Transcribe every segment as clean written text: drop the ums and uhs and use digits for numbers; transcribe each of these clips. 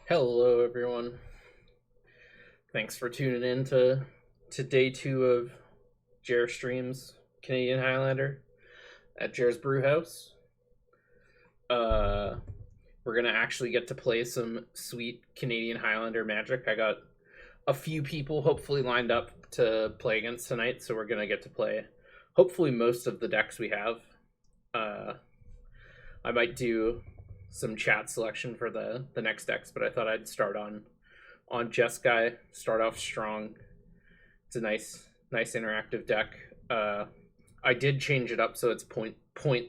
Hello, everyone. Thanks for tuning in to day two of Jer Streams Canadian Highlander at Jer's Brewhouse. Uh, we're gonna actually get to play some sweet Canadian Highlander Magic. I got a few people hopefully lined up to play against tonight, so we're gonna get to play hopefully most of the decks we have. Uh, I might do some chat selection for the next decks, but I thought I'd start on Jeskai, start off strong. It's a nice interactive deck. I did change it up so it's point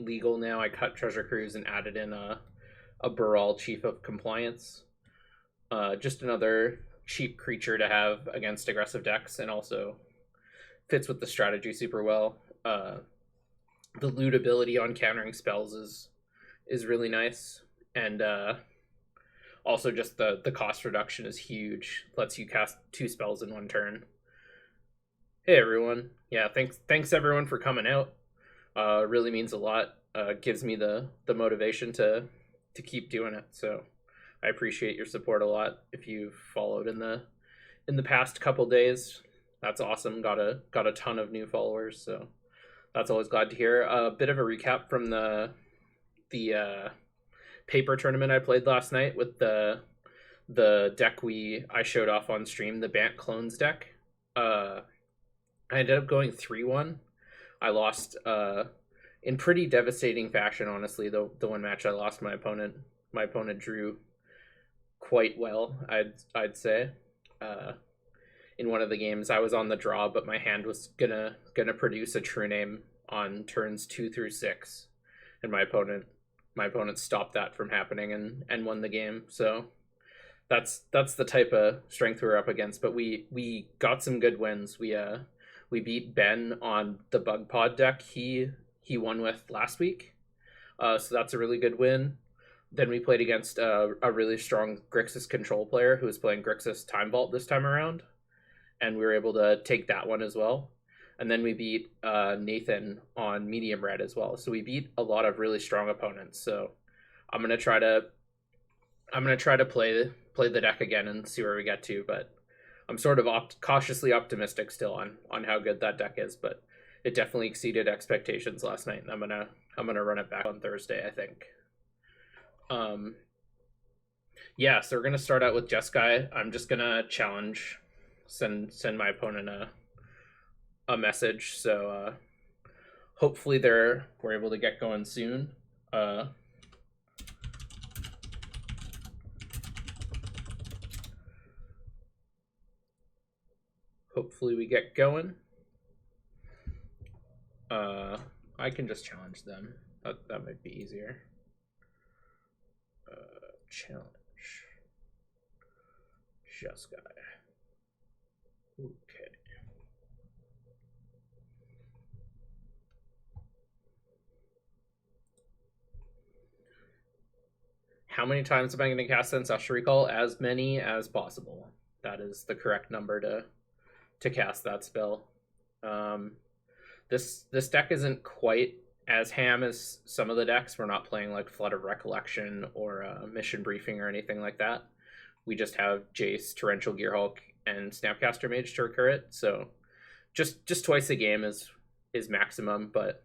legal now. I cut Treasure Cruise and added in a Baral Chief of Compliance. Just another cheap creature to have against aggressive decks, and also fits with the strategy super well. The loot ability on countering spells is really nice, and also just the cost reduction is huge. Lets you cast 2 spells in 1 turn. Hey everyone. Yeah, thanks everyone for coming out. Really means a lot. Gives me the motivation to keep doing it. So I appreciate your support a lot. If you've followed in the past couple days, that's awesome. Got a ton of new followers, so that's always glad to hear. A bit of a recap from the paper tournament I played last night with the deck I showed off on stream, the Bant Clones deck. I ended up going 3-1. I lost in pretty devastating fashion, honestly. The one match I lost, my opponent drew quite well, I'd say. In one of the games I was on the draw, but my hand was gonna produce a true name on turns 2 through 6, and my opponent stopped that from happening and won the game. So that's the type of strength we're up against. But we got some good wins. We beat Ben on the Bug Pod deck he won with last week. So that's a really good win. Then we played against a really strong Grixis control player who was playing Grixis Time Vault this time around, and we were able to take that one as well. And then we beat Nathan on medium red as well. So we beat a lot of really strong opponents. So I'm gonna try to play the deck again and see where we get to. But I'm sort of cautiously optimistic still on how good that deck is. But it definitely exceeded expectations last night, and I'm gonna run it back on Thursday, I think. Yeah, so we're gonna start out with Jeskai. I'm just gonna send my opponent a message, so hopefully we're able to get going soon. Hopefully we get going. I can just challenge them. That might be easier. Challenge Jeskai. Okay. How many times am I going to cast Ancestral Recall? As many as possible. That is the correct number to cast that spell. This deck isn't quite as ham as some of the decks. We're not playing like Flood of Recollection or Mission Briefing or anything like that. We just have Jace, Torrential Gearhulk, and Snapcaster Mage to recur it. So just twice a game is maximum, but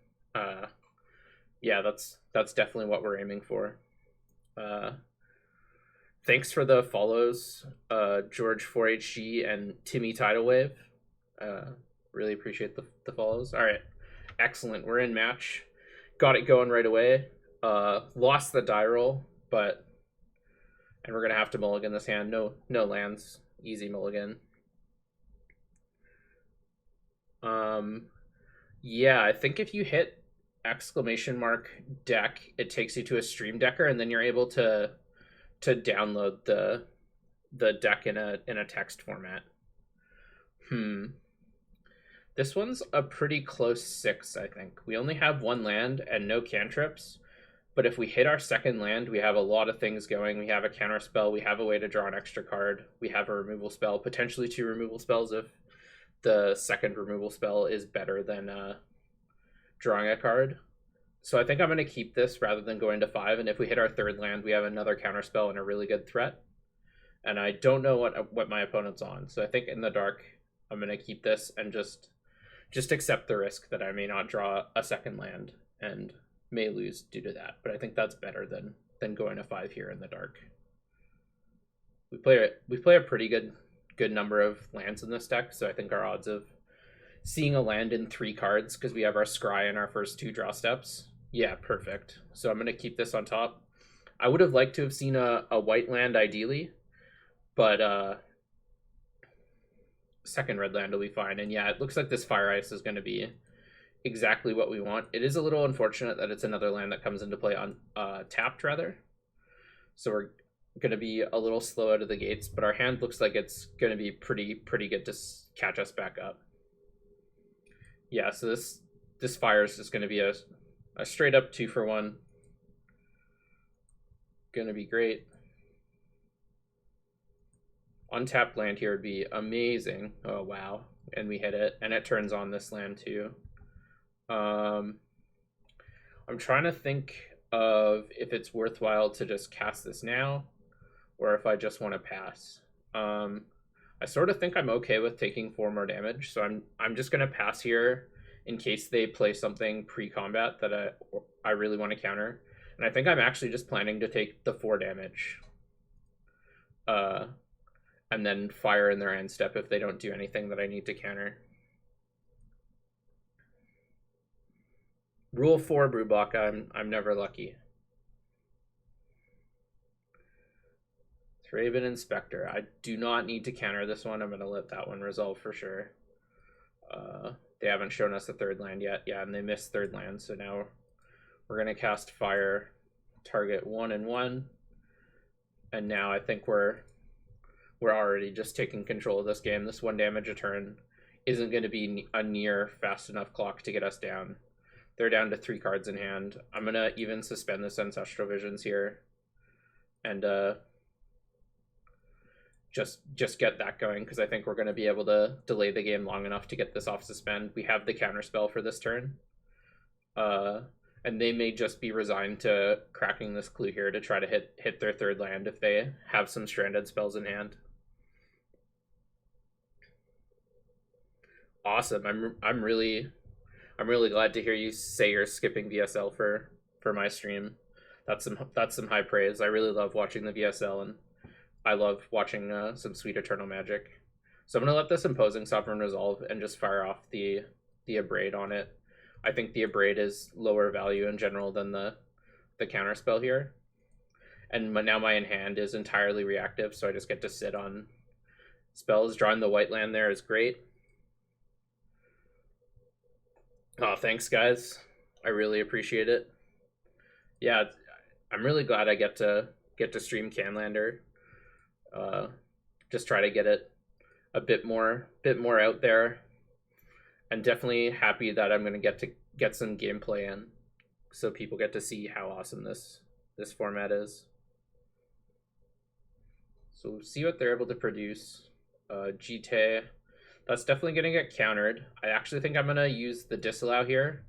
yeah, that's definitely what we're aiming for. Thanks for the follows, George 4HG and Timmy Tidal Wave. Really appreciate the follows. All right, excellent. We're in match. Got it going right away. Lost the die roll, and we're gonna have to mulligan this hand. No lands. Easy mulligan. Yeah, I think if you hit !deck, it takes you to a Stream Decker, and then you're able to download the deck in a text format. This one's a pretty close 6, I think. We only have 1 land and no cantrips, but if we hit our second land, we have a lot of things going. We have a counter spell, we have a way to draw an extra card, we have a removal spell, potentially 2 removal spells if the second removal spell is better than drawing a card. So I think I'm going to keep this rather than going to 5, and if we hit our third land, we have another counter spell and a really good threat. and I don't know what my opponent's on. So I think in the dark, I'm gonna keep this and just accept the risk that I may not draw a second land and may lose due to that. But I think that's better than going to 5 here in the dark. We play a pretty good number of lands in this deck, so I think our odds of seeing a land in 3 cards, because we have our scry in our first 2 draw steps. Yeah, perfect. So I'm gonna keep this on top. I would have liked to have seen a white land ideally, but second red land will be fine. And yeah, it looks like this Fire Ice is going to be exactly what we want. It is a little unfortunate that it's another land that comes into play on tapped, rather. So we're going to be a little slow out of the gates, but our hand looks like it's going to be pretty good to catch us back up. Yeah, so this Fire is just going to be a straight up 2-for-1. Going to be great. Untapped land here would be amazing. Oh, wow. And we hit it. And it turns on this land, too. I'm trying to think of if it's worthwhile to just cast this now, or if I just want to pass. I sort of think I'm okay with taking 4 more damage, so I'm just going to pass here in case they play something pre-combat that I really want to counter. And I think I'm actually just planning to take the 4 damage. And then fire in their end step if they don't do anything that I need to counter. Rule 4, Brewblock, I'm never lucky. Thraben Inspector. I do not need to counter this one. I'm going to let that one resolve for sure. They haven't shown us a 3rd land yet. Yeah, and they missed 3rd land, so now we're going to cast Fire, target 1 and 1. And now I think we're already just taking control of this game. This 1 damage a turn isn't going to be a near fast enough clock to get us down. They're down to 3 cards in hand. I'm going to even suspend this Ancestral Visions here and just get that going, because I think we're going to be able to delay the game long enough to get this off suspend. We have the counterspell for this turn. And they may just be resigned to cracking this clue here to try to hit their 3rd land if they have some stranded spells in hand. Awesome. I'm really glad to hear you say you're skipping VSL for my stream. That's some high praise. I really love watching the VSL, and I love watching some sweet Eternal Magic. So I'm gonna let this Imposing Sovereign resolve and just fire off the Abrade on it. I think the Abrade is lower value in general than the counterspell here. And now my in hand is entirely reactive, so I just get to sit on spells. Drawing the white land there is great. Oh, thanks, guys. I really appreciate it. Yeah, I'm really glad I get to stream Canlander. Just try to get it a bit more out there, and definitely happy that I'm going to get some gameplay in, so people get to see how awesome this format is. So see what they're able to produce. GT. That's definitely going to get countered. I actually think I'm going to use the Disallow here,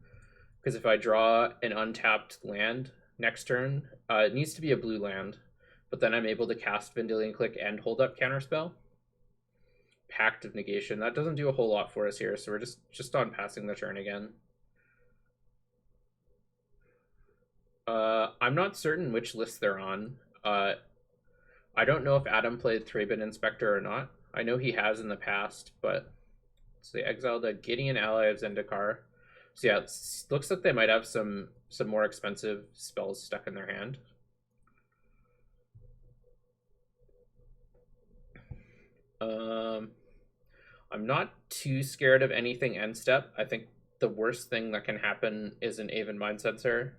because if I draw an untapped land next turn, it needs to be a blue land, but then I'm able to cast Vendilion Click and hold up Counterspell. Pact of Negation. That doesn't do a whole lot for us here, so we're just on passing the turn again. I'm not certain which list they're on. I don't know if Adam played Thraben Inspector or not. I know he has in the past, but so they exiled a Gideon ally of Zendikar. So yeah, it looks like they might have some more expensive spells stuck in their hand. I'm not too scared of anything end step. I think the worst thing that can happen is an Aven Mind Sensor,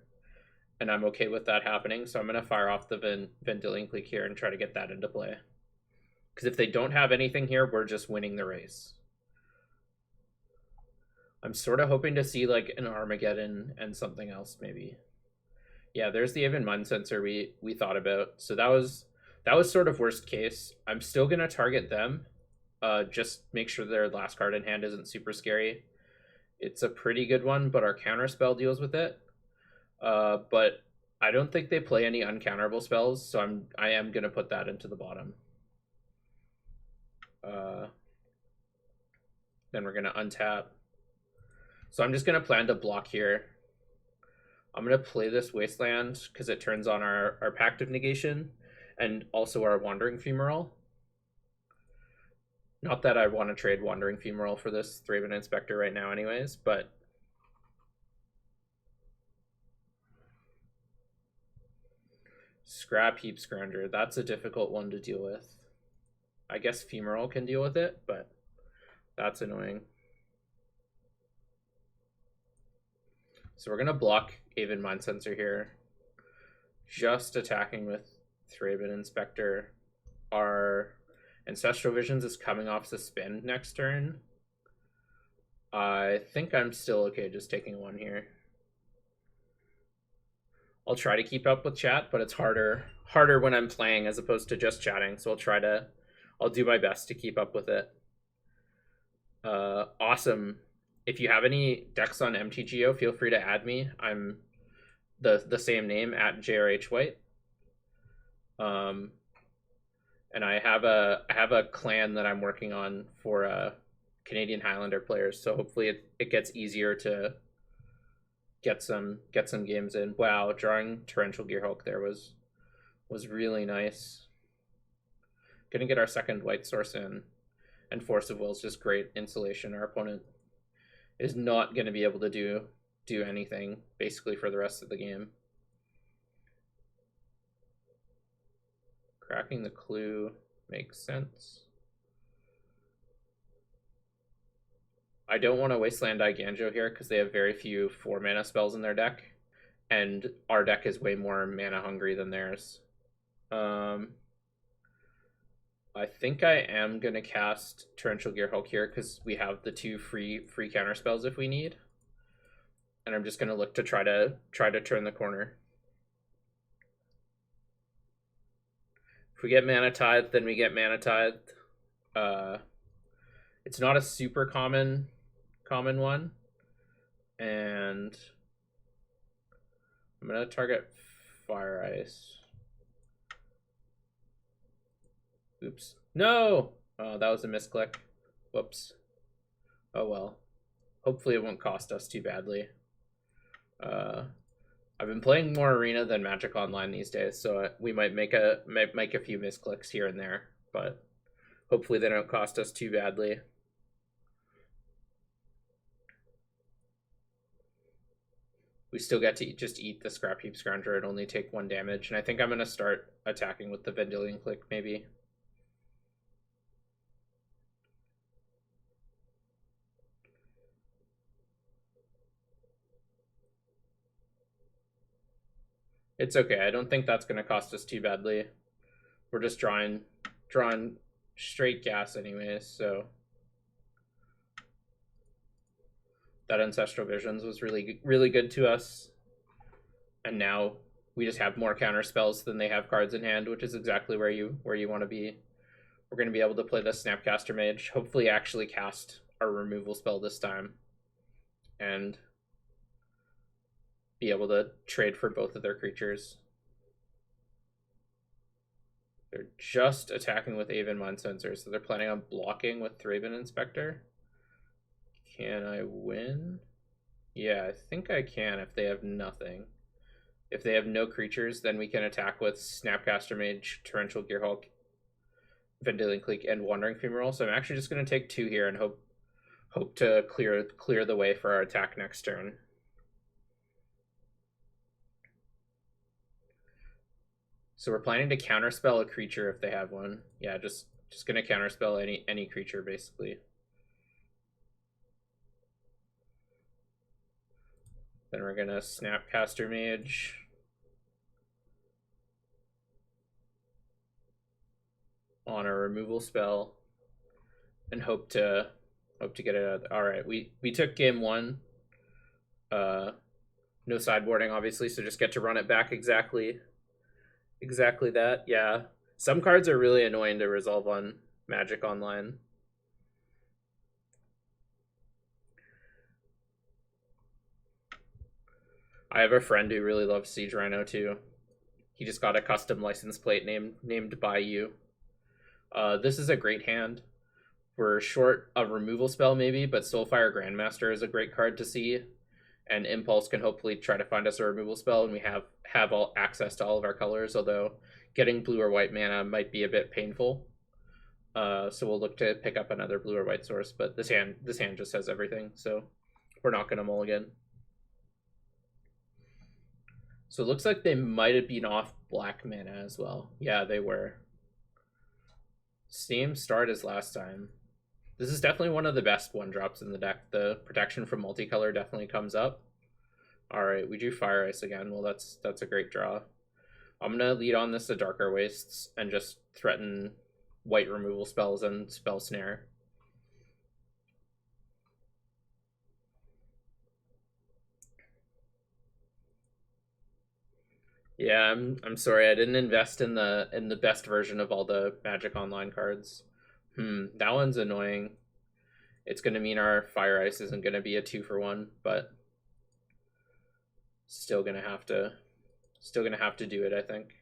and I'm okay with that happening. So I'm going to fire off the Vendilion Clique here and try to get that into play. Because if they don't have anything here, we're just winning the race. I'm sort of hoping to see like an Armageddon and something else maybe. Yeah, there's the Aven Mind Sensor we thought about. So that was sort of worst case. I'm still going to target them. Just make sure their last card in hand isn't super scary. It's a pretty good one, but our counterspell deals with it. But I don't think they play any uncounterable spells, so I am going to put that into the bottom. Then we're gonna untap. So I'm just gonna plan to block here. I'm gonna play this Wasteland because it turns on our Pact of Negation and also our Wandering Fumarole. Not that I want to trade Wandering Fumarole for this Thraben Inspector right now anyways, but Scrap Heap Scrounger, that's a difficult one to deal with. I guess Fumarole can deal with it, but that's annoying. So we're gonna block Aven Mind Sensor here. Just attacking with Thraben Inspector. Our Ancestral Visions is coming off Suspend next turn. I think I'm still okay just taking one here. I'll try to keep up with chat, but it's harder when I'm playing as opposed to just chatting. So I'll do my best to keep up with it. Awesome. If you have any decks on MTGO, feel free to add me. I'm the same name at JRH White. And I have a clan that I'm working on for Canadian Highlander players. So hopefully it gets easier to get some games in. Wow, drawing Torrential Gearhulk there was really nice. Gonna get our second white source in, and Force of Will is just great insulation. Our opponent is not going to be able to do anything basically for the rest of the game. Cracking the Clue makes sense. I don't want to Wasteland Iganjo here because they have very few 4-mana spells in their deck, and our deck is way more mana hungry than theirs. I think I am going to cast Torrential Gearhulk here because we have the 2 free counter spells if we need. And I'm just going to look to try to turn the corner. If we get Mana Tithe, then we get Mana Tithe. It's not a super common one. And I'm going to target Fire Ice. Oops. No! Oh, that was a misclick. Whoops. Oh well. Hopefully it won't cost us too badly. I've been playing more Arena than Magic Online these days, so we might make a few misclicks here and there, but hopefully they don't cost us too badly. We still get to just eat the Scrap Heap Scrounger and only take 1 damage, and I think I'm going to start attacking with the Vendilion Clique, maybe. It's okay. I don't think that's going to cost us too badly. We're just drawing straight gas anyways, so that Ancestral Visions was really good to us. And now we just have more counter spells than they have cards in hand, which is exactly where you want to be. We're going to be able to play the Snapcaster Mage, hopefully actually cast our removal spell this time, and be able to trade for both of their creatures. They're just attacking with Aven Mind Sensor, so they're planning on blocking with Thraben Inspector. Can I win? Yeah, I think I can if they have nothing. If they have no creatures, then we can attack with Snapcaster Mage, Torrential Gearhulk, Vendilion Clique, and Wandering Fumarole. So I'm actually just going to take 2 here and hope to clear the way for our attack next turn. So we're planning to counterspell a creature if they have one. Yeah, just gonna counterspell any creature basically. Then we're gonna Snapcaster Mage. On a removal spell. And hope to get it out. Alright, we took game 1. No sideboarding obviously, so just get to run it back exactly that. Yeah, some cards are really annoying to resolve on Magic Online. I have a friend who really loves Siege Rhino too. He just got a custom license plate named by you. This is a great hand. We're short a removal spell maybe, but Soulfire Grandmaster is a great card to see, and Impulse can hopefully try to find us a removal spell, and we have all access to all of our colors. Although getting blue or white mana might be a bit painful, so we'll look to pick up another blue or white source. But this hand just has everything, so we're not going to mulligan. So it looks like they might have been off black mana as well. Yeah, they were. Same start as last time. This is definitely one of the best one drops in the deck. The protection from multicolor definitely comes up. Alright, we drew Fire Ice again. Well, that's a great draw. I'm gonna lead on this to Darker Wastes and just threaten white removal spells and Spell Snare. Yeah, I'm sorry, I didn't invest in the best version of all the Magic Online cards. That one's annoying. It's gonna mean our Fire Ice isn't gonna be a 2-for-1, but still gonna have to do it, I think.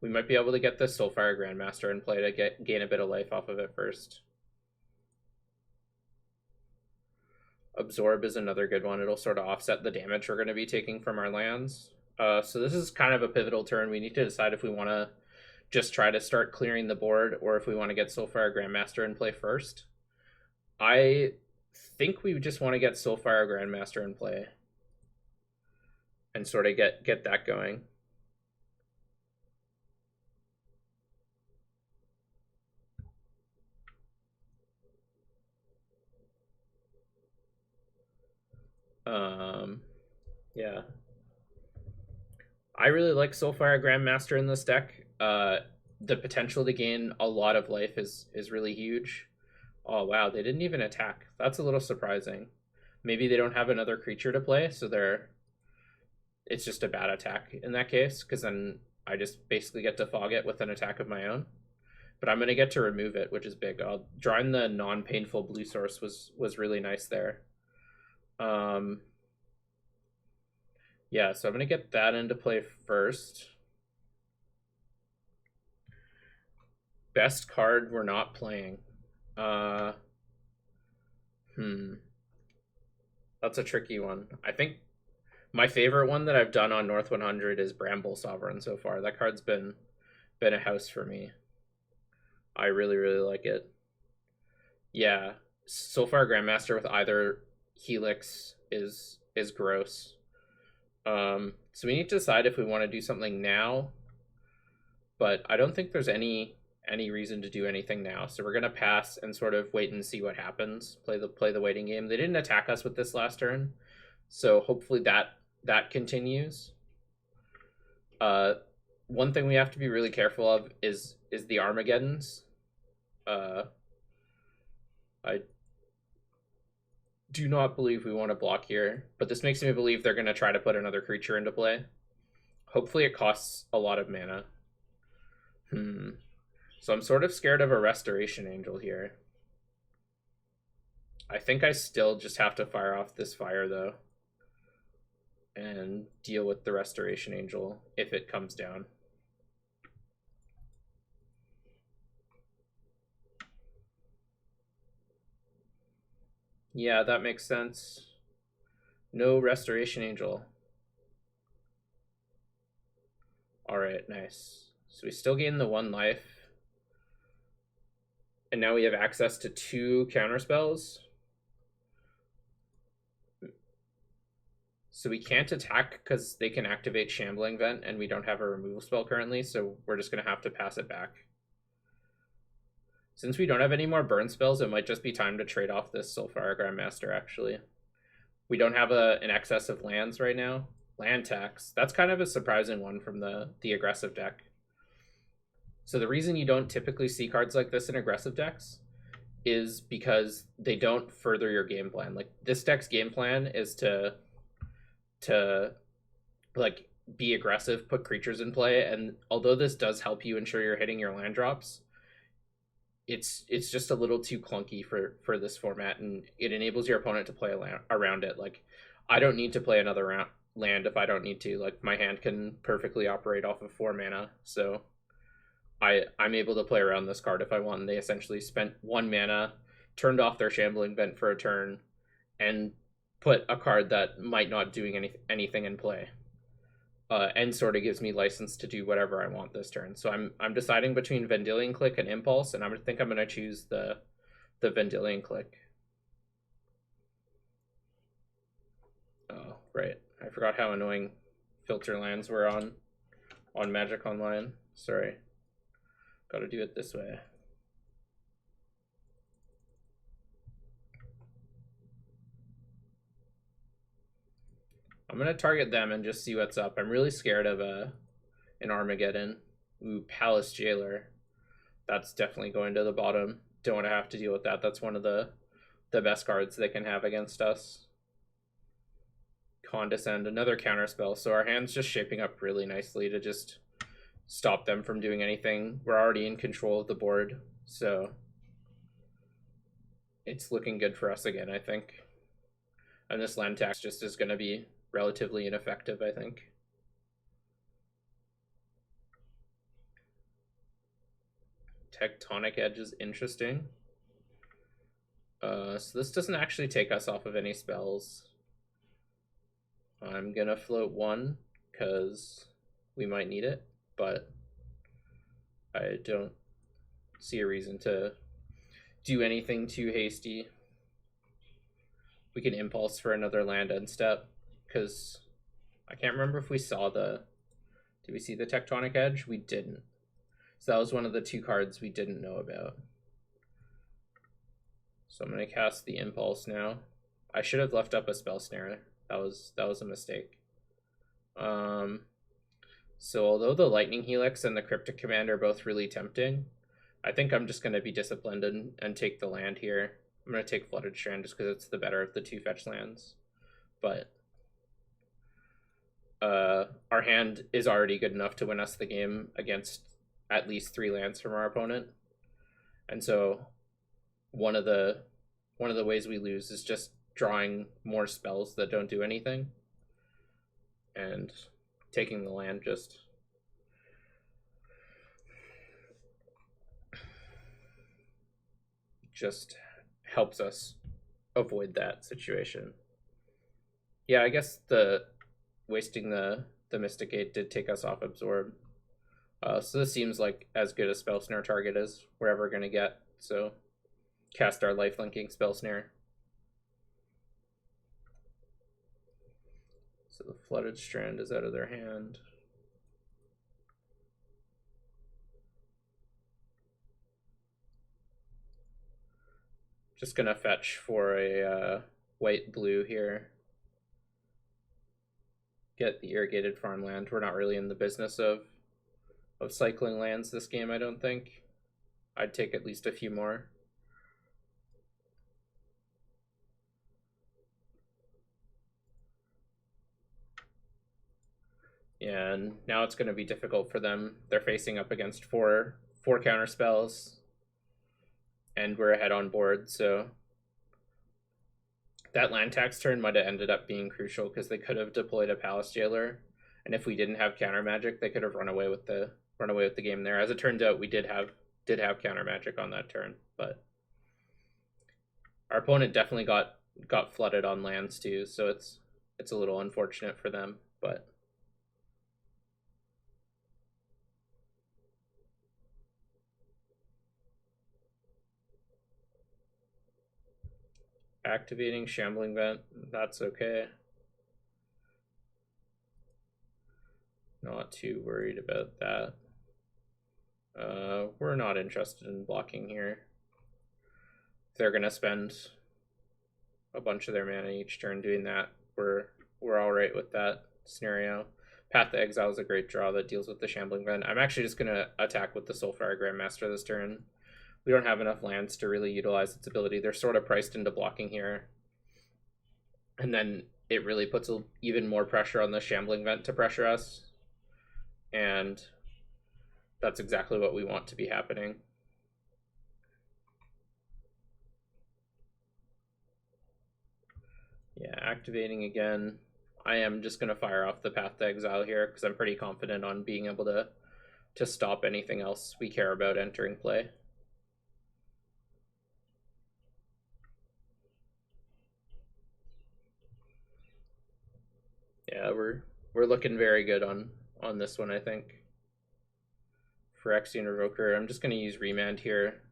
We might be able to get the Soulfire Grandmaster in play to gain a bit of life off of it first. Absorb is another good one. It'll sort of offset the damage we're going to be taking from our lands. So this is kind of a pivotal turn. We need to decide if we want to just try to start clearing the board or if we want to get Soulfire Grandmaster in play first. I think we just want to get Soulfire Grandmaster in play and sort of get that going. Yeah. I really like Soulfire Grandmaster in this deck. The potential to gain a lot of life is really huge. Oh wow, they didn't even attack. That's a little surprising. Maybe they don't have another creature to play, so it's just a bad attack in that case, because then I just basically get to fog it with an attack of my own. But I'm gonna get to remove it, which is big. Drawing the non-painful blue source was really nice there. Yeah, so I'm gonna get that into play first. Best card we're not playing. That's a tricky one. I think my favorite one that I've done on North 100 is Bramble Sovereign so far. That card's been a house for me. I really, really like it. Yeah, Soulfire Grandmaster with either Helix is gross. So we need to decide if we want to do something now, but I don't think there's any reason to do anything now. So we're gonna pass and sort of wait and see what happens. Play the waiting game. They didn't attack us with this last turn, so hopefully that continues. One thing we have to be really careful of is the Armageddons. I do not believe we want to block here, but this makes me believe they're going to try to put another creature into play. Hopefully it costs a lot of mana. So I'm sort of scared of a Restoration Angel here. I think I still just have to fire off this fire, though, and deal with the Restoration Angel if it comes down. Yeah, that makes sense. No Restoration Angel. Alright, nice. So we still gain the 1 life. And now we have access to 2 counterspells. So we can't attack because they can activate Shambling Vent, and we don't have a removal spell currently, so we're just going to have to pass it back. Since we don't have any more burn spells, it might just be time to trade off this Soulfire Grandmaster, actually. We don't have an excess of lands right now. Land tax. That's kind of a surprising one from the aggressive deck. So the reason you don't typically see cards like this in aggressive decks is because they don't further your game plan. Like, this deck's game plan is to like be aggressive, put creatures in play, and although this does help you ensure you're hitting your land drops, it's just a little too clunky for this format, and it enables your opponent to play around it. Like, I don't need to play another land if I don't need to. Like, my hand can perfectly operate off of 4 mana, so I'm able to play around this card if I want. And they essentially spent 1 mana turned off their Shambling Vent for a turn and put a card that might not doing anything in play. And sort of gives me license to do whatever I want this turn. So I'm deciding between Vendilion Click and Impulse, and I think I'm going to choose the Vendilion Click. Oh, right. I forgot how annoying filter lands were on Magic Online. Sorry. Got to do it this way. I'm going to target them and just see what's up. I'm really scared of an Armageddon. Ooh, Palace Jailer. That's definitely going to the bottom. Don't want to have to deal with that. That's one of the best cards they can have against us. Condescend, another counterspell. So our hand's just shaping up really nicely to just stop them from doing anything. We're already in control of the board, so it's looking good for us again, I think. And this land tax just is going to be relatively ineffective, I think. Tectonic Edge is interesting. So this doesn't actually take us off of any spells. I'm gonna float one because we might need it, but I don't see a reason to do anything too hasty. We can impulse for another land end step, because I can't remember if we saw did we see the Tectonic Edge? We didn't. So that was one of the two cards we didn't know about. So I'm going to cast the Impulse now. I should have left up a Spell Snare. That was a mistake. So although the Lightning Helix and the Cryptic Command are both really tempting, I think I'm just going to be disciplined and take the land here. I'm going to take Flooded Strand just because it's the better of the two fetch lands. But our hand is already good enough to win us the game against at least 3 lands from our opponent. And so one of the ways we lose is just drawing more spells that don't do anything. And taking the land just helps us avoid that situation. Yeah, I guess wasting the Mystic Gate did take us off Absorb. So this seems like as good a Spell Snare target as we're ever going to get. So cast our lifelinking Spell Snare. So the Flooded Strand is out of their hand. Just gonna fetch for a white-blue here. Get the irrigated farmland. We're not really in the business of cycling lands this game, I don't think. I'd take at least a few more. Yeah, and now it's going to be difficult for them. They're facing up against four counter spells, and we're ahead on board, so that land tax turn might have ended up being crucial because they could have deployed a Palace Jailer, and if we didn't have counter magic, they could have run away with the game there. As it turns out, we did have counter magic on that turn, but our opponent definitely got flooded on lands too, so it's a little unfortunate for them, but activating Shambling Vent, that's okay. Not too worried about that. We're not interested in blocking here. If they're gonna spend a bunch of their mana each turn doing that, we're all right with that scenario. Path to Exile is a great draw that deals with the Shambling Vent. I'm actually just gonna attack with the Soulfire Grandmaster this turn. We don't have enough lands to really utilize its ability. They're sort of priced into blocking here. And then it really puts even more pressure on the Shambling Vent to pressure us. And that's exactly what we want to be happening. Yeah, activating again. I am just going to fire off the Path to Exile here because I'm pretty confident on being able to stop anything else we care about entering play. Yeah, we're looking very good on this one, I think. For Phyrexian Revoker, I'm just going to use Remand here.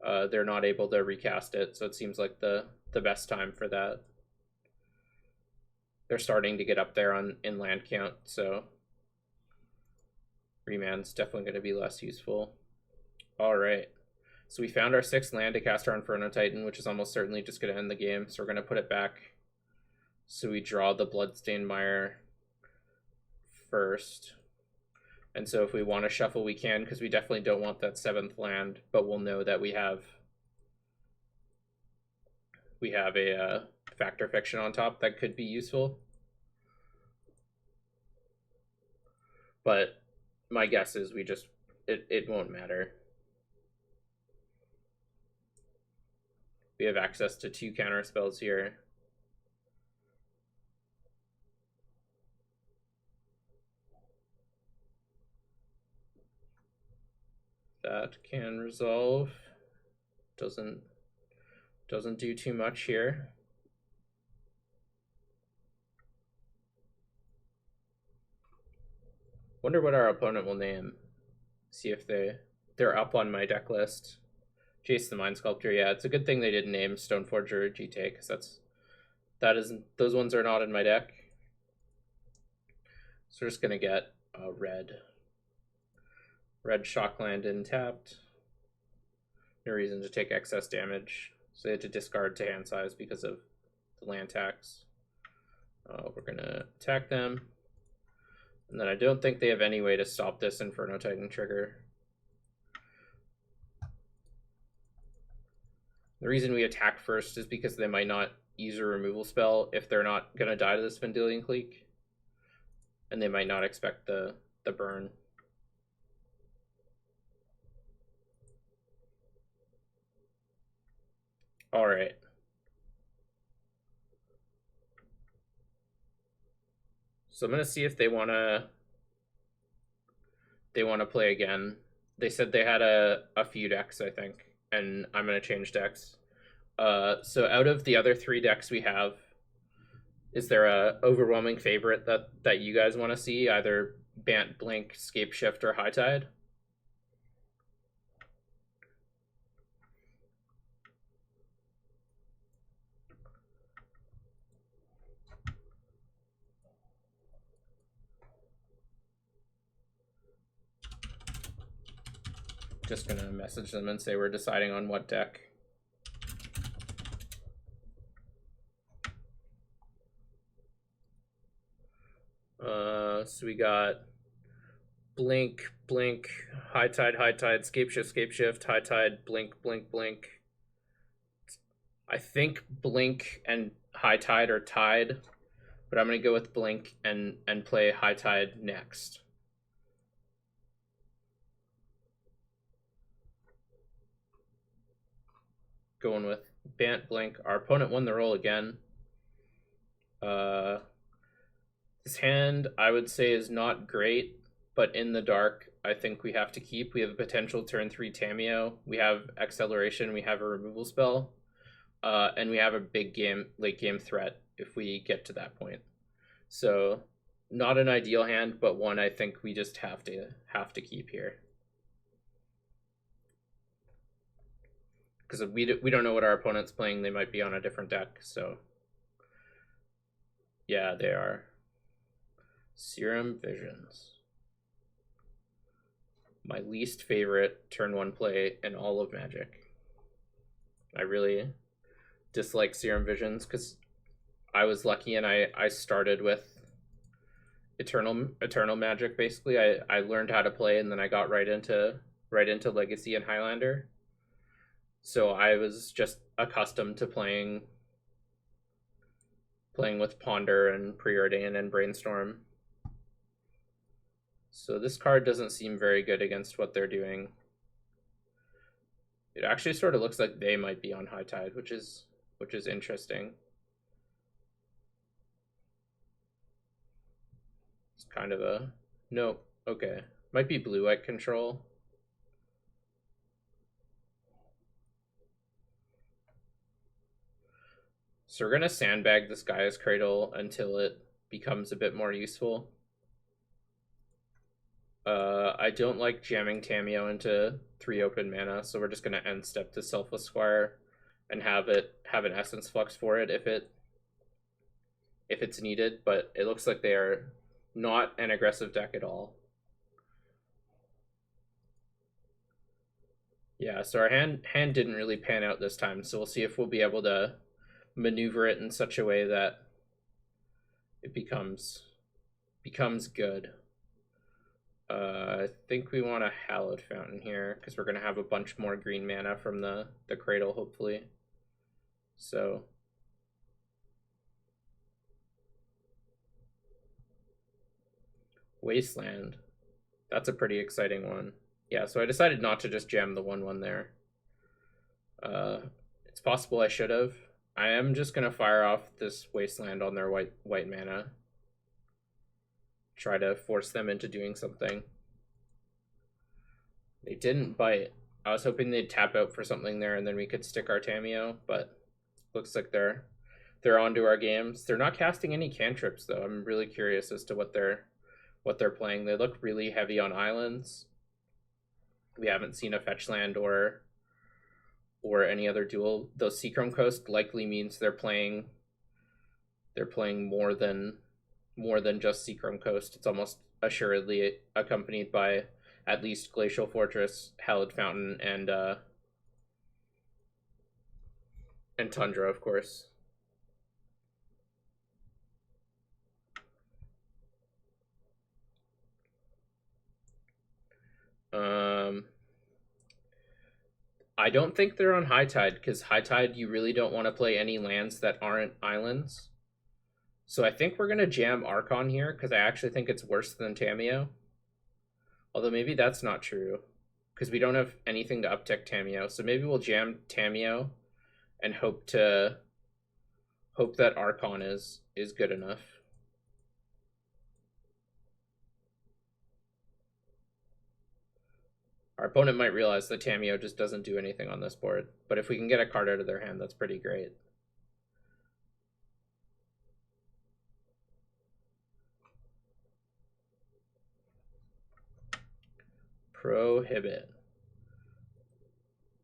They're not able to recast it, so it seems like the best time for that. They're starting to get up there in land count, so Remand's definitely going to be less useful. All right. So we found our 6th land to cast our Inferno Titan, which is almost certainly just going to end the game. So we're going to put it back. So we draw the Bloodstained Mire first. And so if we want to shuffle, we can, because we definitely don't want that 7th land, but we'll know that we have a Factor Fiction on top that could be useful. But my guess is it won't matter. We have access to 2 counter spells here. That can resolve. Doesn't do too much here. Wonder what our opponent will name. See if they're up on my deck list. Jace the Mind Sculptor, yeah, it's a good thing they didn't name Stoneforger or GT, because those ones are not in my deck. So we're just gonna get a red Shockland in tapped. No reason to take excess damage, so they had to discard to hand size because of the land tax. We're gonna attack them, and then I don't think they have any way to stop this Inferno Titan trigger. The reason we attack first is because they might not use a removal spell if they're not going to die to this Vendilion Clique. And they might not expect the burn. Alright. So I'm going to see if they want to play again. They said they had a few decks, I think, and I'm going to change decks. So out of the other 3 decks we have, is there a overwhelming favorite that you guys want to see? Either Bant, Blink, Scape Shift, or High Tide? Just gonna message them and say we're deciding on what deck. So we got Blink, Blink, High Tide, Scape Shift, High Tide, Blink, Blink, Blink. I think Blink and High Tide are tied, but I'm gonna go with Blink and play High Tide next. Going with Bant, Blink. Our opponent won the roll again. This hand, I would say, is not great, but in the dark, I think we have to keep. We have a potential turn 3 Tameo. We have Acceleration. We have a removal spell. And we have a big late game threat if we get to that point. So not an ideal hand, but one I think we just have to keep here. Because we don't know what our opponent's playing. They might be on a different deck, so yeah, they are. Serum Visions. My least favorite turn 1 play in all of Magic. I really dislike Serum Visions because I was lucky and I started with Eternal Magic basically. I learned how to play and then I got right into Legacy and Highlander. So I was just accustomed to playing with Ponder and Preordain and Brainstorm. So this card doesn't seem very good against what they're doing. It actually sort of looks like they might be on High Tide, which is interesting. It's kind of a no. Okay, might be blue-white control. So we're gonna sandbag this Gaia's Cradle until it becomes a bit more useful. I don't like jamming Tameo into 3 open mana, so we're just gonna end step to Selfless Squire and have an Essence Flux for it if it's needed, but it looks like they are not an aggressive deck at all. Yeah, so our hand didn't really pan out this time, so we'll see if we'll be able to maneuver it in such a way that it becomes good. I think we want a Hallowed Fountain here because we're going to have a bunch more green mana from the Cradle, hopefully. So Wasteland. That's a pretty exciting one. Yeah, so I decided not to just jam the 1/1 there. It's possible I should have. I am just going to fire off this Wasteland on their white mana. Try to force them into doing something. They didn't bite. I was hoping they'd tap out for something there and then we could stick our Tameo, but looks like they're onto our games. They're not casting any cantrips though. I'm really curious as to what they're playing. They look really heavy on islands. We haven't seen a fetch land or any other duel. Though Seachrome Coast likely means they're playing more than just Seachrome Coast. It's almost assuredly accompanied by at least Glacial Fortress, Hallowed Fountain, and Tundra, of course. I don't think they're on High Tide, because High Tide you really don't want to play any lands that aren't islands. So I think we're going to jam Archon here, because I actually think it's worse than Tameo. Although maybe that's not true, because we don't have anything to uptick Tameo. So maybe we'll jam Tameo and hope that Archon is good enough. Our opponent might realize that Tameo just doesn't do anything on this board, but if we can get a card out of their hand, that's pretty great. Prohibit.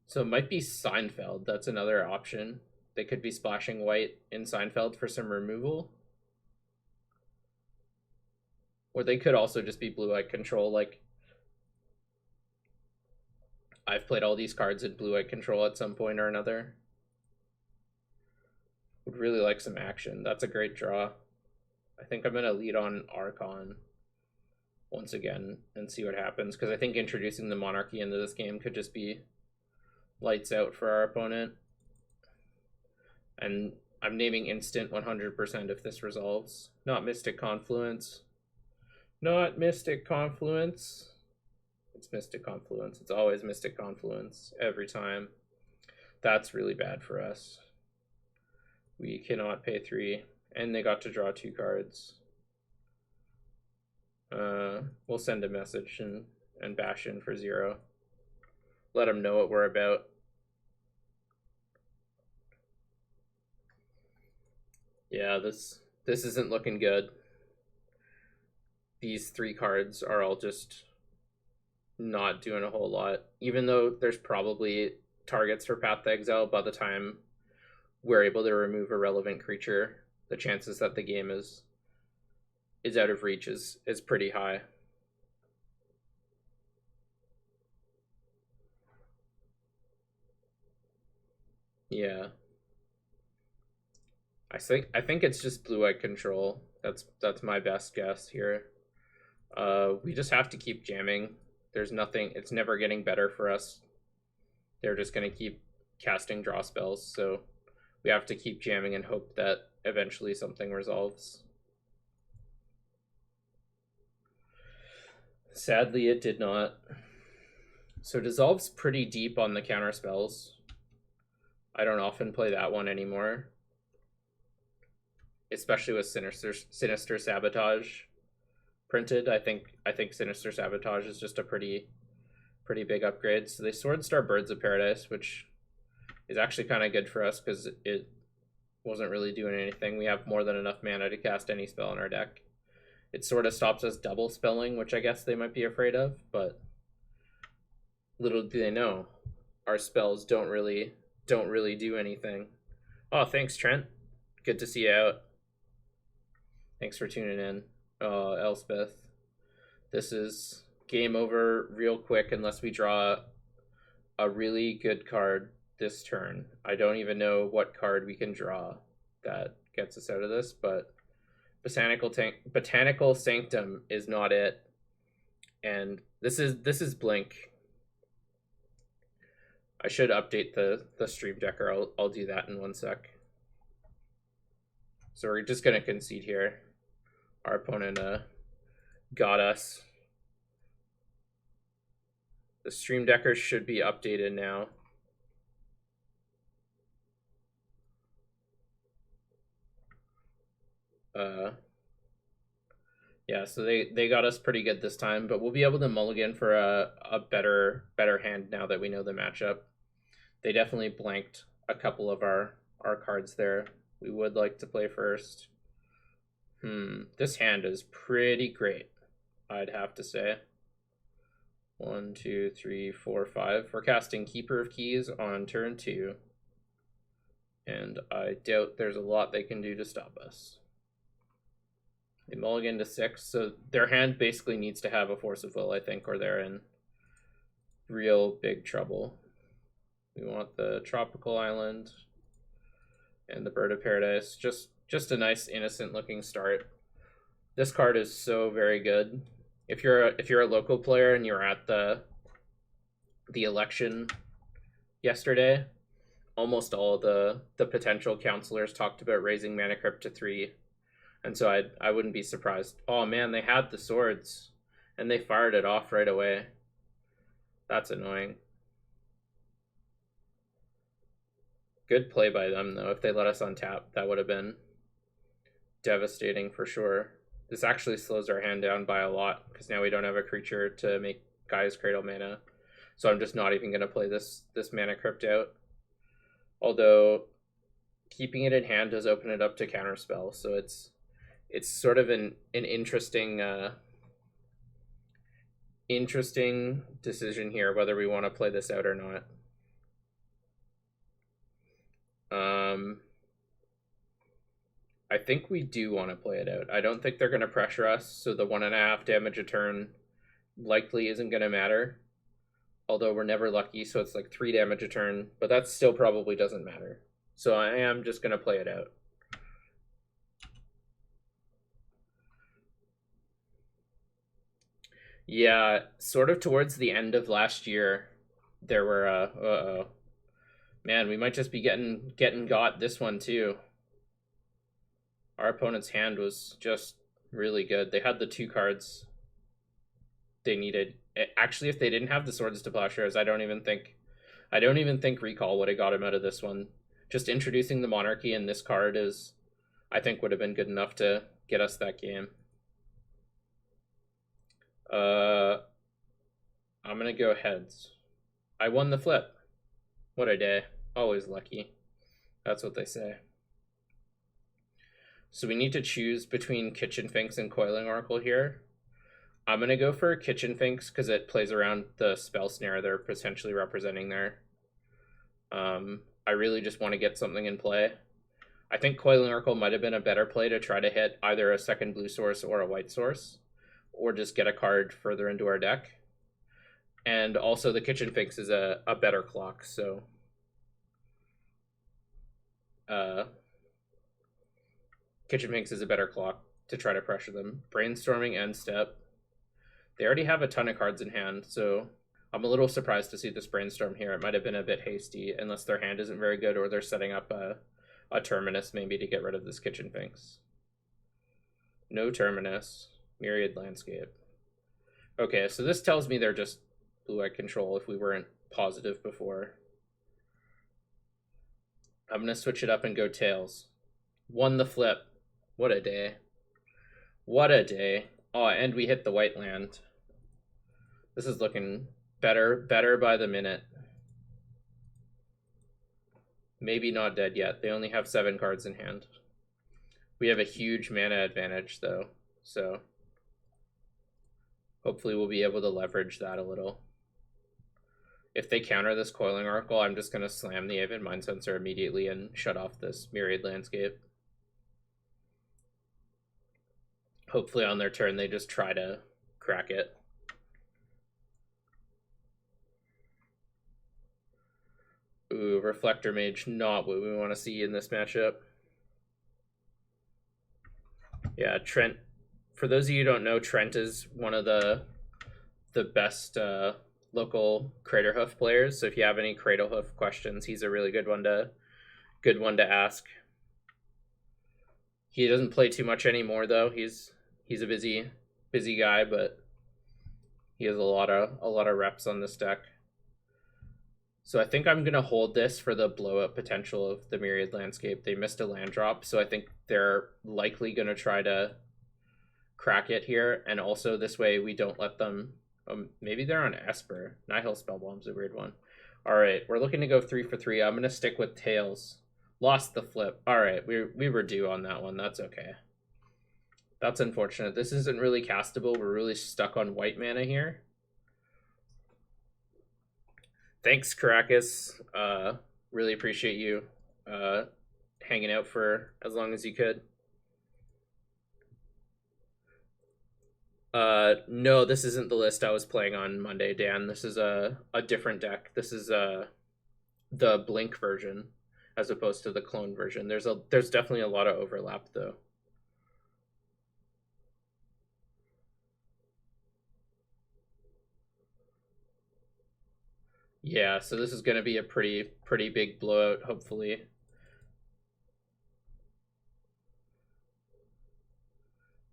So it might be Seinfeld. That's another option. They could be splashing white in Seinfeld for some removal. Or they could also just be blue-white control. Like, I've played all these cards in blue-white control at some point or another. Would really like some action. That's a great draw. I think I'm going to lead on Archon once again and see what happens, because I think introducing the Monarchy into this game could just be lights out for our opponent. And I'm naming instant 100% if this resolves. Not Mystic Confluence. Not Mystic Confluence. It's Mystic Confluence. It's always Mystic Confluence every time. That's really bad for us. We cannot pay 3, and they got to draw 2 cards. We'll send a message and bash in for 0. Let them know what we're about. Yeah, this isn't looking good. These 3 cards are all just not doing a whole lot, even though there's probably targets for Path to Exile. By the time we're able to remove a relevant creature, the chances that the game is out of reach is pretty high. Yeah, I think it's just blue-white control. That's my best guess here. We just have to keep jamming. There's nothing. It's never getting better for us. They're just gonna keep casting draw spells, so we have to keep jamming and hope that eventually something resolves. Sadly, it did not. So Dissolve's pretty deep on the counter spells. I don't often play that one anymore, especially with Sinister Sabotage printed. I think Sinister Sabotage is just a pretty big upgrade. So they Swordstar Birds of Paradise, which is actually kind of good for us because wasn't really doing anything. We have more than enough mana to cast any spell in our deck. It sort of stops us double spelling, which I guess they might be afraid of, but little do they know, our spells don't really do anything. Oh, thanks, Trent. Good to see you out. Thanks for tuning in. Oh, Elspeth. This is game over real quick unless we draw a really good card this turn. I don't even know what card we can draw that gets us out of this, but Botanical Sanctum is not it. And this is Blink. I should update the stream decker. I'll do that in 1 sec. So we're just gonna concede here. Our opponent got us. The stream decker should be updated now. Yeah, so they got us pretty good this time, but we'll be able to mulligan for a better hand now that we know the matchup. They definitely blanked a couple of our cards there. We would like to play first. This hand is pretty great, I'd have to say. 1, 2, 3, 4, 5. We're casting Keeper of Keys on turn 2. And I doubt there's a lot they can do to stop us. They mulligan to 6, so their hand basically needs to have a Force of Will, I think, or they're in real big trouble. We want the Tropical Island and the Bird of Paradise. Just a nice, innocent-looking start. This card is so very good. If you're a local player and you're at the election yesterday, almost all of the potential counselors talked about raising Mana Crypt to 3. And so I wouldn't be surprised. Oh man, they had the swords and they fired it off right away. That's annoying. Good play by them though. If they let us untap, that would have been devastating for sure. This actually slows our hand down by a lot because now we don't have a creature to make Gaia's Cradle mana. So I'm just not even going to play this Mana Crypt out. Although keeping it in hand does open it up to counterspell, so it's sort of an interesting interesting decision here whether we want to play this out or not. I think we do want to play it out. I don't think they're going to pressure us, so the 1.5 damage a turn likely isn't going to matter. Although we're never lucky, so it's like 3 damage a turn, but that still probably doesn't matter. So I am just going to play it out. Yeah, sort of towards the end of last year, there were, man, we might just be getting got this one too. Our opponent's hand was just really good. They had the 2 cards they needed. Actually, if they didn't have the Swords to Plowshares, I don't even think Recall would have got him out of this one. Just introducing the Monarchy in this card is, I think, would have been good enough to get us that game. I'm gonna go heads. I won the flip. What a day. Always lucky. That's what they say. So we need to choose between Kitchen Finks and Coiling Oracle here. I'm going to go for Kitchen Finks because it plays around the spell snare they're potentially representing there. I really just want to get something in play. I think Coiling Oracle might have been a better play to try to hit either a second blue source or a white source, or just get a card further into our deck. And also the Kitchen Finks is a better clock, so Kitchen Finks is a better clock to try to pressure them. Brainstorming End Step. They already have a ton of cards in hand, so I'm a little surprised to see this Brainstorm here. It might have been a bit hasty, unless their hand isn't very good or they're setting up a Terminus maybe to get rid of this Kitchen Finks. No Terminus. Myriad Landscape. Okay, so this tells me they're just blue-eye control if we weren't positive before. I'm going to switch it up and go Tails. Won the flip. What a day. What a day. Oh, and we hit the white land. This is looking better by the minute. Maybe not dead yet. They only have 7 cards in hand. We have a huge mana advantage, though, so hopefully we'll be able to leverage that a little. If they counter this Coiling Oracle, I'm just going to slam the Avid Mind Sensor immediately and shut off this Myriad Landscape. Hopefully on their turn they just try to crack it. Ooh, Reflector Mage, not what we want to see in this matchup. Yeah, Trent. For those of you who don't know, Trent is one of the best local Craterhoof players. So if you have any Craterhoof questions, he's a really good one to ask. He doesn't play too much anymore, though. He's a busy guy, but he has a lot of reps on this deck. So I think I'm going to hold this for the blow-up potential of the Myriad Landscape. They missed a land drop, so I think they're likely going to try to crack it here. And also this way we don't let them... maybe they're on Esper. Nihil Spellbomb's a weird one. All right, we're looking to go 3 for 3. I'm going to stick with Tails. Lost the flip. All right, we were due on that one. That's okay. That's unfortunate. This isn't really castable. We're really stuck on white mana here. Thanks, Caracas. Really appreciate you hanging out for as long as you could. No, this isn't the list I was playing on Monday, Dan. This is a different deck. This is the Blink version as opposed to the clone version. There's definitely a lot of overlap, though. Yeah, so this is going to be a pretty big blowout, hopefully.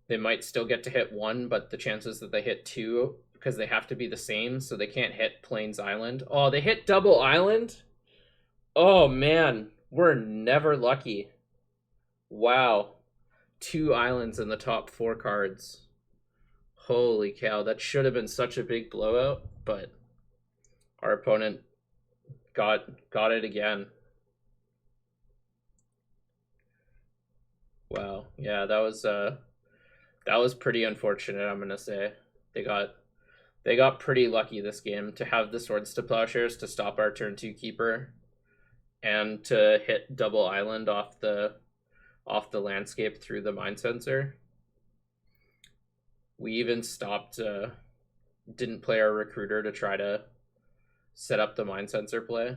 They might still get to hit 1, but the chances that they hit 2, because they have to be the same, so they can't hit Plains Island. Oh, they hit double island? Oh, man. We're never lucky. Wow. 2 islands in the top 4 cards. Holy cow, that should have been such a big blowout, but our opponent got it again. Wow. Yeah, that was pretty unfortunate, I'm gonna say. They got pretty lucky this game to have the Swords to Plowshares to stop our turn 2 keeper and to hit double island off the landscape through the Mind Sensor. We even stopped didn't play our Recruiter to try to set up the Mind Sensor play.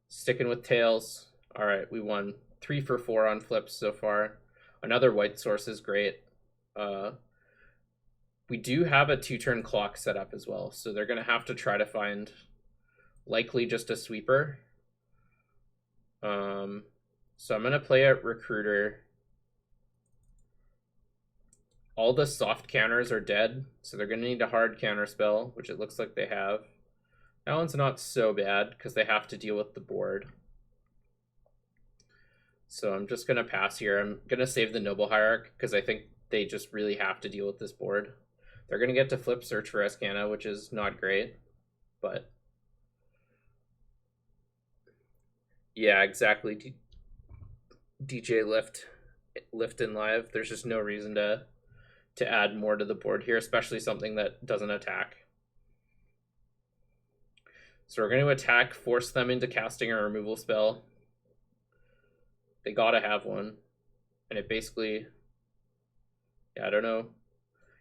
Sticking with Tails. All right, we won 3 for 4 on flips so far. Another white source is great. We do have a 2-turn clock set up as well, so they're going to have to try to find likely just a sweeper. So I'm going to play a Recruiter. All the soft counters are dead, so they're going to need a hard counter spell, which it looks like they have. That one's not so bad because they have to deal with the board. So I'm just going to pass here. I'm going to save the Noble Hierarch because I think they just really have to deal with this board. They're going to get to flip Search for Escana, which is not great, but yeah, exactly. DJ lift in live. There's just no reason to add more to the board here, especially something that doesn't attack. So we're going to attack, force them into casting a removal spell. They gotta have one. And it basically... yeah, I don't know.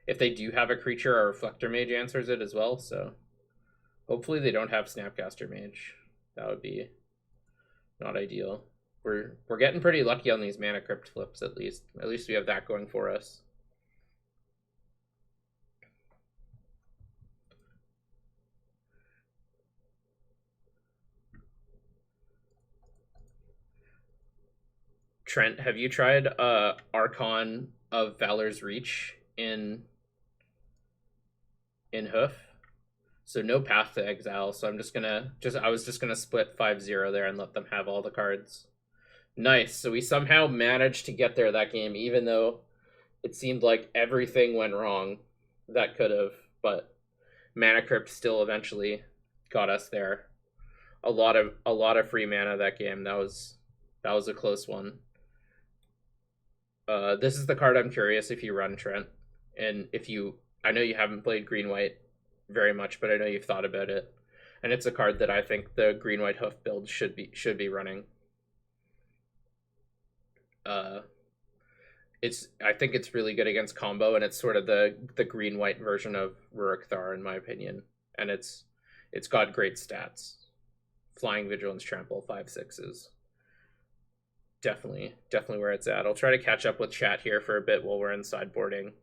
If they do have a creature, our Reflector Mage answers it as well, so... hopefully they don't have Snapcaster Mage. That would be not ideal. We're getting pretty lucky on these Mana Crypt flips, at least. At least we have that going for us. Trent, have you tried Archon of Valor's Reach in Hoof? So no Path to Exile, so I'm just gonna I was just gonna split 5-0 there and let them have all the cards. Nice. So we somehow managed to get there that game, even though it seemed like everything went wrong that could have, but Mana Crypt still eventually got us there. a lot of free mana that game. That was a close one. This is the card I'm curious if you run, Trent, and if you. I know you haven't played green white very much, but I know you've thought about it, and it's a card that I think the green white hoof build should be running. I think it's really good against combo, and it's sort of the green white version of Rurik Thar in my opinion, and it's got great stats. Flying, Vigilance, Trample, 5/6s. Definitely where it's at. I'll try to catch up with chat here for a bit while we're in sideboarding.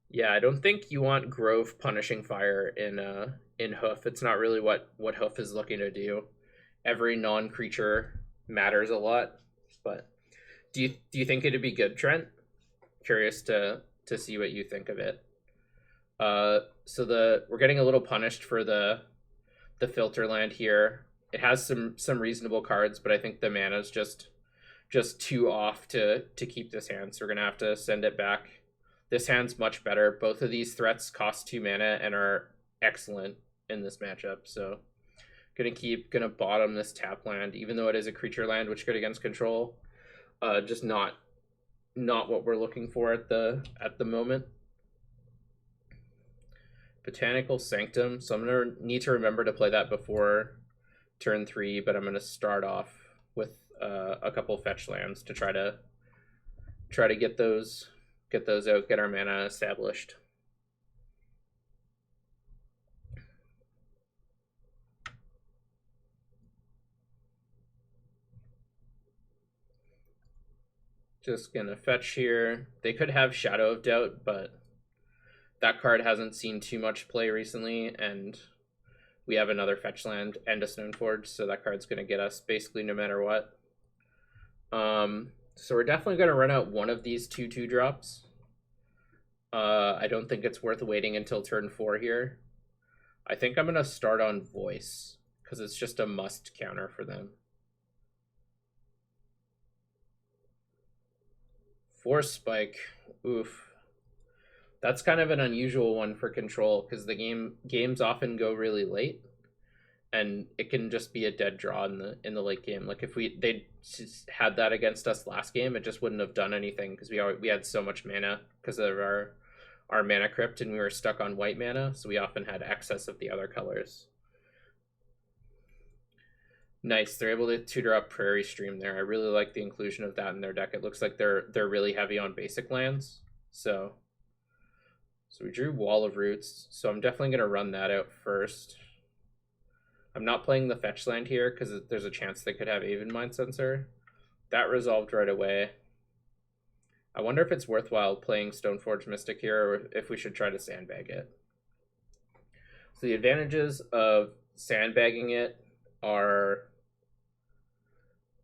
Yeah, I don't think you want Grove punishing fire in Hoof. It's not really what Hoof is looking to do. Every non-creature matters a lot, but do you think it'd be good, Trent? Curious to see what you think of it. So we're getting a little punished for the filter land here. It has some reasonable cards, but I think the mana's just too off to keep this hand, so we're gonna have to send it back. This hand's much better. Both of these threats cost 2 mana and are excellent in this matchup, so gonna bottom this tap land, even though it is a creature land, which good against control. Just not what we're looking for at the moment. Botanical Sanctum, so I'm gonna need to remember to play that before turn 3, but I'm gonna start off with a couple fetch lands to try to get those out, get our mana established. Just gonna fetch here. They could have Shadow of Doubt, but that card hasn't seen too much play recently, and we have another fetch land and a Stoneforge, so that card's gonna get us basically no matter what. So we're definitely gonna run out one of these 2/2 drops. I don't think it's worth waiting until turn 4 here. I think I'm gonna start on Voice, because it's just a must counter for them. Force Spike, oof. That's kind of an unusual one for control, because the games often go really late, and it can just be a dead draw in the late game. Like if they had that against us last game, it just wouldn't have done anything, because we had so much mana because of our mana crypt, and we were stuck on white mana, so we often had excess of the other colors. Nice, they're able to 2-drop Prairie Stream there. I really like the inclusion of that in their deck. It looks like they're really heavy on basic lands. So we drew Wall of Roots, so I'm definitely going to run that out first. I'm not playing the fetch land here because there's a chance they could have Aven Mind Sensor. That resolved right away. I wonder if it's worthwhile playing Stoneforge Mystic here, or if we should try to sandbag it. So the advantages of sandbagging it are,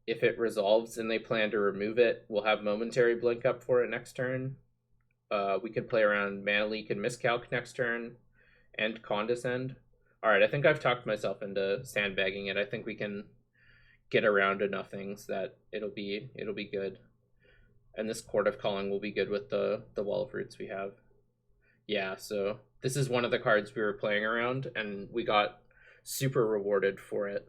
if it resolves and they plan to remove it, we'll have momentary blink up for it next turn. We could play around Mana Leak and Miscalc next turn, and Condescend. Alright, I think I've talked myself into sandbagging it. I think we can get around enough things that it'll be good. And this Court of Calling will be good with the Wall of Roots we have. Yeah, so this is one of the cards we were playing around, and we got super rewarded for it.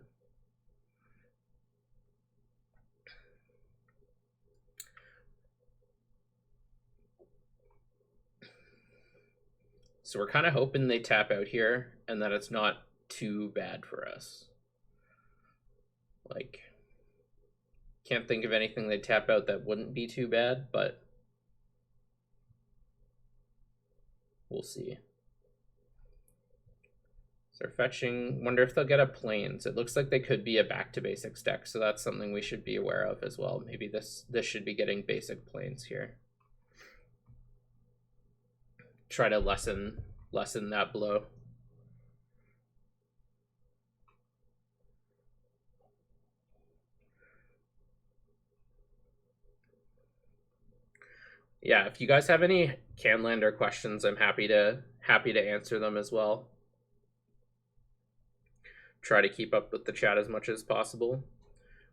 So we're kind of hoping they tap out here and that it's not too bad for us. Like, can't think of anything they tap out that wouldn't be too bad, but we'll see. So they're fetching. Wonder if they'll get a Plains. It looks like they could be a back to basics deck, so that's something we should be aware of as well. Maybe this should be getting basic Plains here. Try to lessen that blow. Yeah, if you guys have any Canlander questions, I'm happy to answer them as well. Try to keep up with the chat as much as possible.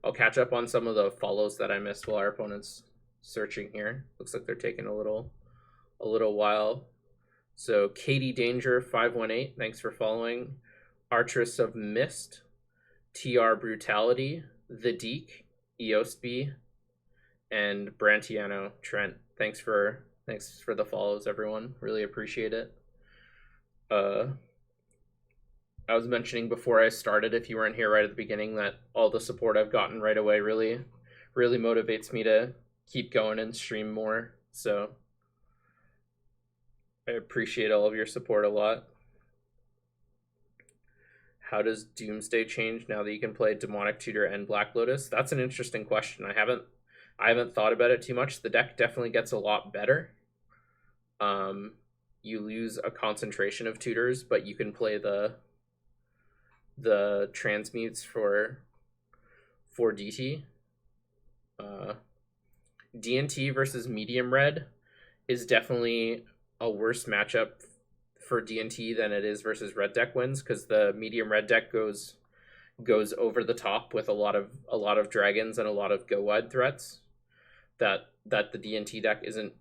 I'll catch up on some of the follows that I missed while our opponent's searching here. Looks like they're taking a little while. So Katie Danger 518, thanks for following. Artress of Mist, TR Brutality, The Deke, Eosby, and Brantiano Trent. Thanks for the follows, everyone. Really appreciate it. I was mentioning before I started, if you weren't here right at the beginning, that all the support I've gotten right away really motivates me to keep going and stream more. So I appreciate all of your support a lot. How does Doomsday change now that you can play Demonic Tutor and Black Lotus? That's an interesting question. I haven't thought about it too much. The deck definitely gets a lot better. You lose a concentration of tutors, but you can play the transmutes for DT. DNT versus Medium Red is definitely a worse matchup for DNT than it is versus Red deck wins, because the Medium Red deck goes over the top with a lot of dragons and a lot of go wide threats that the DNT deck isn't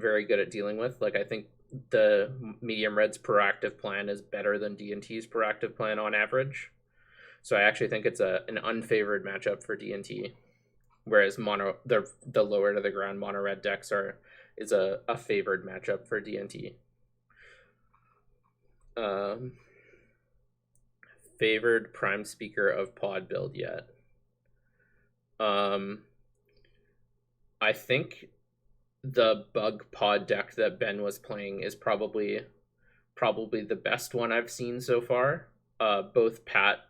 very good at dealing with. Like, I think the Medium Red's proactive plan is better than DNT's proactive plan on average. So I actually think it's an unfavored matchup for DNT, whereas the lower to the ground mono red decks is a favored matchup for DNT. Favored prime speaker of pod build yet? I think the bug pod deck that Ben was playing is probably the best one I've seen so far. Both Pat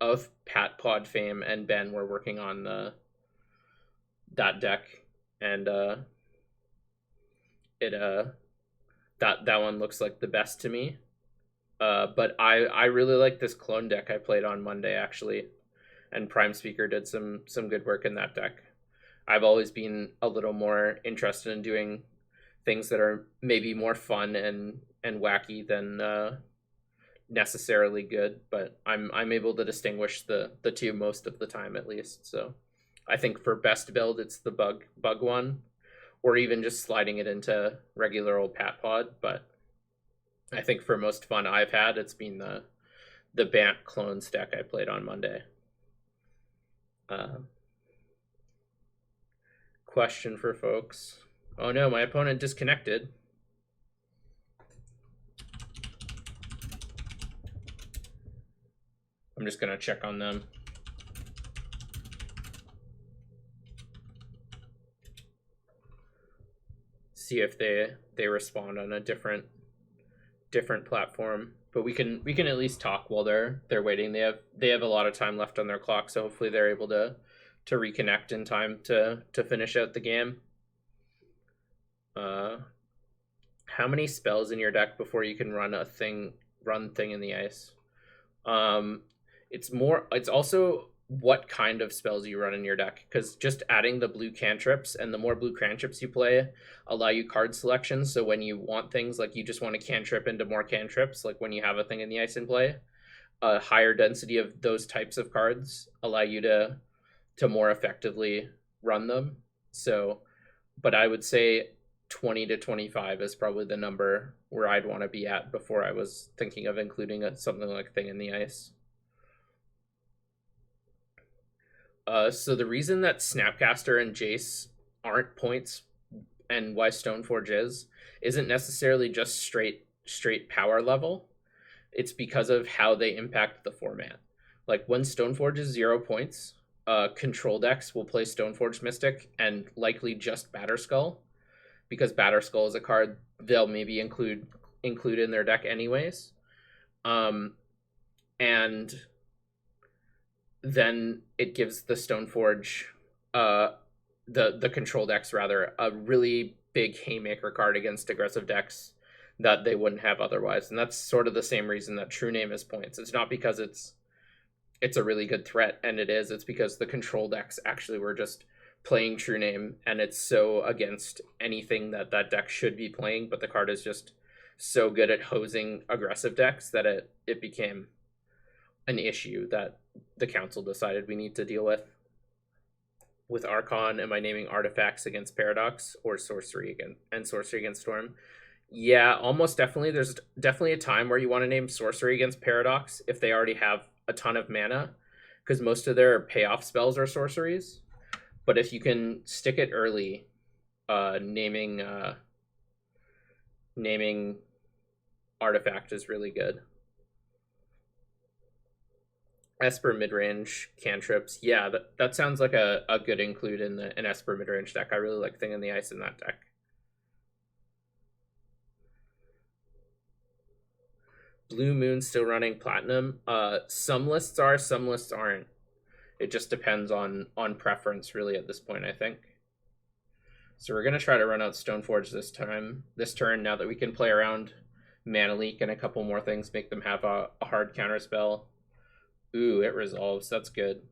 Pod fame and Ben were working on that deck, and that one looks like the best to me. But I really like this clone deck I played on Monday, actually, and Prime Speaker did some good work in that deck. I've always been a little more interested in doing things that are maybe more fun and wacky than necessarily good, but I'm able to distinguish the two most of the time, at least. So I think for best build, it's the bug one, or even just sliding it into regular old Pat Pod. But I think for most fun I've had, it's been the Bant clones deck I played on Monday. Question for folks. Oh no, my opponent disconnected. I'm just gonna check on them. See if they respond on a different platform. But we can at least talk while they're waiting. They have a lot of time left on their clock, so hopefully they're able to reconnect in time to finish out the game. How many spells in your deck before you can run thing in the ice? It's also what kind of spells you run in your deck, because just adding the blue cantrips, and the more blue cantrips you play allow you card selection. So when you want things like you just want to cantrip into more cantrips, like when you have a thing in the ice in play, a higher density of those types of cards allow you to more effectively run them. So, but I would say 20 to 25 is probably the number where I'd want to be at before I was thinking of including something like Thing in the Ice. So the reason that Snapcaster and Jace aren't points, and why Stoneforge isn't necessarily just straight power level. It's because of how they impact the format. Like when Stoneforge is 0 points, control decks will play Stoneforge Mystic and likely just Batterskull, because Batterskull is a card they'll maybe include in their deck anyways. And then it gives the Stoneforge, the control decks rather, a really big haymaker card against aggressive decks that they wouldn't have otherwise. And that's sort of the same reason that True Name is points. It's not because it's a really good threat, and it's because the control decks actually were just playing True Name, and it's so against anything that deck should be playing, but the card is just so good at hosing aggressive decks that it became an issue that the council decided we need to deal with. With Archon, am I naming artifacts against Paradox or sorcery against Storm? Yeah, almost definitely. There's definitely a time where you want to name sorcery against Paradox if they already have a ton of mana, because most of their payoff spells are sorceries. But if you can stick it early, naming artifact is really good. Esper midrange cantrips, yeah, that sounds like a good include in an Esper midrange deck. I really like Thing in the Ice in that deck. Blue Moon still running platinum. Some lists are, some lists aren't. It just depends on preference, really, at this point, I think. So we're gonna try to run out Stoneforge this turn. Now that we can play around Mana Leak and a couple more things, make them have a hard counter spell. Ooh, it resolves. That's good.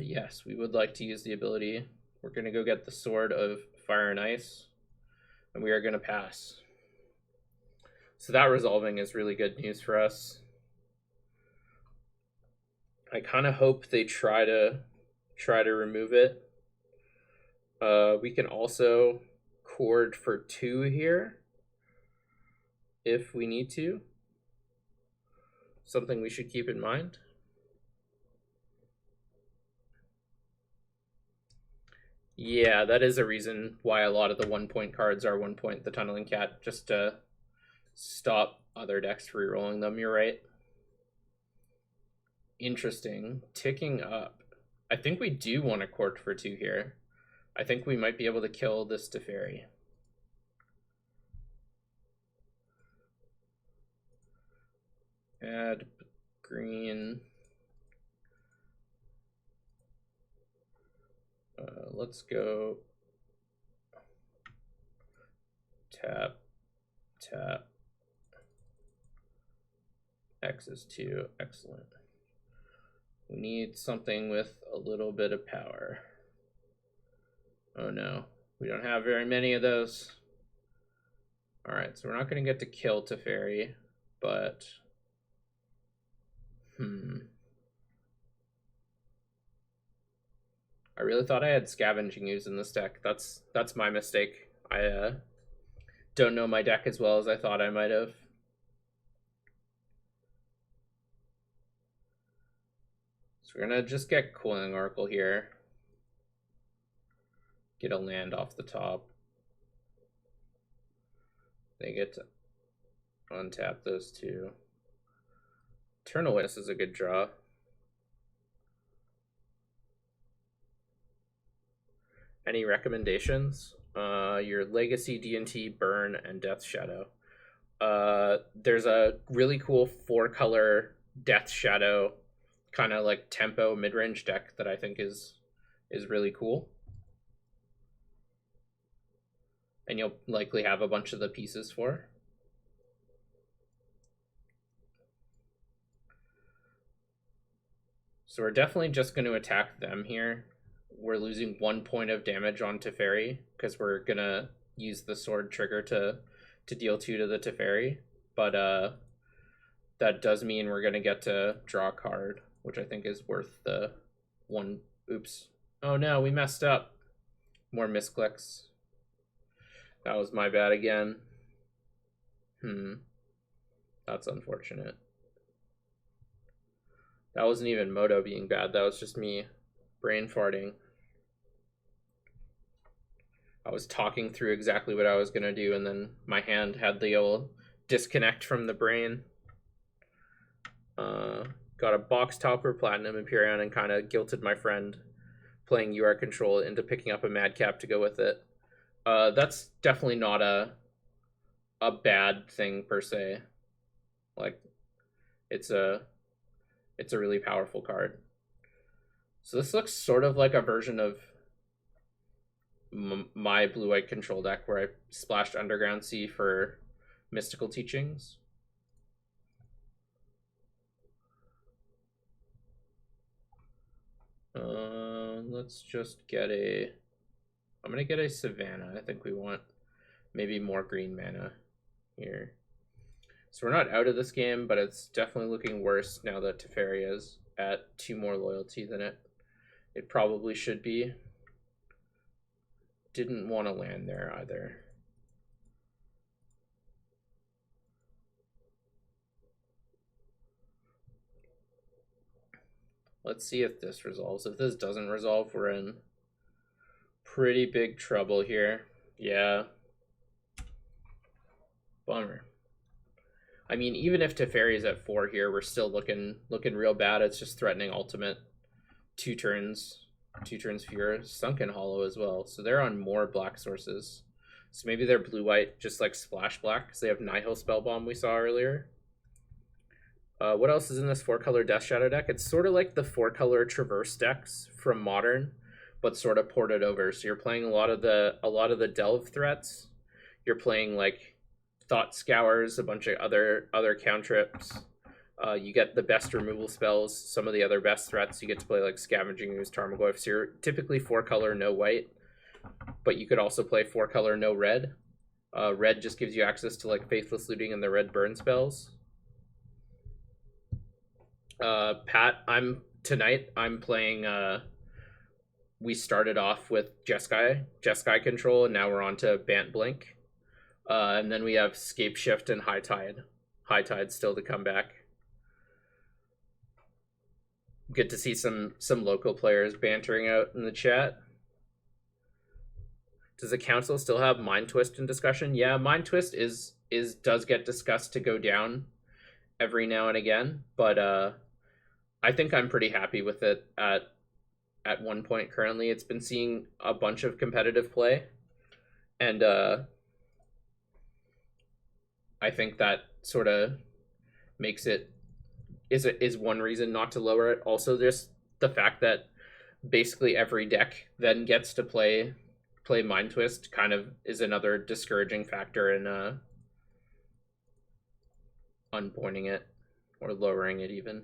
Yes, we would like to use the ability. We're gonna go get the Sword of Fire and Ice, and we are gonna pass. So that resolving is really good news for us. I kind of hope they try to remove it. We can also cord for 2 here if we need to. Something we should keep in mind. Yeah, that is a reason why a lot of the 1-point cards are 1 point. The Tunneling Cat, just to stop other decks rerolling them. You're right. Interesting. Ticking up. I think we do want to cord for 2 here. I think we might be able to kill this Teferi. Add green. Let's go tap, tap. X is 2. Excellent. We need something with a little bit of power. Oh no, we don't have very many of those. Alright, so we're not going to get to kill Teferi, but... I really thought I had Scavenging Ooze in this deck. That's my mistake. I don't know my deck as well as I thought I might have. So we're going to just get Coiling Oracle here. Get a land off the top. They get to untap those 2. Eternal Witness is a good draw. Any recommendations? Your Legacy, D&T, Burn, and Death Shadow. There's a really cool 4-color Death Shadow kind of like tempo mid-range deck that I think is really cool. And you'll likely have a bunch of the pieces for. So we're definitely just going to attack them here. We're losing 1 point of damage on Teferi because we're going to use the sword trigger to deal 2 to the Teferi. But that does mean we're going to get to draw a card, which I think is worth the 1. Oops. Oh no, we messed up. More misclicks. That was my bad again. That's unfortunate. That wasn't even Moto being bad. That was just me brain farting. I was talking through exactly what I was going to do, and then my hand had the old disconnect from the brain. Got a Box Topper, Platinum Empyrean, and kind of guilted my friend playing UR Control into picking up a Madcap to go with it. That's definitely not a bad thing per se. Like, it's a really powerful card. So this looks sort of like a version of my blue-white control deck where I splashed Underground Sea for Mystical Teachings. Let's just get a... I'm going to get a Savannah. I think we want maybe more green mana here. So we're not out of this game, but it's definitely looking worse now that Teferi is at 2 more loyalty than it probably should be. Didn't want to land there either. Let's see if this resolves. If this doesn't resolve, we're in pretty big trouble here. Yeah. Bummer. I mean, even if Teferi's at 4 here, we're still looking real bad. It's just threatening ultimate. 2 turns fewer. Sunken Hollow as well. So they're on more black sources. So maybe they're blue-white, just like Splash Black, because they have Nihil Spellbomb we saw earlier. What else is in this 4-color Death Shadow deck? It's sort of like the 4-color Traverse decks from Modern, but sort of ported over. So you're playing a lot of the Delve threats. You're playing like Thought Scours, a bunch of other cantrips. You get the best removal spells, some of the other best threats. You get to play like Scavenging Ooze, Tarmogoyf. So you're typically 4-color, no white, but you could also play 4-color, no red. Red just gives you access to like Faithless Looting and the red burn spells. Pat, I'm playing. We started off with Jeskai control, and now we're on to Bant Blink. And then we have Scape Shift and High Tide. High Tide still to come back. Good to see some local players bantering out in the chat. Does the council still have Mind Twist in discussion? Yeah, Mind Twist does get discussed to go down every now and again, but I think I'm pretty happy with it at one point currently. It's been seeing a bunch of competitive play, and I think that sort of makes it is one reason not to lower it. Also, just the fact that basically every deck then gets to play Mind Twist kind of is another discouraging factor in unpointing it or lowering it even.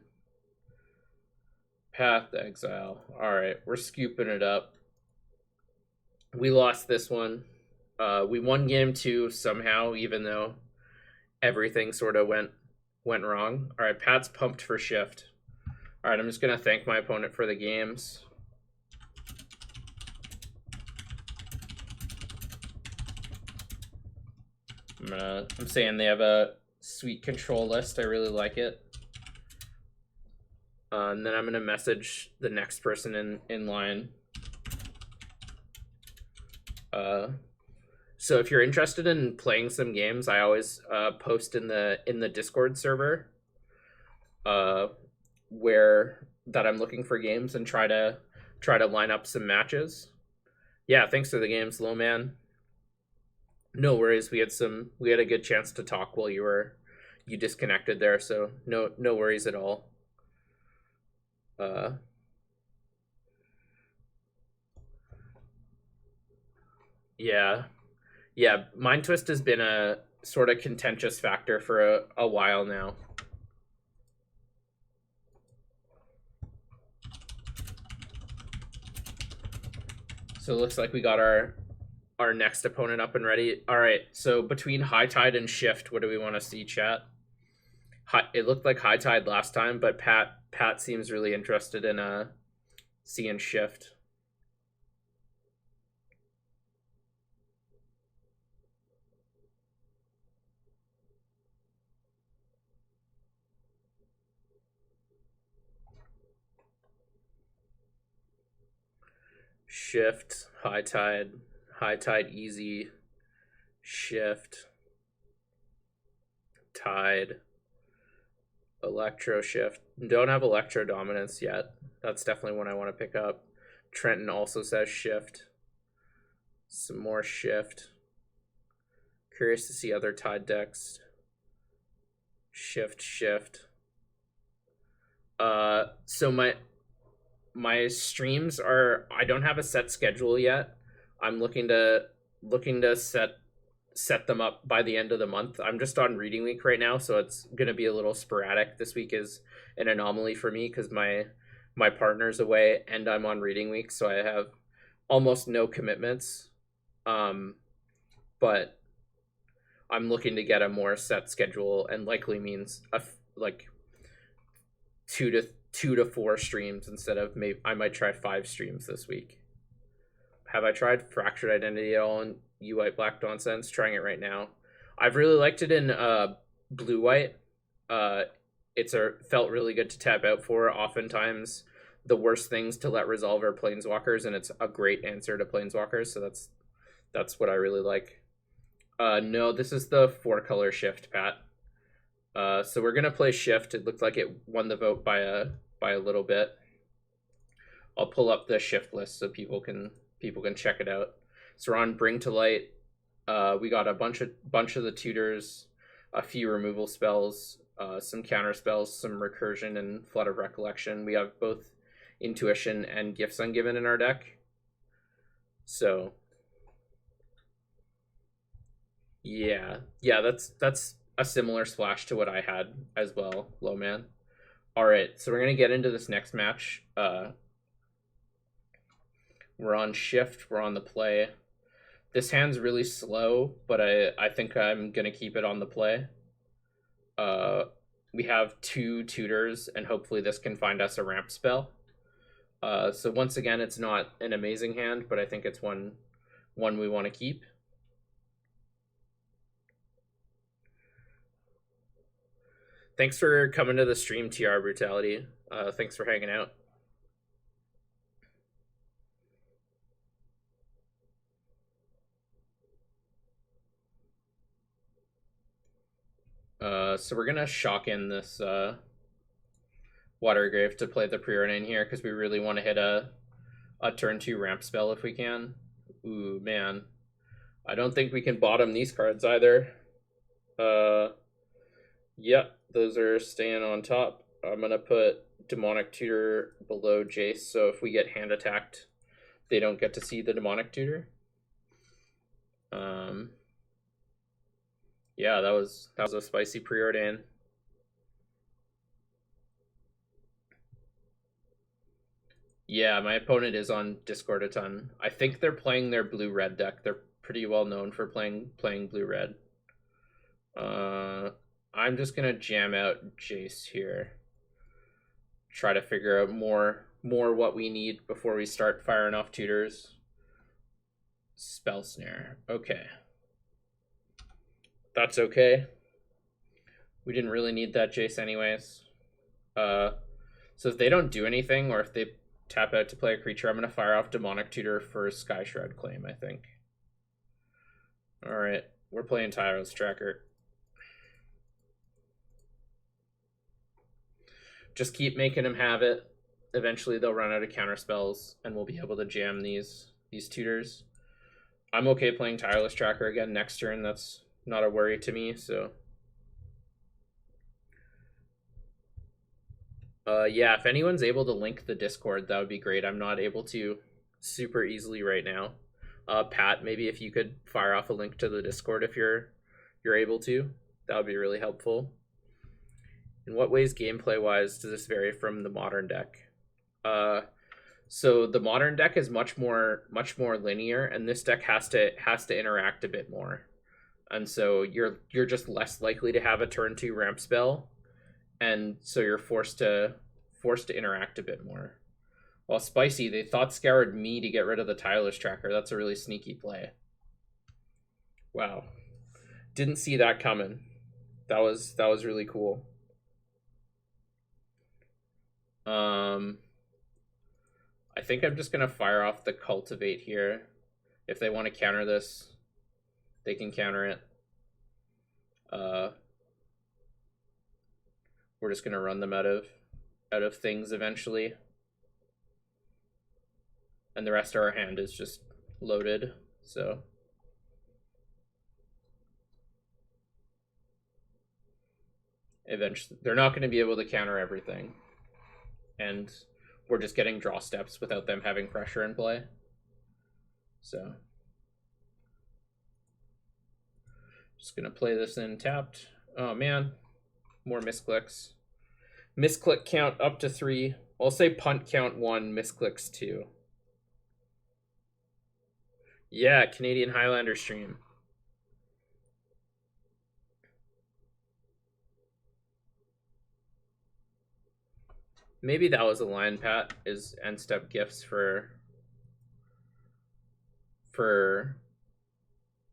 Path to Exile. Alright, we're scooping it up. We lost this one. We won game 2 somehow, even though everything sort of went wrong. Alright, Pat's pumped for Shift. Alright, I'm just going to thank my opponent for the games. I'm saying they have a sweet control list. I really like it. And then I'm going to message the next person in line. So if you're interested in playing some games, I always post in the Discord server where that I'm looking for games and try to line up some matches. Yeah, thanks for the games, Low Man. No worries. We had a good chance to talk while you disconnected there, so no worries at all. Yeah, Mind Twist has been a sort of contentious factor for a while now. So it looks like we got our next opponent up and ready. All right, so between High Tide and Shift, what do we want to see, chat? It looked like High Tide last time, but Pat seems really interested in seeing Shift. Shift, High Tide easy, Shift, Tide, Electro Shift. Don't have Electro Dominance yet. That's definitely one I want to pick up. Trenton also says Shift. Some more Shift. Curious to see other Tide decks. Shift. So my streams are, I don't have a set schedule yet. I'm looking to set them up by the end of the month. I'm just on reading week right now, so it's gonna be a little sporadic. This week is an anomaly for me because my partner's away and I'm on reading week, so I have almost no commitments. But I'm looking to get a more set schedule, and likely means like 2 to 4 streams instead of maybe I might try 5 streams this week. Have I tried Fractured Identity at all in U-White Black Nonsense? Trying it right now. I've really liked it in Blue-White. Felt really good to tap out for. Oftentimes the worst things to let resolve are planeswalkers, and it's a great answer to planeswalkers. So that's what I really like. No, this is the 4-color shift, Pat. So we're gonna play shift. It looked like it won the vote by a little bit. I'll pull up the shift list so people can check it out. So we're on Bring to Light. We got a bunch of the tutors, a few removal spells, some counter spells, some recursion and Flood of Recollection. We have both Intuition and Gifts Ungiven in our deck. So yeah, that's a similar splash to what I had as well, Low Man. All right, so we're gonna get into this next match. We're on shift. We're on the play. This hand's really slow, but I think I'm gonna keep it on the play. We have 2 tutors, and hopefully this can find us a ramp spell. So once again, it's not an amazing hand, but I think it's one we want to keep. Thanks for coming to the stream, TR Brutality. Thanks for hanging out. So we're gonna shock in this Watergrave to play the preordain here because we really want to hit a turn 2 ramp spell if we can. Ooh, man. I don't think we can bottom these cards either. Yep, those are staying on top. I'm gonna put Demonic Tutor below Jace, so if we get hand attacked, they don't get to see the Demonic Tutor. Yeah, that was a spicy preordain. Yeah, my opponent is on Discord a ton. I think they're playing their blue-red deck. They're pretty well known for playing blue-red. I'm just gonna jam out Jace here. Try to figure out more what we need before we start firing off tutors. Spell Snare. Okay. That's okay. We didn't really need that Jace anyways. So if they don't do anything, or if they tap out to play a creature, I'm going to fire off Demonic Tutor for Sky Shroud Claim, I think. Alright, we're playing Tyros Tracker. Just keep making them have it. Eventually they'll run out of counter spells, and we'll be able to jam these tutors. I'm okay playing Tireless Tracker again next turn. That's not a worry to me, so... yeah, if anyone's able to link the Discord, that would be great. I'm not able to super easily right now. Pat, maybe if you could fire off a link to the Discord if you're able to, that would be really helpful. In what ways, gameplay-wise, does this vary from the modern deck? So the modern deck is much more linear, and this deck has to interact a bit more. And so you're just less likely to have a turn 2 ramp spell, and so you're forced to interact a bit more. While Spicy, they thought scoured me to get rid of the Tireless Tracker. That's a really sneaky play. Wow. Didn't see that coming. That was really cool. I think I'm just gonna fire off the Cultivate here. If they want to counter this, they can counter it. We're just gonna run them out of things eventually. And the rest of our hand is just loaded, so. Eventually, they're not going to be able to counter everything. And we're just getting draw steps without them having pressure in play. So. Just going to play this in tapped. Oh, man. More misclicks. Misclick count up to 3. I'll say punt count 1, misclicks 2. Yeah, Canadian Highlander stream. Maybe that was a line, Pat, is end step gifts for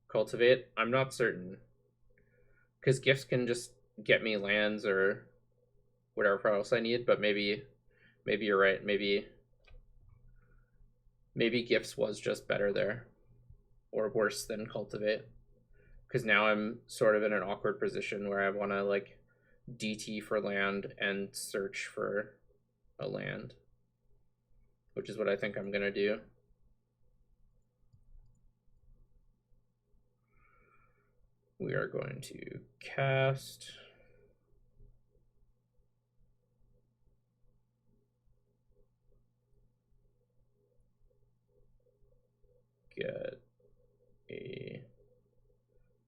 Cultivate. I'm not certain. Because gifts can just get me lands or whatever else I need, but maybe Maybe you're right. Maybe Gifts was just better there, or worse than Cultivate. Because now I'm sort of in an awkward position where I want to like DT for land and search for a land, which is what I think I'm gonna do. We are going to cast. Get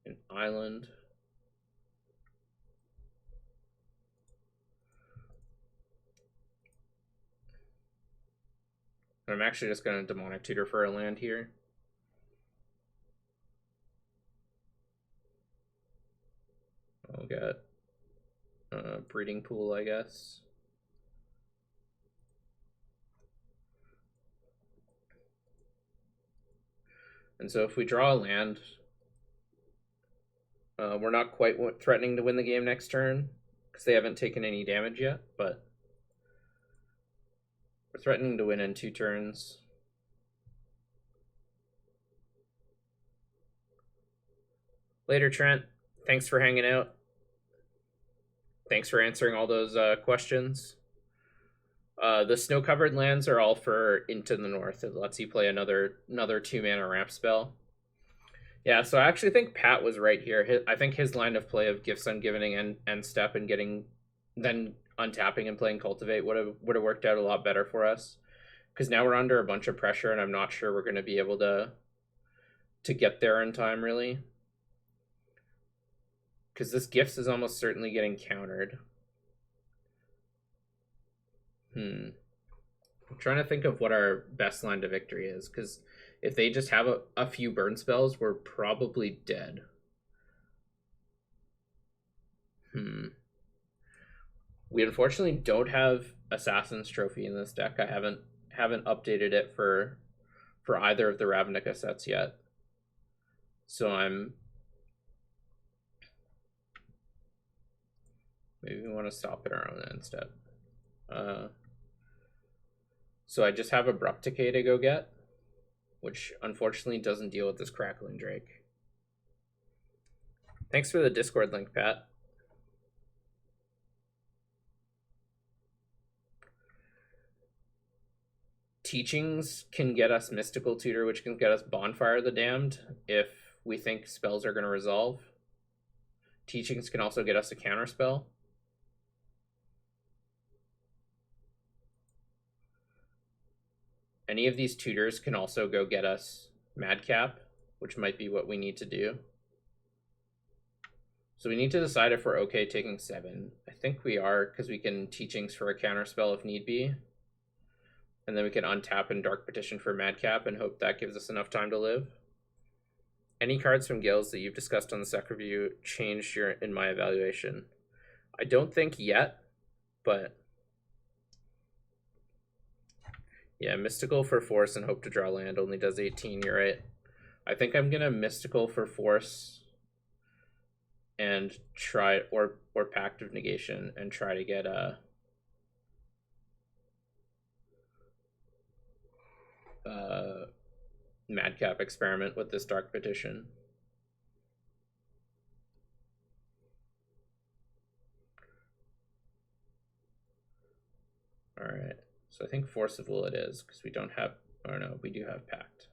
an island. I'm actually just going to Demonic Tutor for a land here. I'll get a Breeding Pool, I guess. And so if we draw a land, we're not quite threatening to win the game next turn because they haven't taken any damage yet, but we're threatening to win in 2 turns. Later, Trent. Thanks for hanging out. Thanks for answering all those questions. The snow-covered lands are all for Into the North. It lets you play another 2-mana ramp spell. Yeah, so I actually think Pat was right here. I think his line of play of Gifts Ungiving and Step and getting then untapping and playing Cultivate would have worked out a lot better for us. Because now we're under a bunch of pressure, and I'm not sure we're going to be able to get there in time, really. Because this Gifts is almost certainly getting countered. I'm trying to think of what our best line to victory is, because if they just have a few burn spells, we're probably dead. We unfortunately don't have Assassin's Trophy in this deck. I haven't updated it for either of the Ravnica sets yet. So maybe we want to stop at our own end step. So I just have Abrupt Decay to go get, which unfortunately doesn't deal with this Crackling Drake. Thanks for the Discord link, Pat. Teachings can get us Mystical Tutor, which can get us Bonfire the Damned if we think spells are going to resolve. Teachings can also get us a counter spell. Any of these tutors can also go get us Madcap, which might be what we need to do. So we need to decide if we're okay taking 7. I think we are, because we can Teachings for a counter spell if need be. And then we can untap and Dark Petition for Madcap and hope that gives us enough time to live. Any cards from Guilds that you've discussed on the sec review changed in my evaluation? I don't think yet, but yeah, Mystical for Force and Hope to Draw Land only does 18, you're right. I think I'm gonna Mystical for Force and try, or Pact of Negation, and try to get a Madcap Experiment with this Dark Petition. Alright, so I think Force of Will it is, because we don't have, oh no, we do have Pact.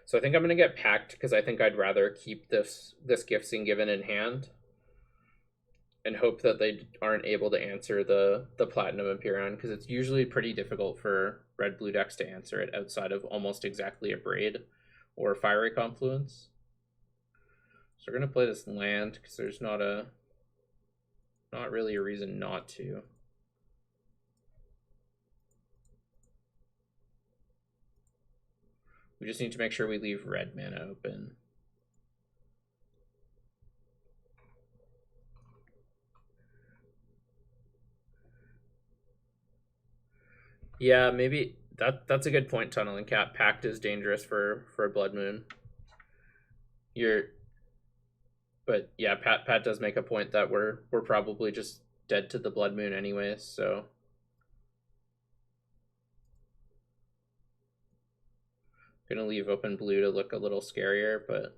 So I think I'm going to get Pact, because I think I'd rather keep this Gifts Given in hand and hope that they aren't able to answer the Platinum Empyrean, because it's usually pretty difficult for red-blue decks to answer it outside of almost exactly a Braid or Fiery Confluence. So we're going to play this land, because there's not really a reason not to. We just need to make sure we leave red mana open. Yeah, maybe that's a good point, Tunneling Cat. Pact is dangerous for a Blood Moon. But yeah, Pat does make a point that we're probably just dead to the Blood Moon anyways, so Gonna leave open blue to look a little scarier, but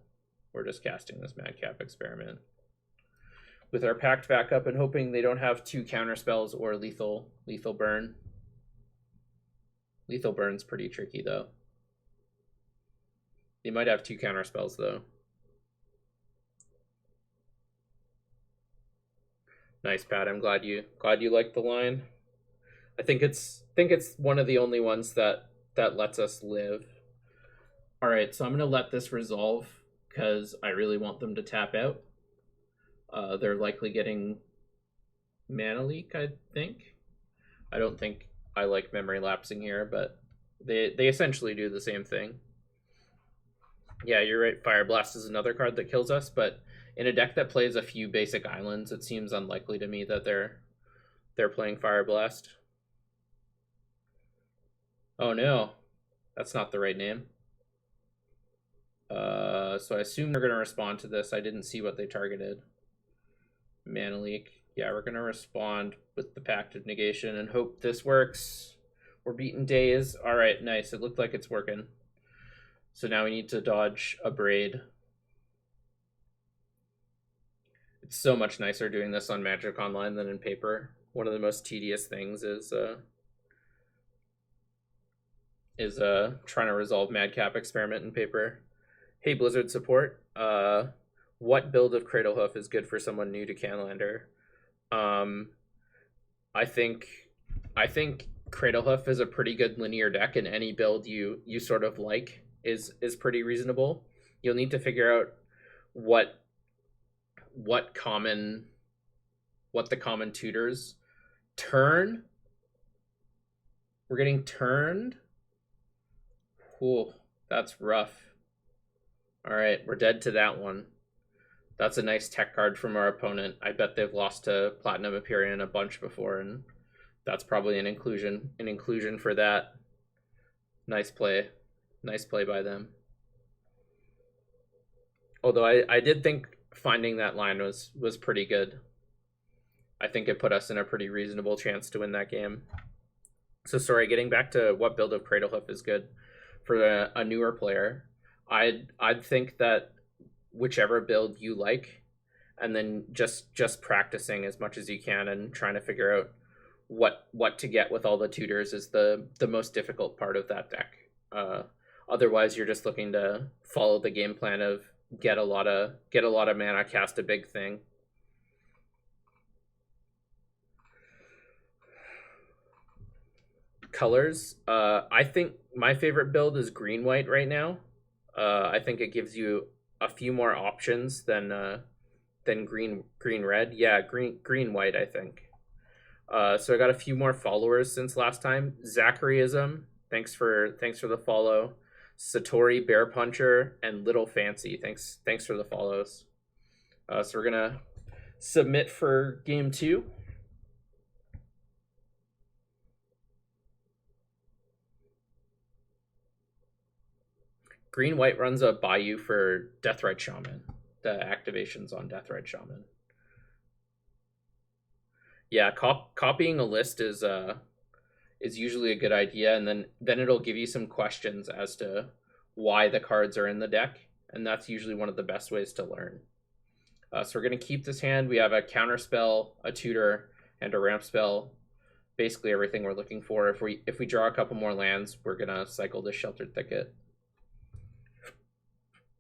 we're just casting this Madcap Experiment with our Pact back up and hoping they don't have 2 counter spells or lethal burn. Lethal burn's pretty tricky though. They might have 2 counter spells though. Nice, Pat. I'm glad you liked the line. I think it's one of the only ones that lets us live. All right, so I'm gonna let this resolve because I really want them to tap out. They're likely getting mana leak, I think. I don't think I like memory lapsing here, but they essentially do the same thing. Yeah, you're right. Fire Blast is another card that kills us, but in a deck that plays a few basic islands, it seems unlikely to me that they're playing Fire Blast. Oh no, that's not the right name. So I assume they're going to respond to this. I didn't see what they targeted. Mana leak. Yeah, we're going to respond with the Pact of Negation and hope this works. We're beating days. All right, nice. It looked like it's working. So now we need to dodge a Braid. It's so much nicer doing this on Magic Online than in paper. One of the most tedious things is trying to resolve Madcap Experiment in paper. Hey, Blizzard support. What build of Cradlehoof is good for someone new to Canlander? I think Cradlehoof is a pretty good linear deck, and any build you sort of like is pretty reasonable. You'll need to figure out what the common tutors turn. We're getting turned. Cool, that's rough. All right, we're dead to that one. That's a nice tech card from our opponent. I bet they've lost to Platinum Empyrean a bunch before, and that's probably an inclusion for that. Nice play by them. Although I did think finding that line was pretty good. I think it put us in a pretty reasonable chance to win that game. So sorry, getting back to what build of Cradlehoof is good for a newer player. I'd think that whichever build you like, and then just practicing as much as you can and trying to figure out what to get with all the tutors is the most difficult part of that deck. Otherwise, you're just looking to follow the game plan of get a lot of mana, cast a big thing. Colors. I think my favorite build is green-white right now. I think it gives you a few more options than green-red. Yeah, green-white, I think. So I got a few more followers since last time. Zacharyism, thanks for the follow. Satori, Bear Puncher, and Little Fancy, thanks for the follows. So we're gonna submit for game 2. Green-white runs a Bayou for Deathrite Shaman. The activations on Deathrite Shaman. Yeah, copying a list is usually a good idea, and then it'll give you some questions as to why the cards are in the deck, and that's usually one of the best ways to learn. So we're going to keep this hand. We have a counter spell, a tutor, and a ramp spell. Basically everything we're looking for. If we draw a couple more lands, we're going to cycle this Sheltered Thicket.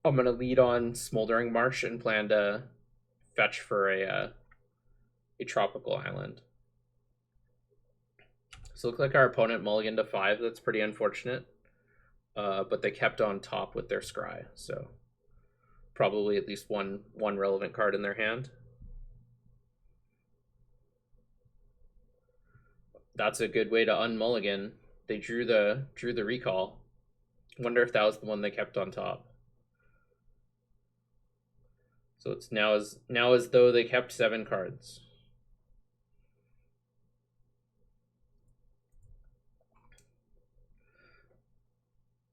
I'm going to lead on Smoldering Marsh and plan to fetch for a tropical island. So it looks like our opponent mulliganed to 5. That's pretty unfortunate. But they kept on top with their scry, so probably at least one relevant card in their hand. That's a good way to unmulligan. They drew the recall. Wonder if that was the one they kept on top. So it's now as though they kept 7 cards.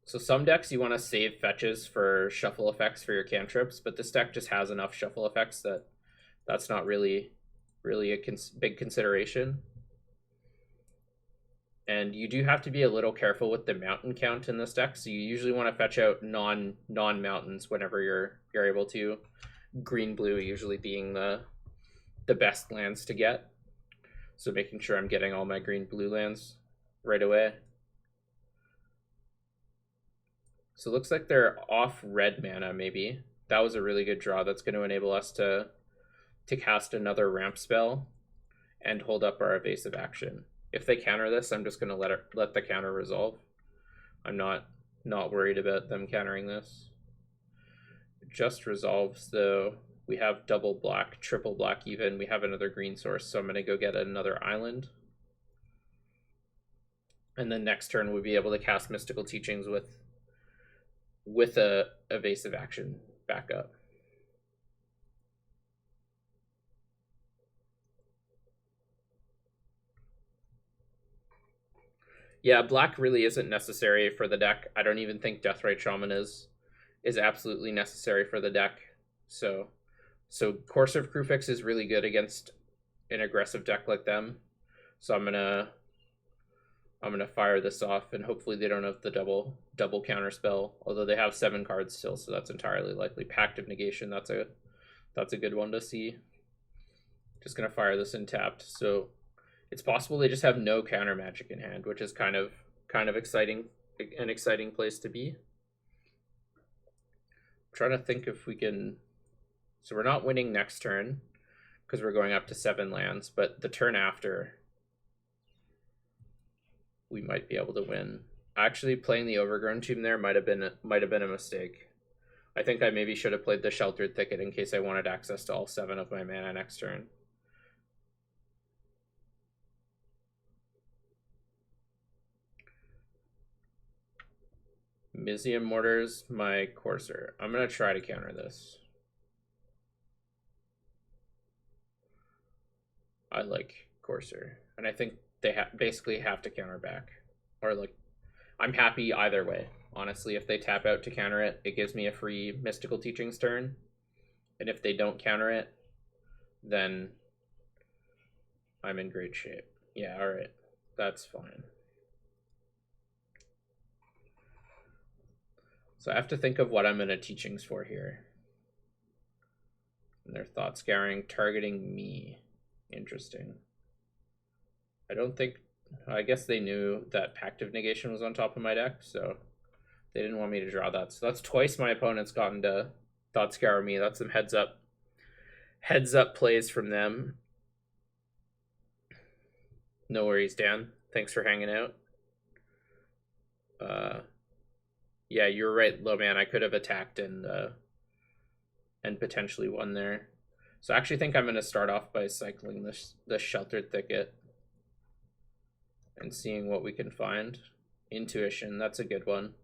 So some decks you want to save fetches for shuffle effects for your cantrips, but this deck just has enough shuffle effects that's not really a big consideration. And you do have to be a little careful with the mountain count in this deck. So you usually want to fetch out non mountains whenever you're able to. Green blue usually being the best lands to get. So making sure I'm getting all my green blue lands right away. So it looks like they're off red mana, maybe. That was a really good draw. That's going to enable us to cast another ramp spell and hold up our evasive action. If they counter this, I'm just going to let the counter resolve. I'm not worried about them countering this. It just resolves, though. We have double black, triple black even. We have another green source, so I'm going to go get another island. And then next turn we'll be able to cast Mystical Teachings with a evasive action backup. Yeah, black really isn't necessary for the deck. I don't even think Deathrite Shaman is absolutely necessary for the deck. So Courser of Krufix is really good against an aggressive deck like them. So I'm gonna fire this off, and hopefully they don't have the double counter spell. Although they have 7 cards still, so that's entirely likely. Pact of Negation, that's a good one to see. Just gonna fire this in tapped. So it's possible they just have no counter magic in hand, which is kind of exciting, an exciting place to be. I'm trying to think if we can. So we're not winning next turn because we're going up to 7 lands, but the turn after we might be able to win. Actually, playing the Overgrown Tomb there might have been a mistake. I think I maybe should have played the Sheltered Thicket in case I wanted access to all 7 of my mana next turn. Mizium Mortars, my Courser. I'm going to try to counter this. I like Courser, and I think they basically have to counter back. Or, like, I'm happy either way. Honestly, if they tap out to counter it, it gives me a free Mystical Teachings turn. And if they don't counter it, then I'm in great shape. Yeah, alright. That's fine. So I have to think of what I'm in a Teachings for here. And their Thought Scouring targeting me. Interesting. I guess they knew that Pact of Negation was on top of my deck, so they didn't want me to draw that. So that's twice my opponent's gotten to Thought Scour me. That's some heads up plays from them. No worries, Dan. Thanks for hanging out. Yeah, you're right, low man. I could have attacked and potentially won there. So I actually think I'm going to start off by cycling the Sheltered Thicket and seeing what we can find. Intuition, that's a good one.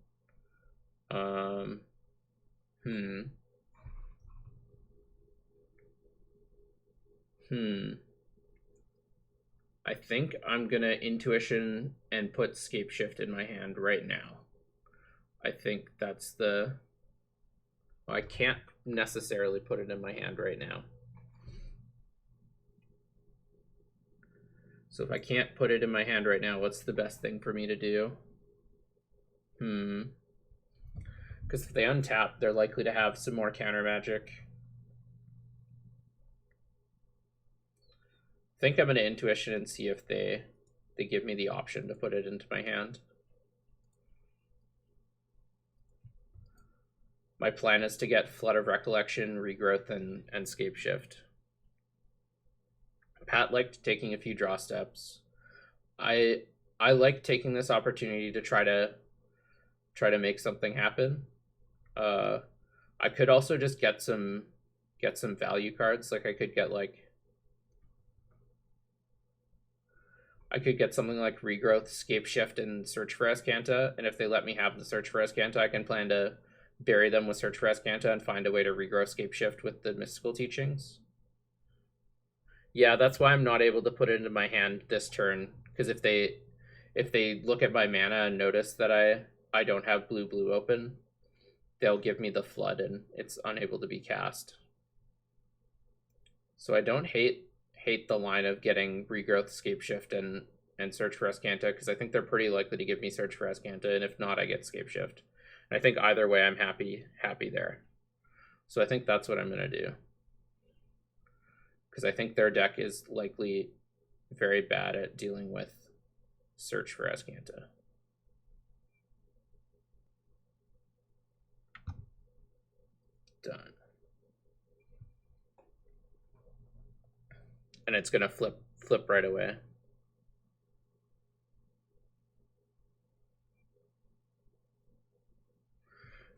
I think I'm gonna Intuition and put Scape Shift in my hand right now. I think that's the... I can't necessarily put it in my hand right now. So if I can't put it in my hand right now, what's the best thing for me to do? Because if they untap, they're likely to have some more counter magic. I think I'm going to Intuition and see if they give me the option to put it into my hand. My plan is to get Flood of Recollection, Regrowth, and Scape Shift. Pat liked taking a few draw steps. I like taking this opportunity to try to make something happen. I could also just get some value cards. Like I could get something like Regrowth, Scape Shift, and Search for Escanta. And if they let me have the Search for Escanta, I can plan to bury them with Search for Escanta and find a way to regrow Scape Shift with the Mystical Teachings. Yeah, that's why I'm not able to put it into my hand this turn, because if they look at my mana and notice that I don't have blue open, they'll give me the Flood and it's unable to be cast. So I don't hate the line of getting Regrowth, Scape Shift, and and search for Escanta, because I think they're pretty likely to give me search for Escanta, and if not, I get Scape Shift. And I think either way, I'm happy there. So I think that's what I'm gonna do, because I think their deck is likely very bad at dealing with search for Escanta. Done. And it's gonna flip right away.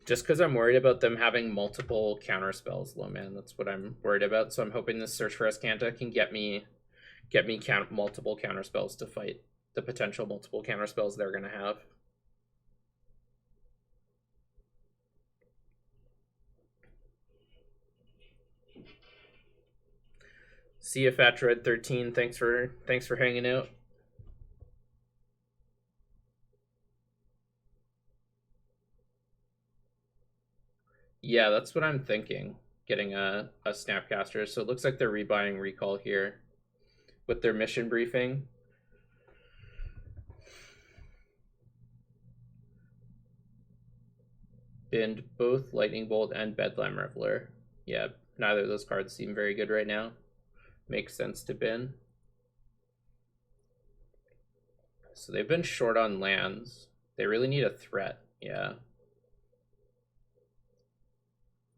Just because I'm worried about them having multiple counter spells, low man. That's what I'm worried about. So I'm hoping this search for Escanta can get me multiple counter spells to fight the potential multiple counter spells they're gonna have. See you, Fat Dread 13. Thanks for hanging out. Yeah, that's what I'm thinking. Getting a Snapcaster. So it looks like they're rebuying Recall here with their mission briefing. Binned both Lightning Bolt and Bedlam Reveler. Yeah, neither of those cards seem very good right now. Makes sense to bin. So they've been short on lands. They really need a threat, yeah.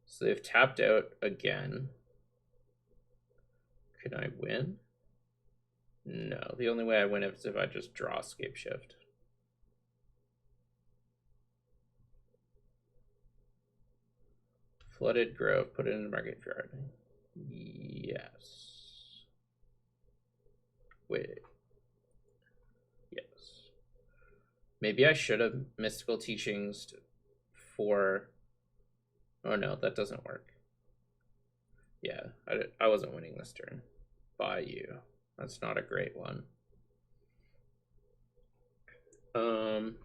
So they've tapped out again. Can I win? No, the only way I win is if I just draw Scape Shift. Flooded Grove, put it in the market yard. Yes. Wait. Yes. Maybe I should have Mystical Teachings for... Oh no, that doesn't work. Yeah, I wasn't winning this turn. By you. That's not a great one. So I'm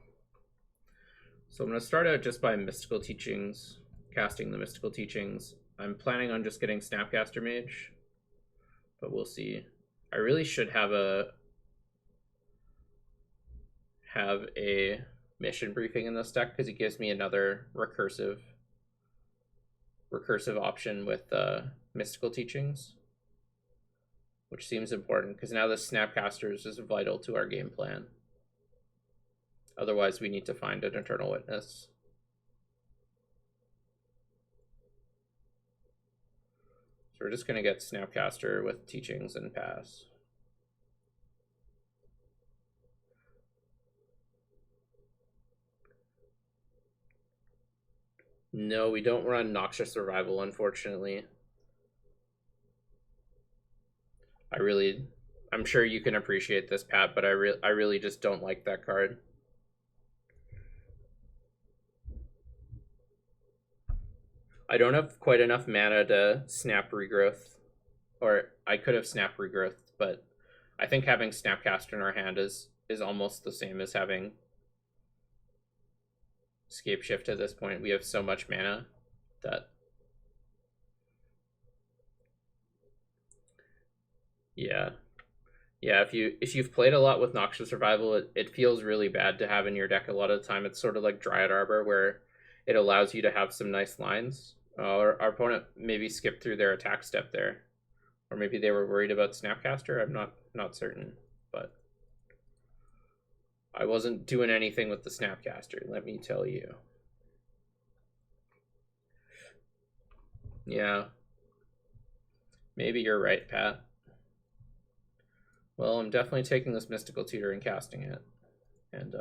going to start out just by Mystical Teachings, casting the Mystical Teachings. I'm planning on just getting Snapcaster Mage, but we'll see. I really should have a mission briefing in this deck because it gives me another recursive option with Mystical Teachings, which seems important because now the Snapcasters is vital to our game plan. Otherwise, we need to find an Eternal Witness. So we're just going to get Snapcaster with Teachings and pass. No, we don't run Noxious Survival, unfortunately. I'm sure you can appreciate this, Pat, but I really just don't like that card. I don't have quite enough mana to Snap Regrowth, or I could have Snap Regrowth, but I think having Snapcaster in our hand is almost the same as having Scape Shift at this point. We have so much mana that... Yeah. Yeah, if you've played a lot with Noxious Survival, it feels really bad to have in your deck a lot of the time. It's sort of like Dryad Arbor, where it allows you to have some nice lines. Our opponent maybe skipped through their attack step there. Or maybe they were worried about Snapcaster. I'm not certain, but I wasn't doing anything with the Snapcaster, let me tell you. Yeah. Maybe you're right, Pat. Well, I'm definitely taking this Mystical Tutor and casting it. And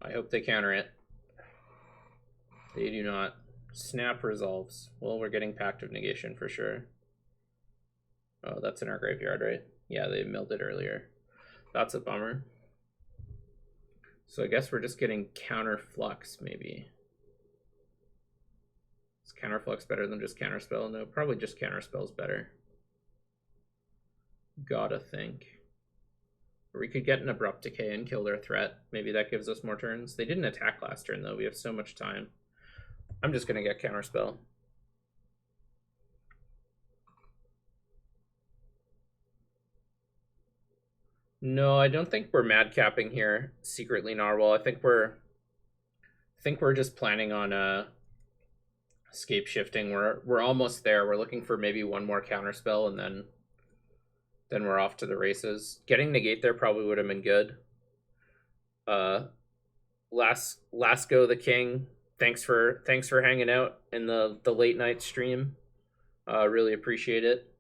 I hope they counter it. They do not. Snap resolves. Well, we're getting Pact of Negation for sure. Oh, that's in our graveyard, right? Yeah, they milled it earlier. That's a bummer. So I guess we're just getting Counter Flux, maybe. Is Counter Flux better than just Counterspell? No, probably just Counterspell's better. Gotta think. Or we could get an Abrupt Decay and kill their threat. Maybe that gives us more turns. They didn't attack last turn, though. We have so much time. I'm just going to get Counterspell. No, I don't think we're madcapping here, secretly Narwhal. I think we're just planning on escape shifting. We're almost there. We're looking for maybe one more counterspell, and then we're off to the races. Getting negate there probably would have been good. Last go the king. Thanks for hanging out in the late night stream. Really appreciate it.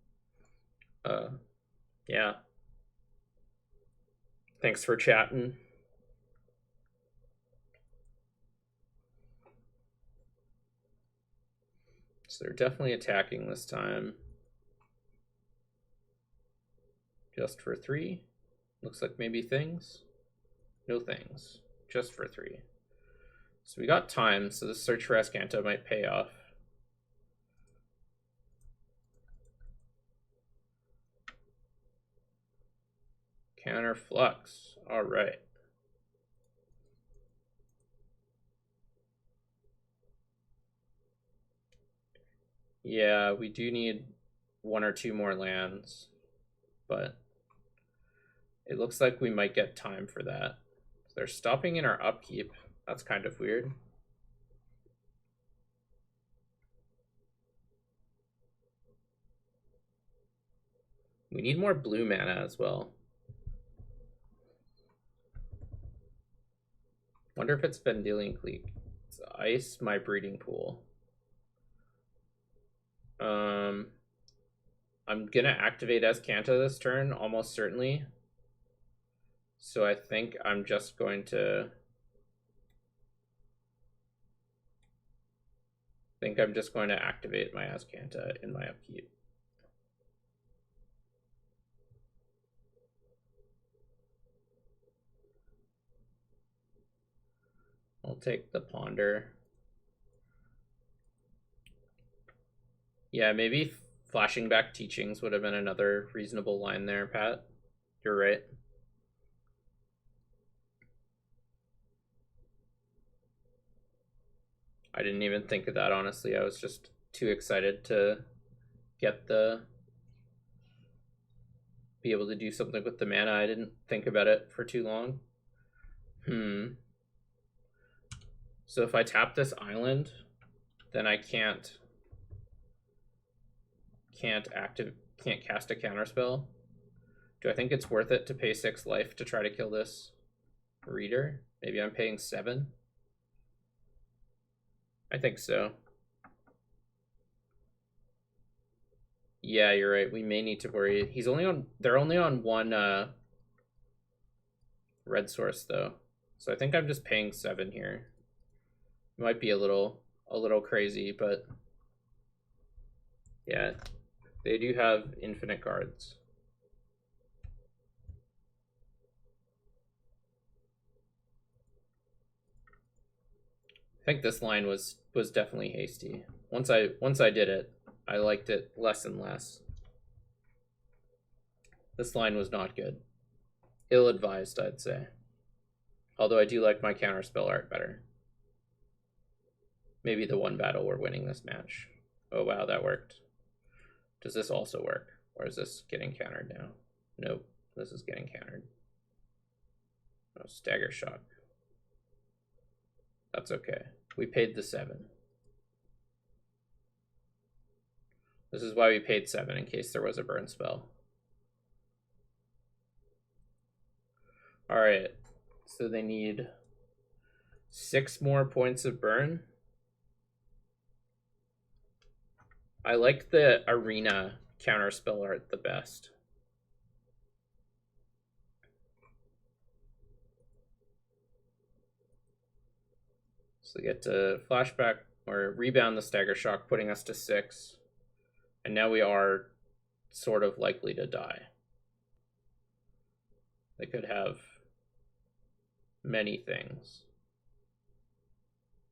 Yeah. Thanks for chatting. So they're definitely attacking this time. Just for 3. Looks like maybe things. No things. Just for 3. So we got time, so this search for Azcanta might pay off. Counter flux. All right. Yeah, we do need 1 or 2 more lands, but it looks like we might get time for that. So they're stopping in our upkeep. That's kind of weird. We need more blue mana as well. Wonder if it's Vendilion Clique. It's ice my breeding pool. I'm gonna activate Azcanta this turn, almost certainly. So I think I'm just going to activate my Azcanta in my upkeep. I'll take the Ponder. Yeah, maybe flashing back teachings would have been another reasonable line there, Pat. You're right. I didn't even think of that, honestly. I was just too excited to be able to do something with the mana. I didn't think about it for too long. So if I tap this island, then I can't cast a counterspell. Do I think it's worth it to pay 6 life to try to kill this reader? Maybe I'm paying 7. I think so. Yeah, you're right. We may need to worry. They're only on 1 red source though. So I think I'm just paying 7 here. It might be a little crazy, but yeah, they do have infinite cards. I think this line was definitely hasty. Once I did it, I liked it less and less. This line was not good. Ill-advised, I'd say. Although I do like my counterspell art better. Maybe the 1 battle we're winning this match. Oh wow, that worked. Does this also work? Or is this getting countered now? Nope, this is getting countered. Oh, stagger shock. That's okay. We paid the 7. This is why we paid 7, in case there was a burn spell. Alright, so they need 6 more points of burn. I like the arena counterspell art the best. So they get to flashback or rebound the stagger shock, putting us to 6. And now we are sort of likely to die. They could have many things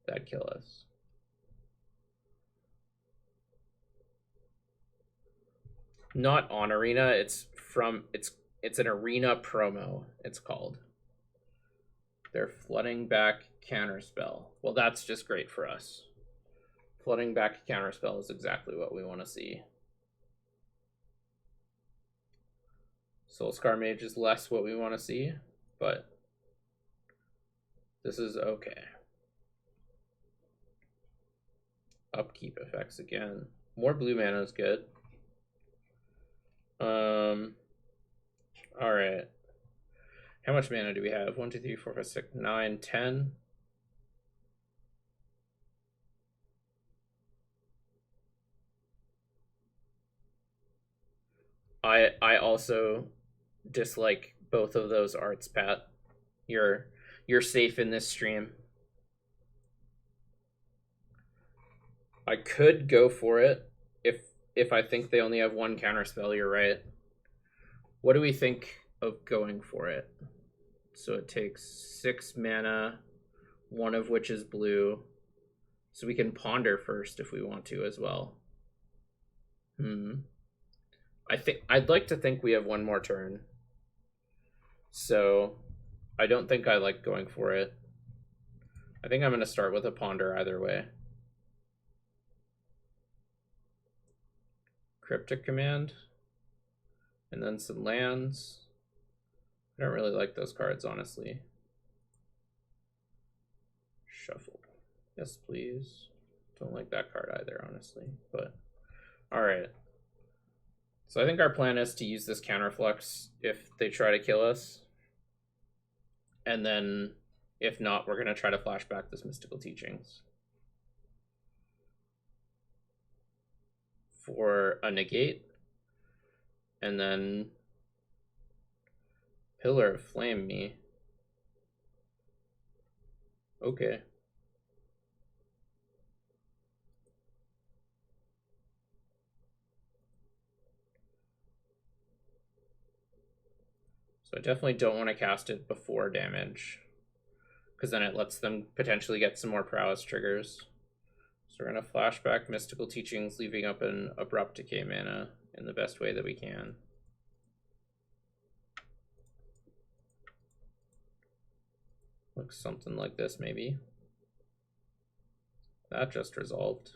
that kill us. Not on arena, it's an arena promo, it's called. They're flooding back counterspell. Well, that's just great for us. Flooding back counterspell is exactly what we want to see. Soul Scar Mage is less what we want to see, but this is okay. Upkeep effects again. More blue mana is good. Alright. How much mana do we have? 1, 2, 3, 4, 5, 6, 9, 10. I also dislike both of those arts, Pat. You're safe in this stream. I could go for it if I think they only have one counterspell. You're right. What do we think of going for it? So it takes 6 mana, one of which is blue. So we can ponder first if we want to as well. I'd like to think we have one more turn. So I don't think I like going for it. I think I'm going to start with a ponder either way. Cryptic Command. And then some lands. I don't really like those cards, honestly. Shuffle. Yes, please. Don't like that card either, honestly. But, alright. So I think our plan is to use this counterflux if they try to kill us. And then, if not, we're going to try to flash back this Mystical Teachings. For a negate. And then Pillar of Flame me. Okay. So I definitely don't want to cast it before damage, because then it lets them potentially get some more prowess triggers. So we're going to flashback Mystical Teachings, leaving up an Abrupt Decay mana in the best way that we can. Looks something like this, maybe. That just resolved.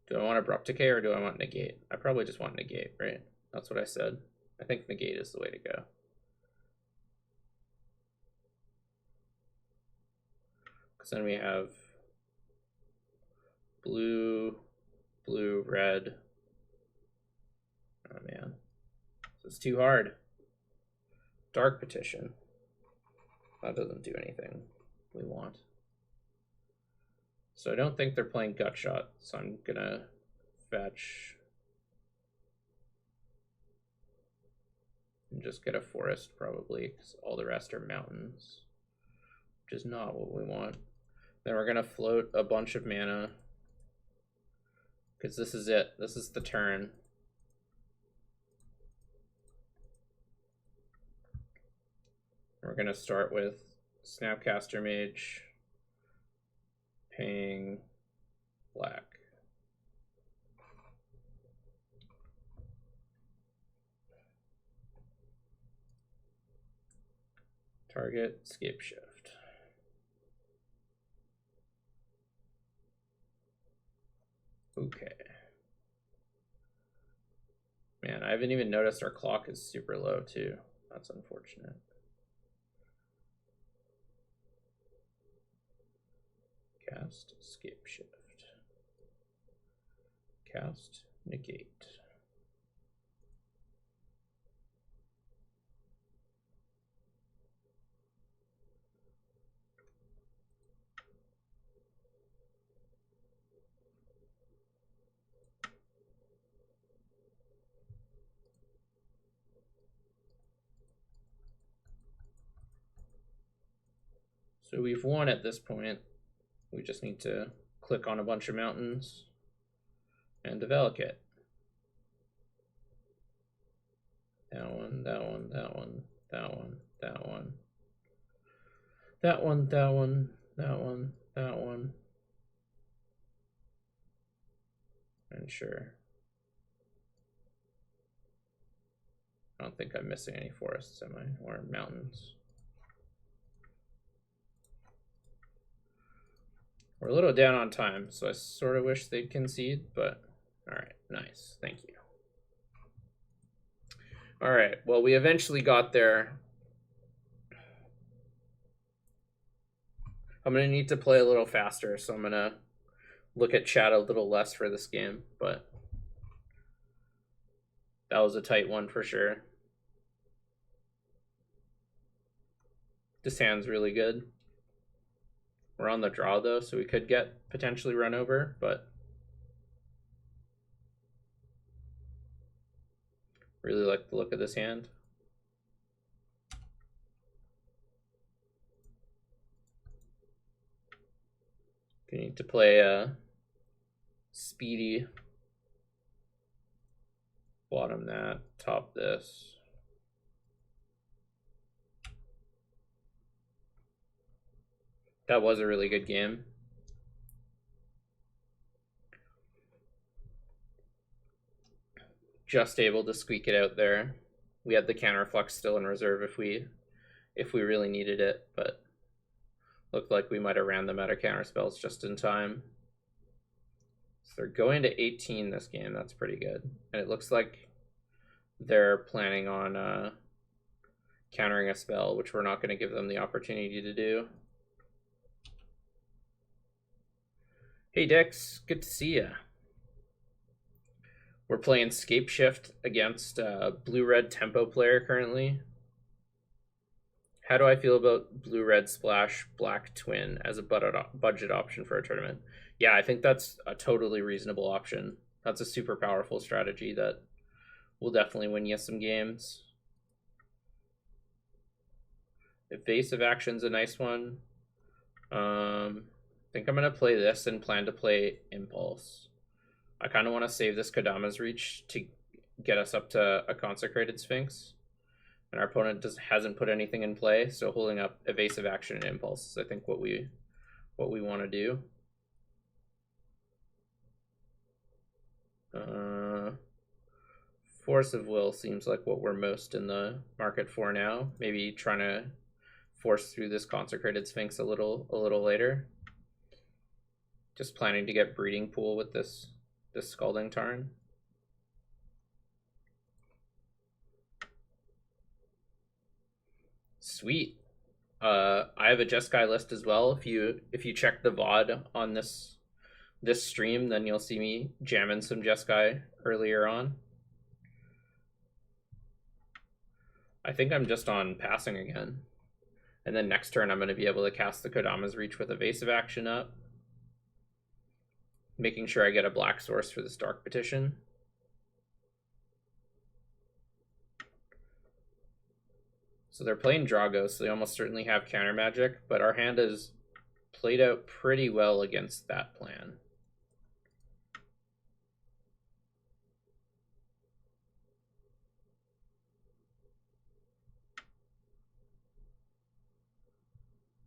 Do I want Abrupt Decay or do I want Negate? I probably just want Negate, right? That's what I said. I think Negate is the way to go. Because then we have blue, blue, red. Oh man, this is too hard. Dark Petition. That doesn't do anything we want. So I don't think they're playing Gutshot, so I'm gonna fetch and just get a forest probably, because all the rest are mountains, which is not what we want. Then we're gonna float a bunch of mana, because this is it. This is the turn. We're gonna start with Snapcaster Mage, paying black. Target, Scape Shift. Okay. Man, I haven't even noticed our clock is super low too. That's unfortunate. Cast, Scape Shift. Cast, Negate. So we've won at this point. We just need to click on a bunch of mountains and develop it. That one, that one, that one, that one, that one. That one, that one, that one, that one. And sure. I don't think I'm missing any forests, am I? Or mountains. We're a little down on time, so I sort of wish they'd concede, but all right, nice, thank you. All right. Well, we eventually got there. I'm going to need to play a little faster, so I'm going to look at chat a little less for this game, but that was a tight one for sure. This hand's really good. We're on the draw though, so we could get potentially run over, but really like the look of this hand. You need to play a speedy. Bottom that, top this. That was a really good game. Just able to squeak it out there. We had the counterflux still in reserve if we really needed it, but looked like we might have ran them out of counterspells just in time. So they're going to 18 this game. That's pretty good. And it looks like they're planning on countering a spell, which we're not going to give them the opportunity to do. Hey Dix, good to see ya. We're playing Scape Shift against a blue-red tempo player currently. How do I feel about blue-red splash black twin as a budget option for a tournament? Yeah, I think that's a totally reasonable option. That's a super powerful strategy that will definitely win you some games. Evasive action's a nice one. I think I'm going to play this and plan to play Impulse. I kind of want to save this Kodama's Reach to get us up to a Consecrated Sphinx. And our opponent hasn't put anything in play, so holding up Evasive Action and Impulse is, I think, what we want to do. Force of Will seems like what we're most in the market for now. Maybe trying to force through this Consecrated Sphinx a little later. Just planning to get Breeding Pool with this Scalding Tarn. Sweet. I have a Jeskai list as well. If you check the VOD on this stream, then you'll see me jamming some Jeskai earlier on. I think I'm just on passing again. And then next turn I'm going to be able to cast the Kodama's Reach with Evasive Action up. Making sure I get a black source for this Dark Petition. So they're playing Drago, so they almost certainly have counter magic, but our hand has played out pretty well against that plan.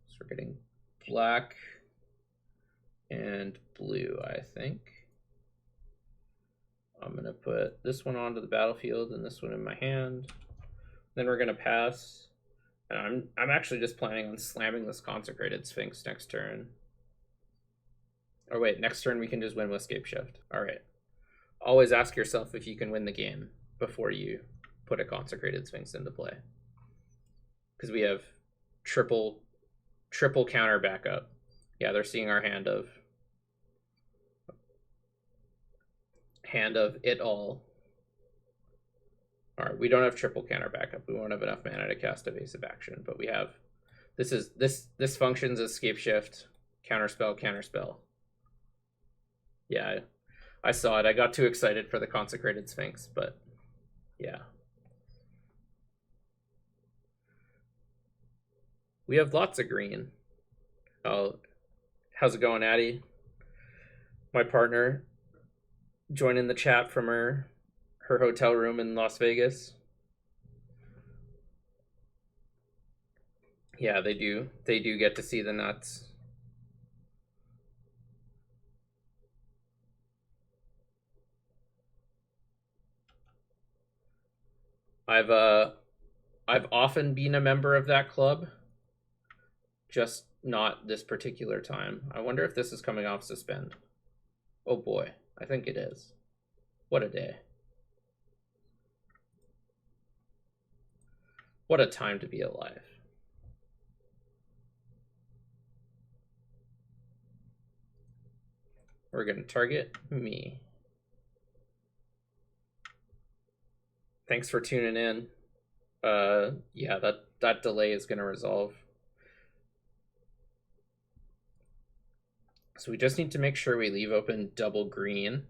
So we're getting black and blue, I think. I'm going to put this one onto the battlefield and this one in my hand. Then we're going to pass. And I'm actually just planning on slamming this Consecrated Sphinx next turn. Or wait, next turn we can just win with Scape Shift. All right. Always ask yourself if you can win the game before you put a Consecrated Sphinx into play. Because we have triple counter backup. Yeah, they're seeing our hand of it all. All right, we don't have triple counter backup. We won't have enough mana to cast Evasive Action, but we have this functions as Scape Shift, counterspell. Yeah, I saw it. I got too excited for the Consecrated Sphinx, but yeah. We have lots of green. Oh, how's it going, Addie? My partner joining the chat from her hotel room in Las Vegas. Yeah, they do get to see the nuts. I've often been a member of that club, just not this particular time. I wonder if this is coming off suspend. Oh boy, I think it is. What a day. What a time to be alive. We're going to target me. Thanks for tuning in. Yeah, that delay is going to resolve. So we just need to make sure we leave open double green.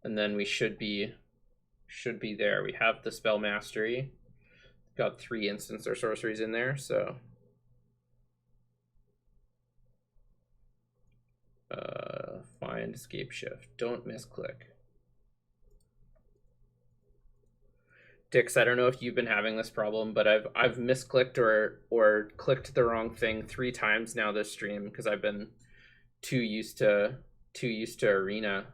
And then we should be there. We have the spell mastery. Got 3 instants or sorceries in there, so find escape shift. Don't misclick. Dix, I don't know if you've been having this problem, but I've misclicked or clicked the wrong thing 3 times now this stream because I've been too used to Arena.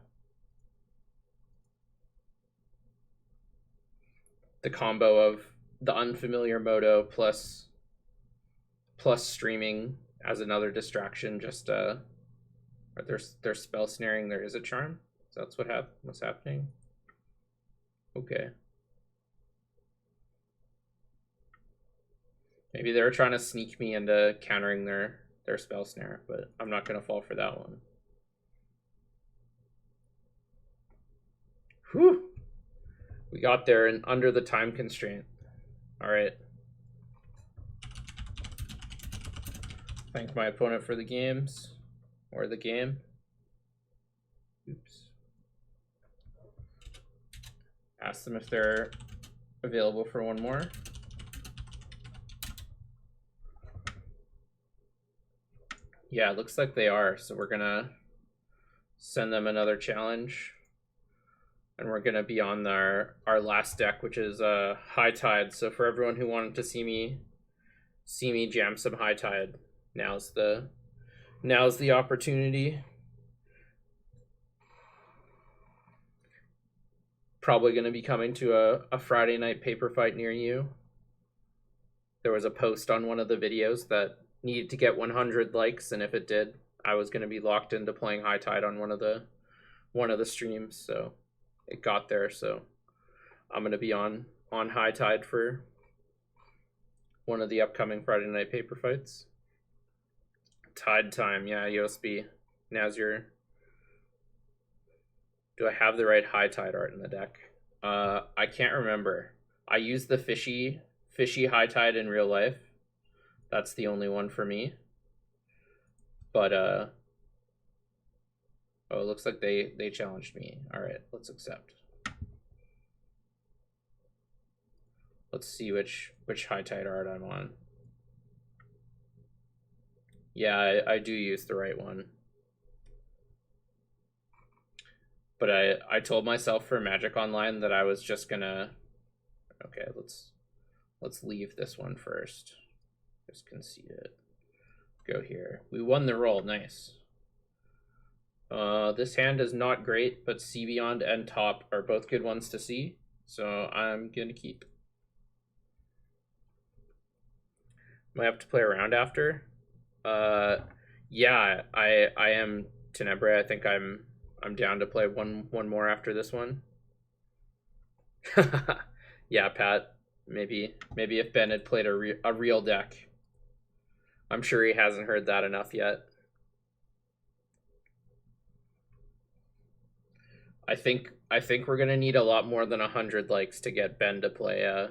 The combo of the unfamiliar moto plus streaming as another distraction. Just there's spell snaring. There is a charm. So that's what's happening. Okay. Maybe they're trying to sneak me into countering their spell snare, but I'm not gonna fall for that one. Whew. We got there and under the time constraint. All right. Thank my opponent for the games or the game. Oops. Ask them if they're available for one more. Yeah, it looks like they are. So we're gonna send them another challenge. And we're gonna be on our last deck, which is High Tide. So for everyone who wanted to see me jam some High Tide, now's the opportunity. Probably gonna be coming to a Friday night paper fight near you. There was a post on one of the videos that needed to get 100 likes, and if it did, I was gonna be locked into playing High Tide on one of the streams. So it got there, so I'm gonna be on High Tide for one of the upcoming Friday night paper fights. Tide time, yeah, Yosby. Now's your. Do I have the right High Tide art in the deck? I can't remember. I use the fishy High Tide in real life. That's the only one for me. But oh, it looks like they challenged me. All right, let's accept. Let's see which High Tide art I'm on. Yeah, I do use the right one. But I told myself for Magic Online that I was just gonna. Okay, let's leave this one first. Just concede it. Go here. We won the roll. Nice. This hand is not great, but See Beyond and Top are both good ones to see. So I'm gonna keep. Might have to play around after. Yeah, I am Tenebrae. I think I'm down to play one more after this one. Yeah, Pat. Maybe if Ben had played a real deck. I'm sure he hasn't heard that enough yet. I think we're gonna need a lot more than 100 likes to get Ben to play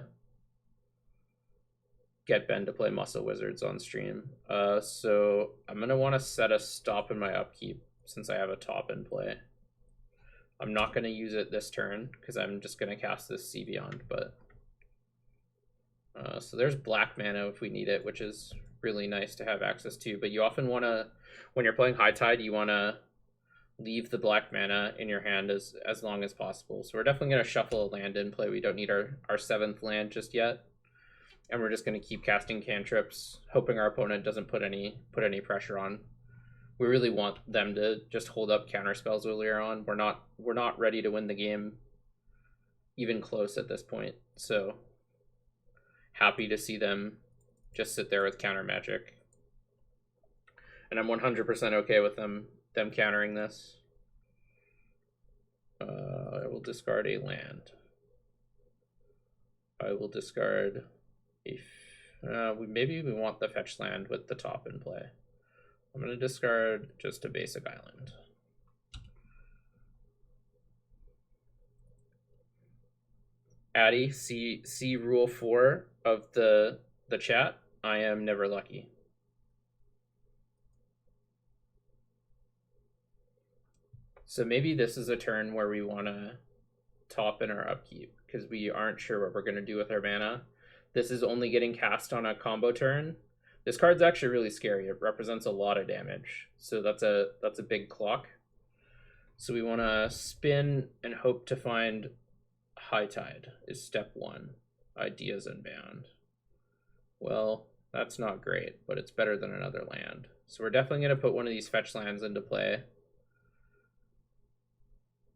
Muscle Wizards on stream. So I'm gonna want to set a stop in my upkeep since I have a top in play. I'm not gonna use it this turn because I'm just gonna cast this See Beyond, but so there's black mana if we need it, which is really nice to have access to. But you often want to, when you're playing High Tide, you want to leave the black mana in your hand as long as possible. So we're definitely going to shuffle a land in play. We don't need our 7th land just yet, and we're just going to keep casting cantrips, hoping our opponent doesn't put any pressure on. We really want them to just hold up counter spells earlier on. We're not ready to win the game even close at this point. So happy to see them just sit there with counter magic. And I'm 100% okay with them countering this. I will discard a land. I will discard If maybe we want the fetch land with the top in play. I'm going to discard just a basic island. Addy, see rule 4 of the chat. I am never lucky. So maybe this is a turn where we want to top in our upkeep because we aren't sure what we're going to do with our mana. This is only getting cast on a combo turn. This card's actually really scary. It represents a lot of damage. So that's a big clock. So we want to spin and hope to find High Tide is step 1. Ideas Unbound. Well, that's not great, but it's better than another land. So we're definitely going to put one of these fetch lands into play.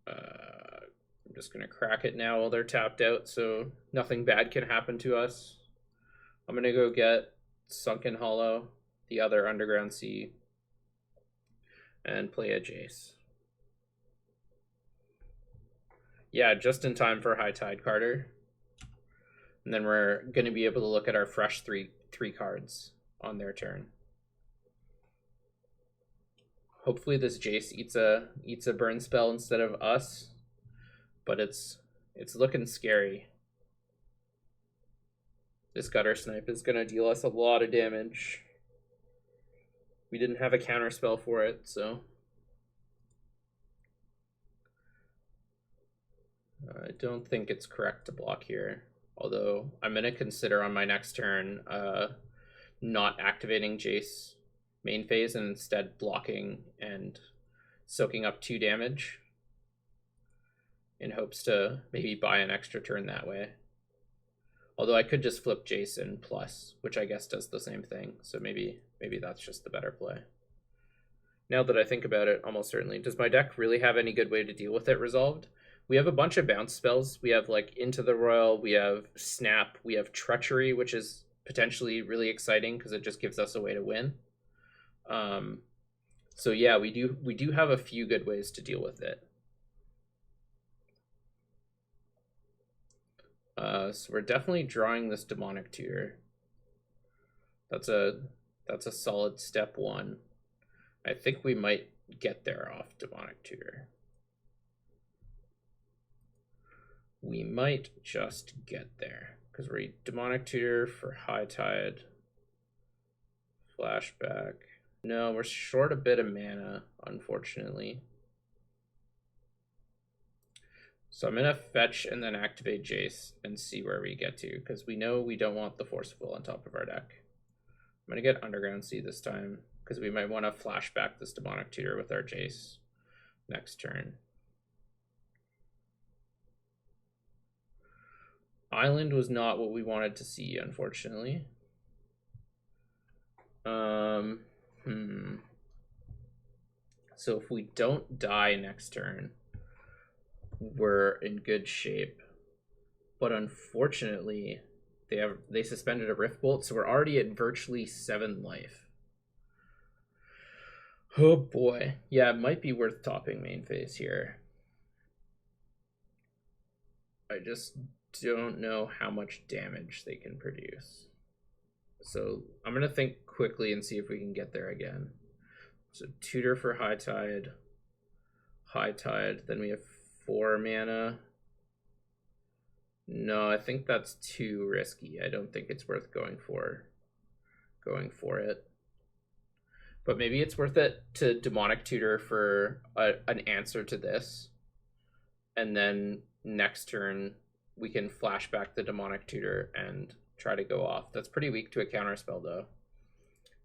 I'm just going to crack it now while they're tapped out, so nothing bad can happen to us. I'm going to go get Sunken Hollow, the other Underground Sea, and play a Jace. Yeah, just in time for High Tide, Carter. And then we're going to be able to look at our fresh three cards on their turn. Hopefully this Jace eats a burn spell instead of us, but it's looking scary. This Gutter Snipe is going to deal us a lot of damage. We didn't have a counter spell for it, so I don't think it's correct to block here. Although I'm going to consider on my next turn not activating Jace main phase and instead blocking and soaking up 2 damage in hopes to maybe buy an extra turn that way. Although I could just flip Jason plus, which I guess does the same thing. So maybe that's just the better play. Now that I think about it, almost certainly. Does my deck really have any good way to deal with it resolved? We have a bunch of bounce spells. We have like Into the Royal, we have Snap, we have Treachery, which is potentially really exciting because it just gives us a way to win. So yeah, we do have a few good ways to deal with it. So we're definitely drawing this Demonic Tutor. That's a solid step 1. I think we might get there off Demonic Tutor. We might just get there because we're Demonic Tutor for High Tide. Flashback. No, we're short a bit of mana, unfortunately. So I'm going to fetch and then activate Jace and see where we get to, because we know we don't want the Forceful on top of our deck. I'm going to get Underground Sea this time, because we might want to flashback this Demonic Tutor with our Jace next turn. Island was not what we wanted to see, unfortunately. So if we don't die next turn, we're in good shape. But unfortunately, they suspended a Rift Bolt, so we're already at virtually 7 life. Oh boy. Yeah, it might be worth topping main phase here. I just don't know how much damage they can produce. So I'm going to think quickly and see if we can get there again. So Tutor for High Tide. High Tide. Then we have 4 mana. No, I think that's too risky. I don't think it's worth going for it. But maybe it's worth it to Demonic Tutor for an answer to this. And then next turn we can flashback the Demonic Tutor and try to go off. That's pretty weak to a counter spell though.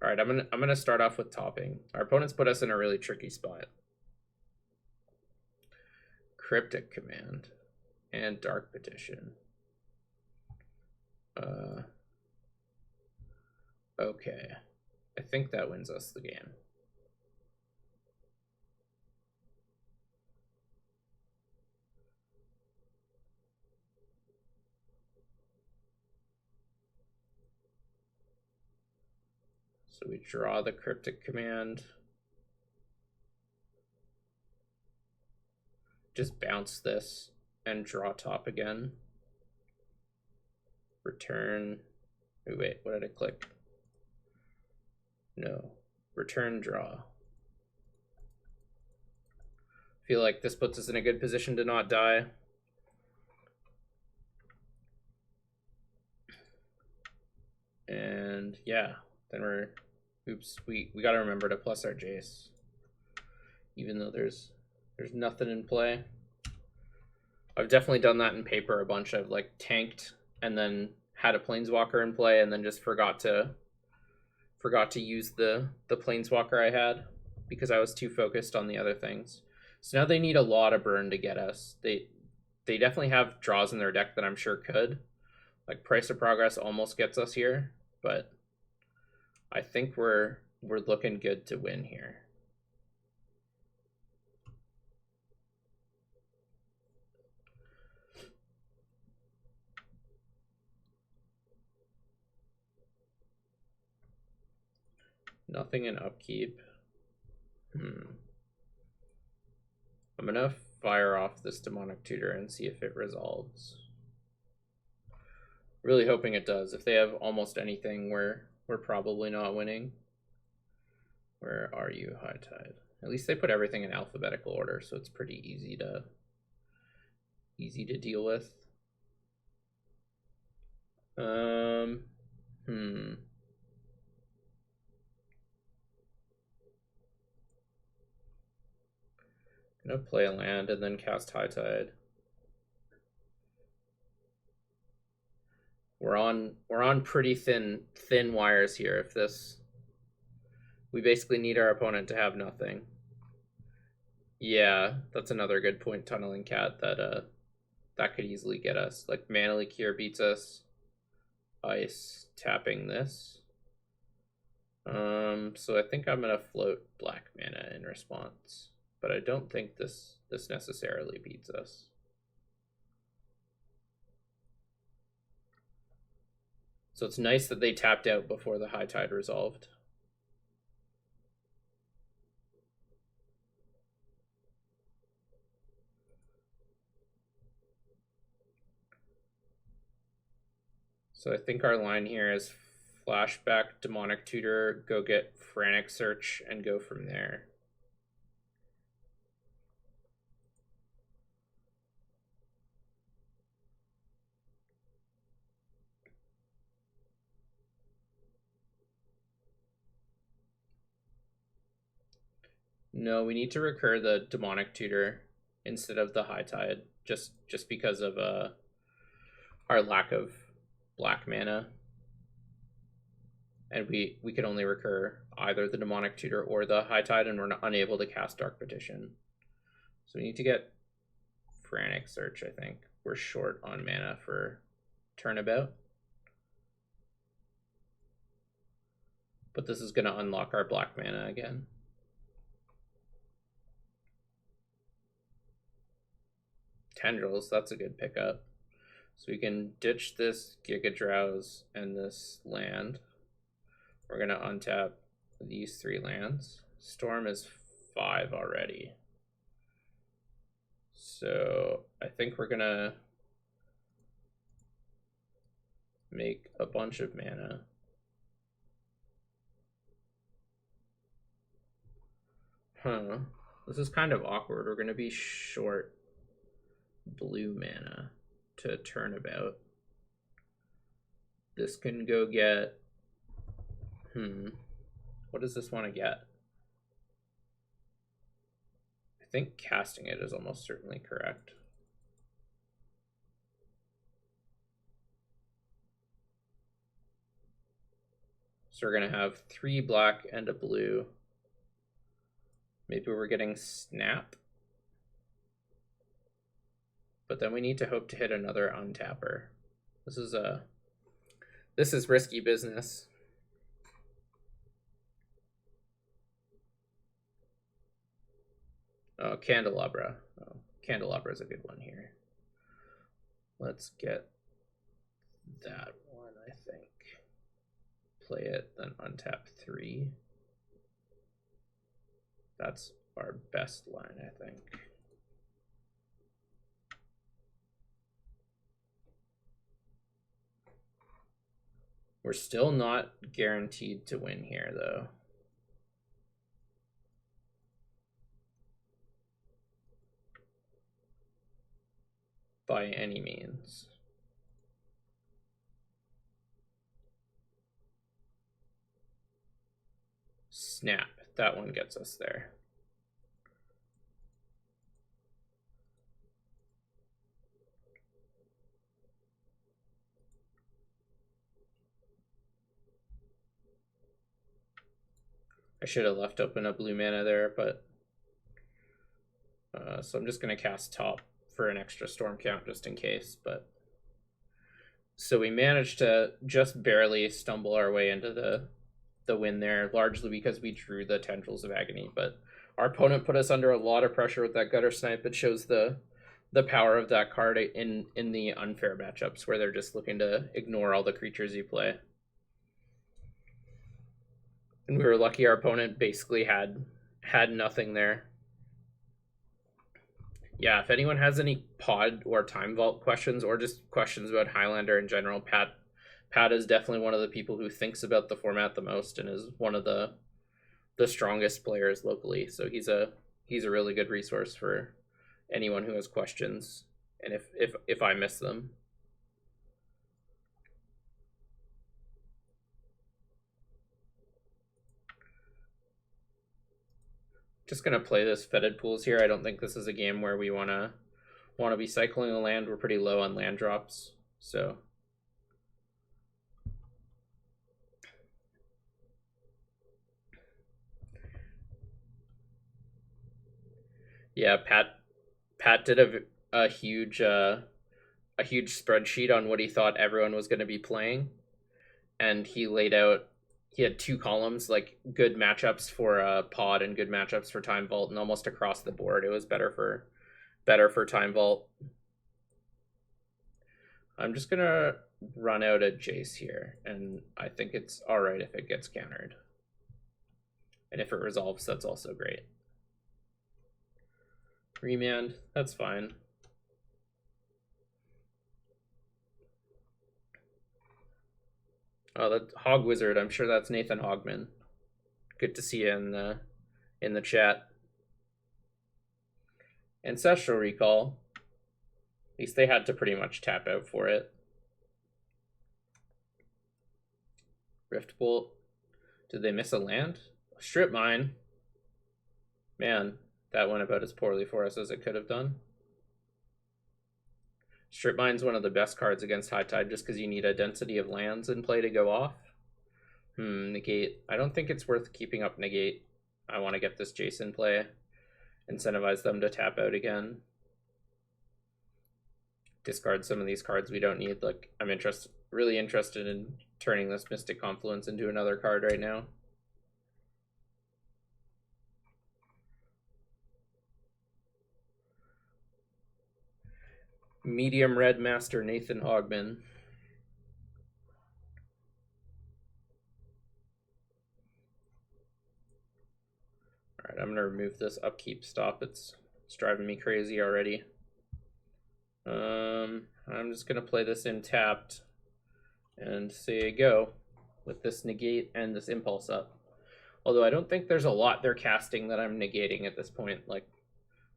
All right, I'm gonna start off with topping. Our opponents put us in a really tricky spot. Cryptic Command and Dark Petition. Okay, I think that wins us the game. So we draw the Cryptic Command. Just bounce this and draw top again. Return. Wait, what did I click? No. Return draw. Feel like this puts us in a good position to not die. And yeah, then we're, oops, we gotta remember to plus our Jace. Even though there's nothing in play. I've definitely done that in paper a bunch. I've like tanked and then had a planeswalker in play and then just forgot to use the planeswalker I had because I was too focused on the other things. So now they need a lot of burn to get us. They definitely have draws in their deck that I'm sure could. Like Price of Progress almost gets us here, but I think we're looking good to win here. Nothing in upkeep. I'm gonna fire off this Demonic Tutor and see if it resolves. Really hoping it does. If they have almost anything, we're probably not winning. Where are you, High Tide? At least they put everything in alphabetical order, so it's pretty easy to deal with. Gonna play a land and then cast High Tide. We're on pretty thin wires here. If this, we basically need our opponent to have nothing. Yeah, that's another good point. Tunneling Cat that could easily get us. Like Mana Cure beats us. Ice tapping this. So I think I'm gonna float black mana in response, but I don't think this necessarily beats us. So it's nice that they tapped out before the High Tide resolved. So I think our line here is flashback, Demonic Tutor, go get Frantic Search, and go from there. No, we need to recur the Demonic Tutor instead of the High Tide, just because of our lack of black mana. And we can only recur either the Demonic Tutor or the High Tide, and we're unable to cast Dark Petition. So we need to get Frantic Search, I think. We're short on mana for Turnabout. But this is going to unlock our black mana again. Tendrils, that's a good pickup. So we can ditch this Giga Drowse and this land. We're going to untap these 3 lands. Storm is 5 already. So I think we're going to make a bunch of mana. This is kind of awkward. We're going to be short blue mana to Turnabout. This can go get... What does this want to get? I think casting it is almost certainly correct. So we're going to have 3 black and a blue. Maybe we're getting Snap. But then we need to hope to hit another untapper. This is risky business. Oh, Candelabra. Oh, Candelabra is a good one here. Let's get that one, I think. Play it, then untap 3. That's our best line, I think. We're still not guaranteed to win here, though. By any means. Snap. That one gets us there. I should have left open a blue mana there, but... so I'm just going to cast top for an extra storm count just in case, but... So we managed to just barely stumble our way into the win there, largely because we drew the Tendrils of Agony, but our opponent put us under a lot of pressure with that Gutter Snipe. It shows the power of that card in the unfair matchups where they're just looking to ignore all the creatures you play. And we were lucky our opponent basically had nothing there. Yeah, if anyone has any pod or time vault questions or just questions about Highlander in general, Pat is definitely one of the people who thinks about the format the most and is one of the strongest players locally. So he's a really good resource for anyone who has questions, and if I miss them. Just gonna play this Fetid Pools here. I don't think this is a game where we wanna be cycling a land. We're pretty low on land drops, so yeah. Pat did a huge spreadsheet on what he thought everyone was going to be playing, and he laid out. He had 2 columns, like good matchups for pod and good matchups for Time Vault, and almost across the board, it was better for Time Vault. I'm just gonna run out a Jace here, and I think it's all right if it gets countered, and if it resolves, that's also great. Remand, that's fine. Oh, that Hog Wizard, I'm sure that's Nathan Hogman. Good to see you in the chat. Ancestral Recall. At least they had to pretty much tap out for it. Rift Bolt. Did they miss a land? Strip Mine. Man, that went about as poorly for us as it could have done. Strip Mine's one of the best cards against High Tide just because you need a density of lands in play to go off. Negate. I don't think it's worth keeping up Negate. I want to get this Jason play. Incentivize them to tap out again. Discard some of these cards we don't need. Like, I'm really interested in turning this Mystic Confluence into another card right now. Medium Red Master Nathan Hogman. Alright, I'm going to remove this upkeep stop. It's driving me crazy already. I'm just going to play this in tapped and say go with this negate and this impulse up. Although I don't think there's a lot they're casting that I'm negating at this point. Like,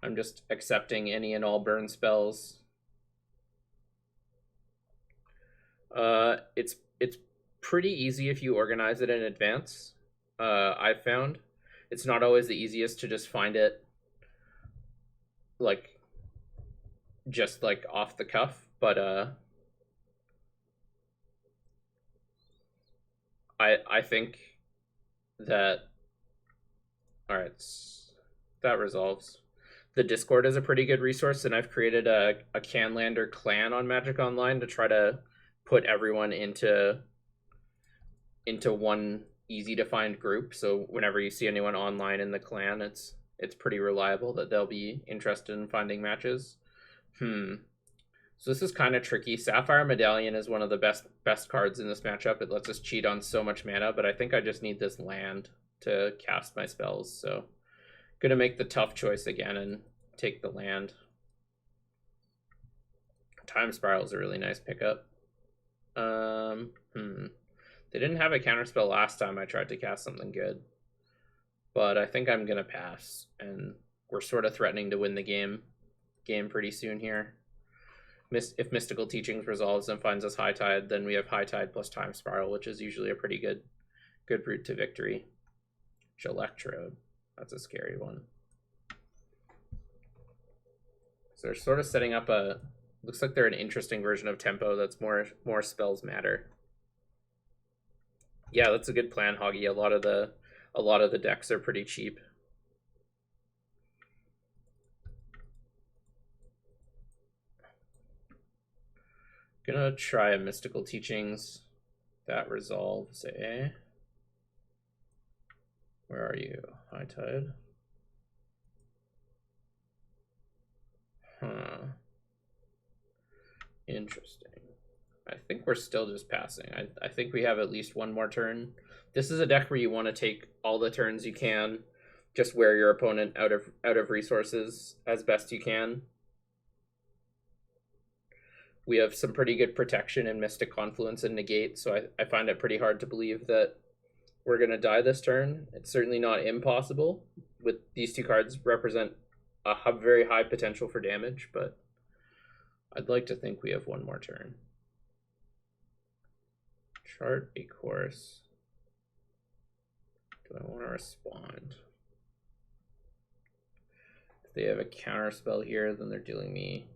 I'm just accepting any and all burn spells. It's pretty easy if you organize it in advance. I've found it's not always the easiest to just find it like just like off the cuff, but I think that all right, that resolves. The Discord is a pretty good resource, and I've created a Canlander clan on Magic Online to try to put everyone into one easy to find group. So whenever you see anyone online in the clan, it's pretty reliable that they'll be interested in finding matches. So this is kind of tricky. Sapphire Medallion is one of the best cards in this matchup. It lets us cheat on so much mana, but I think I just need this land to cast my spells. So gonna make the tough choice again and take the land. Time Spiral is a really nice pickup. They didn't have a counterspell last time I tried to cast something good. But I think I'm going to pass. And we're sort of threatening to win the game pretty soon here. If Mystical Teachings resolves and finds us High Tide, then we have High Tide plus Time Spiral, which is usually a pretty good route to victory. Electrode. That's a scary one. So they're sort of setting up a... Looks like they're an interesting version of Tempo that's more spells matter. Yeah, that's a good plan, Hoggy. A lot of the decks are pretty cheap. Gonna try a Mystical Teachings. That resolves a... Where are you? High Tide. Huh. Interesting. I think we're still just passing. I think we have at least one more turn. This is a deck where you want to take all the turns you can, just wear your opponent out of resources as best you can. We have some pretty good protection in Mystic Confluence and Negate, so I find it pretty hard to believe that we're going to die this turn. It's certainly not impossible. With these two cards represent a very high potential for damage, but I'd like to think we have one more turn. Chart a course. Do I want to respond? If they have a counter spell here, then they're dealing me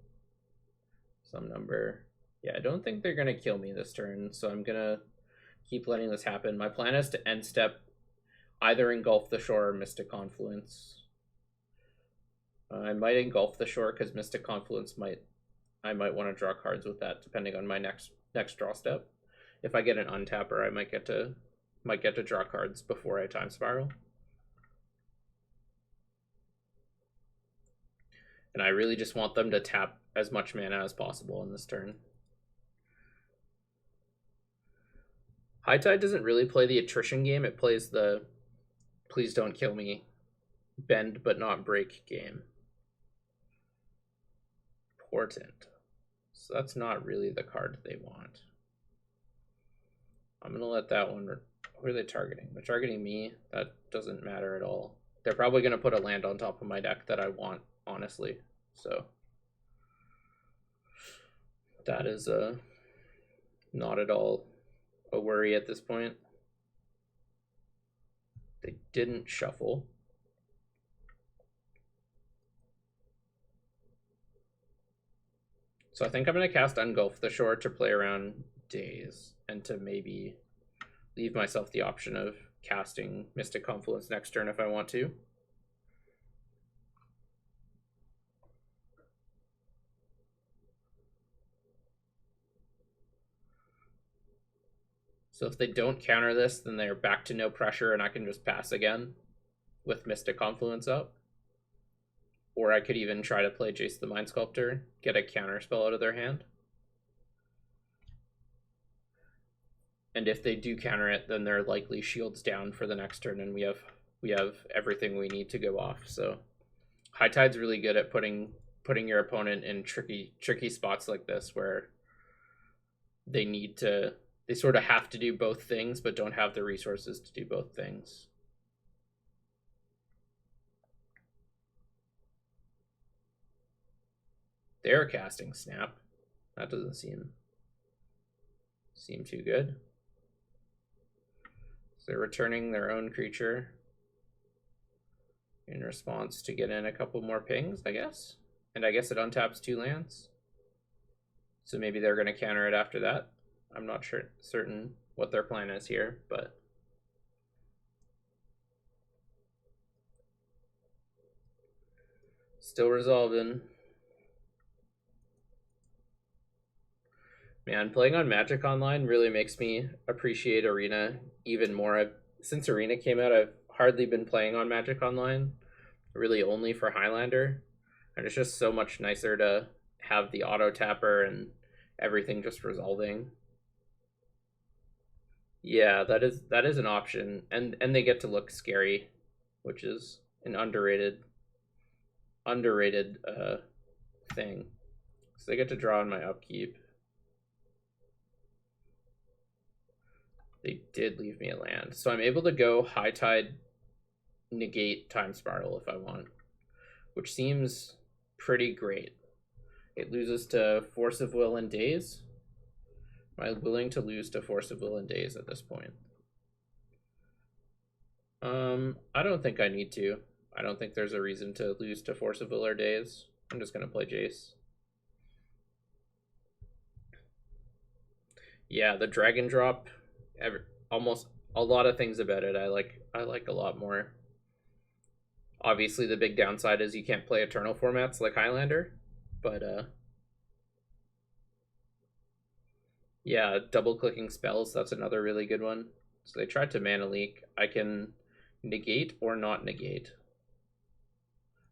some number. Yeah, I don't think they're going to kill me this turn, so I'm going to keep letting this happen. My plan is to end step either Engulf the Shore or Mystic Confluence. I might Engulf the Shore because Mystic Confluence I might want to draw cards with that depending on my next draw step. If I get an untapper, I might get to draw cards before I Time Spiral. And I really just want them to tap as much mana as possible in this turn. High Tide doesn't really play the attrition game. It plays the please don't kill me, bend but not break game. Portent. So that's not really the card they want. I'm going to let that one... Who are they targeting? They're targeting me. That doesn't matter at all. They're probably going to put a land on top of my deck that I want, honestly. So that is not at all a worry at this point. They didn't shuffle. So I think I'm going to cast Engulf the Shore to play around Daze and to maybe leave myself the option of casting Mystic Confluence next turn if I want to. So if they don't counter this, then they're back to no pressure and I can just pass again with Mystic Confluence up. Or I could even try to play Jace the Mind Sculptor, get a counter spell out of their hand. And if they do counter it, then they're likely shields down for the next turn, and we have everything we need to go off. So High Tide's really good at putting your opponent in tricky spots like this where they sort of have to do both things but don't have the resources to do both things. They're casting Snap. That doesn't seem too good. So they're returning their own creature in response to get in a couple more pings, I guess. And I guess it untaps 2 lands. So maybe they're going to counter it after that. I'm not certain what their plan is here, but still resolving. Man, playing on Magic Online really makes me appreciate Arena even more. Since Arena came out, I've hardly been playing on Magic Online, really only for Highlander. And it's just so much nicer to have the auto tapper and everything just resolving. Yeah, that is an option. And they get to look scary, which is an underrated thing. So they get to draw on my upkeep. They did leave me a land. So I'm able to go High Tide, negate Time Spiral if I want, which seems pretty great. It loses to Force of Will and Daze. Am I willing to lose to Force of Will and Daze at this point? I don't think I need to. I don't think there's a reason to lose to Force of Will or Daze. I'm just going to play Jace. Yeah, the Dragon Drop, almost a lot of things about it I like a lot more. Obviously, the big downside is you can't play Eternal formats like Highlander, but yeah, double-clicking spells, that's another really good one. So they tried to Mana Leak. I can negate or not negate.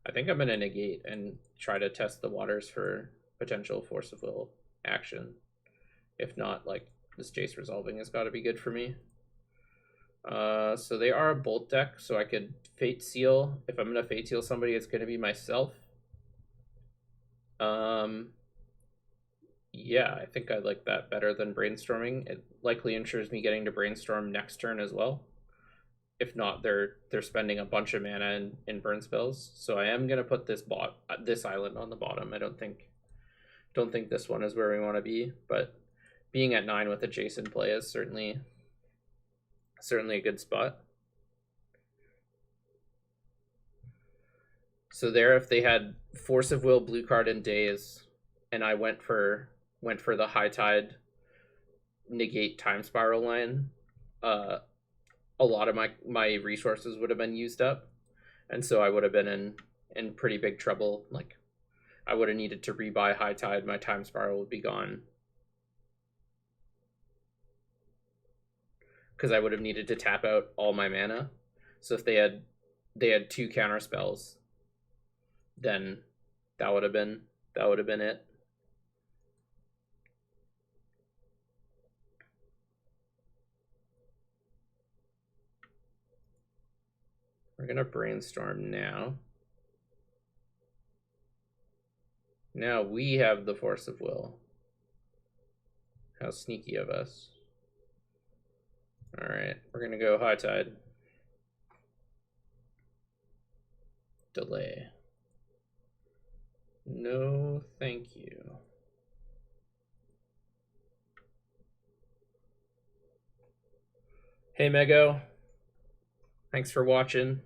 I think I'm going to negate and try to test the waters for potential Force of Will action. If not, like, this Jace resolving has got to be good for me. So they are a Bolt deck, so I could Fate Seal. If I'm going to Fate Seal somebody, it's going to be myself. Yeah, I think I like that better than Brainstorming. It likely ensures me getting to Brainstorm next turn as well. If not, they're spending a bunch of mana in burn spells. So I am gonna put this island on the bottom. I don't think this one is where we want to be, but being at 9 with a Jason play is certainly a good spot. So there, if they had Force of Will, blue card, and Daze, and I went for the High Tide negate Time Spiral line, a lot of my resources would have been used up, and so I would have been in pretty big trouble. Like, I would have needed to rebuy High Tide. My Time Spiral would be gone because I would have needed to tap out all my mana. So if they had 2 counter spells, then that would have been it. We're gonna Brainstorm now. Now we have the Force of Will. How sneaky of us. Alright, we're gonna go High Tide. Delay. No, thank you. Hey, Mego. Thanks for watching.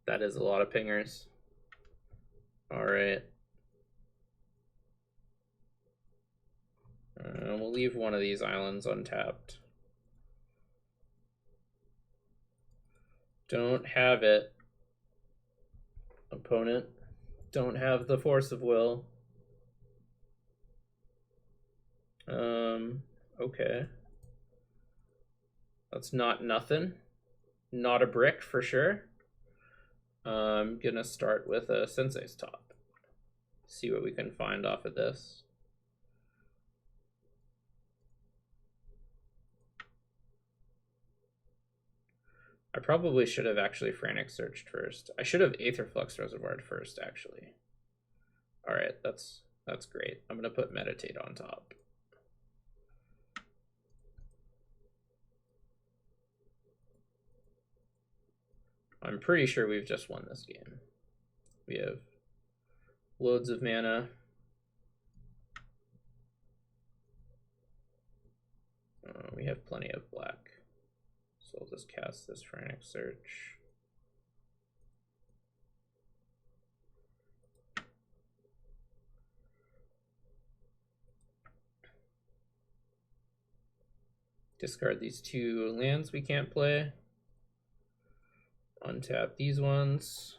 That is a lot of pingers. Alright. We'll leave one of these islands untapped. Don't have it. Opponent. Don't have the Force of Will. Okay. That's not nothing. Not a brick for sure. I'm gonna start with a Sensei's Top. See what we can find off of this. I probably should have actually Frantic Searched first. I should have Aetherflux Reservoired first, actually. Alright, that's great. I'm gonna put Meditate on top. I'm pretty sure we've just won this game. We have loads of mana. We have plenty of black. So I'll just cast this Frantic Search. Discard these 2 lands we can't play. Untap these ones.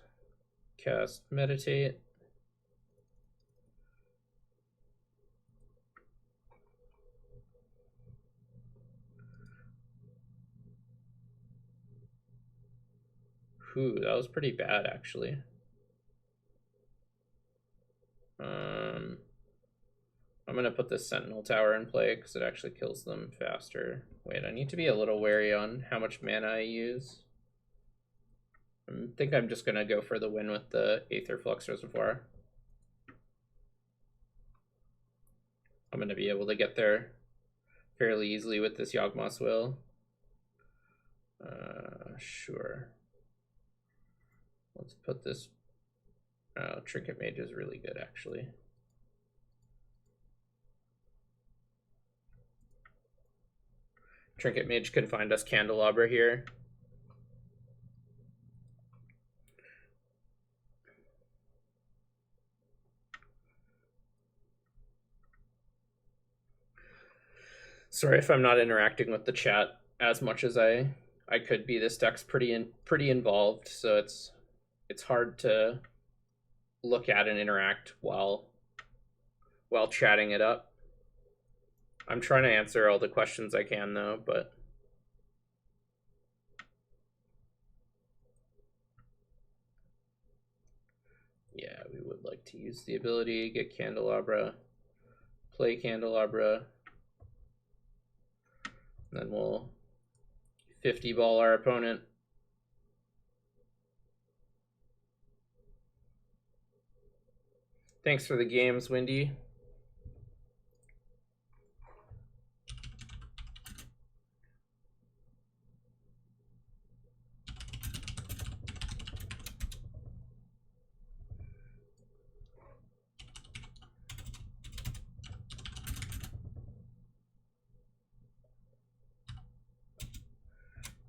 Cast Meditate. Ooh, that was pretty bad, actually. I'm gonna put this Sentinel Tower in play because it actually kills them faster. Wait, I need to be a little wary on how much mana I use. I think I'm just gonna go for the win with the Aetherflux Reservoir. I'm going to be able to get there fairly easily with this Yawgmoth's Will. Sure. Let's put this... Trinket Mage is really good, actually. Trinket Mage can find us Candelabra here. Sorry if I'm not interacting with the chat as much as I could be. This deck's pretty involved, so it's hard to look at and interact while chatting it up. I'm trying to answer all the questions I can though, but yeah, we would like to use the ability, get Candelabra, play Candelabra, and then we'll 50 ball our opponent. Thanks for the games, Windy.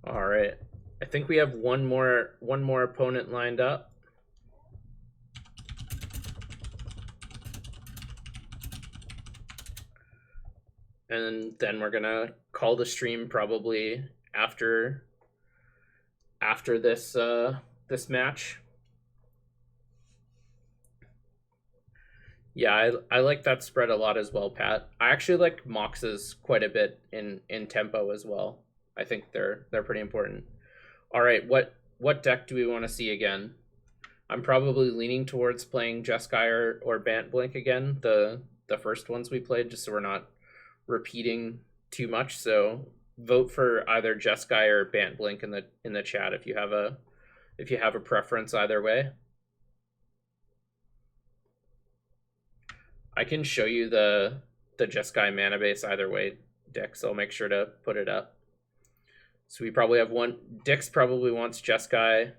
All right, I think we have one more opponent lined up. And then we're gonna call the stream probably after this this match. Yeah, I like that spread a lot as well, Pat. I actually like Moxes quite a bit in tempo as well. I think they're pretty important. All right, what deck do we want to see again? I'm probably leaning towards playing Jeskai or Bant Blink again, the first ones we played, just so we're not repeating too much. So vote for either Jeskai or Bant Blink in the chat if you have a preference either way. I can show you the Jeskai mana base either way, Dix. I'll make sure to put it up. So we probably have one. Dix probably wants Jeskai,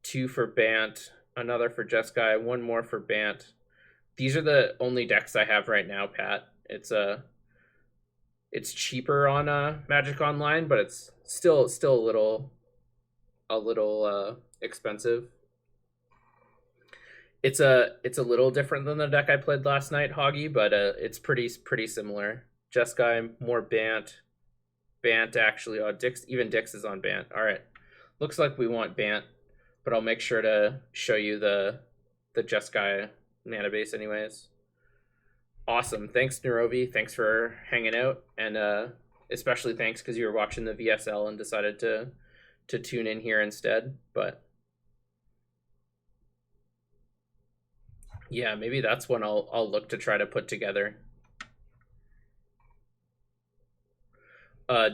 2 for Bant, another for Jeskai, 1 more for Bant. These are the only decks I have right now, Pat. It's cheaper on Magic Online, but it's still a little expensive. It's a little different than the deck I played last night, Hoggy, but it's pretty similar. Jeskai, more Bant. Bant actually, Dix is on Bant. All right, looks like we want Bant, but I'll make sure to show you the Jeskai mana base anyways. Awesome, thanks Nerovi, thanks for hanging out, and especially thanks because you were watching the VSL and decided to tune in here instead. But yeah, maybe that's one I'll look to try to put together.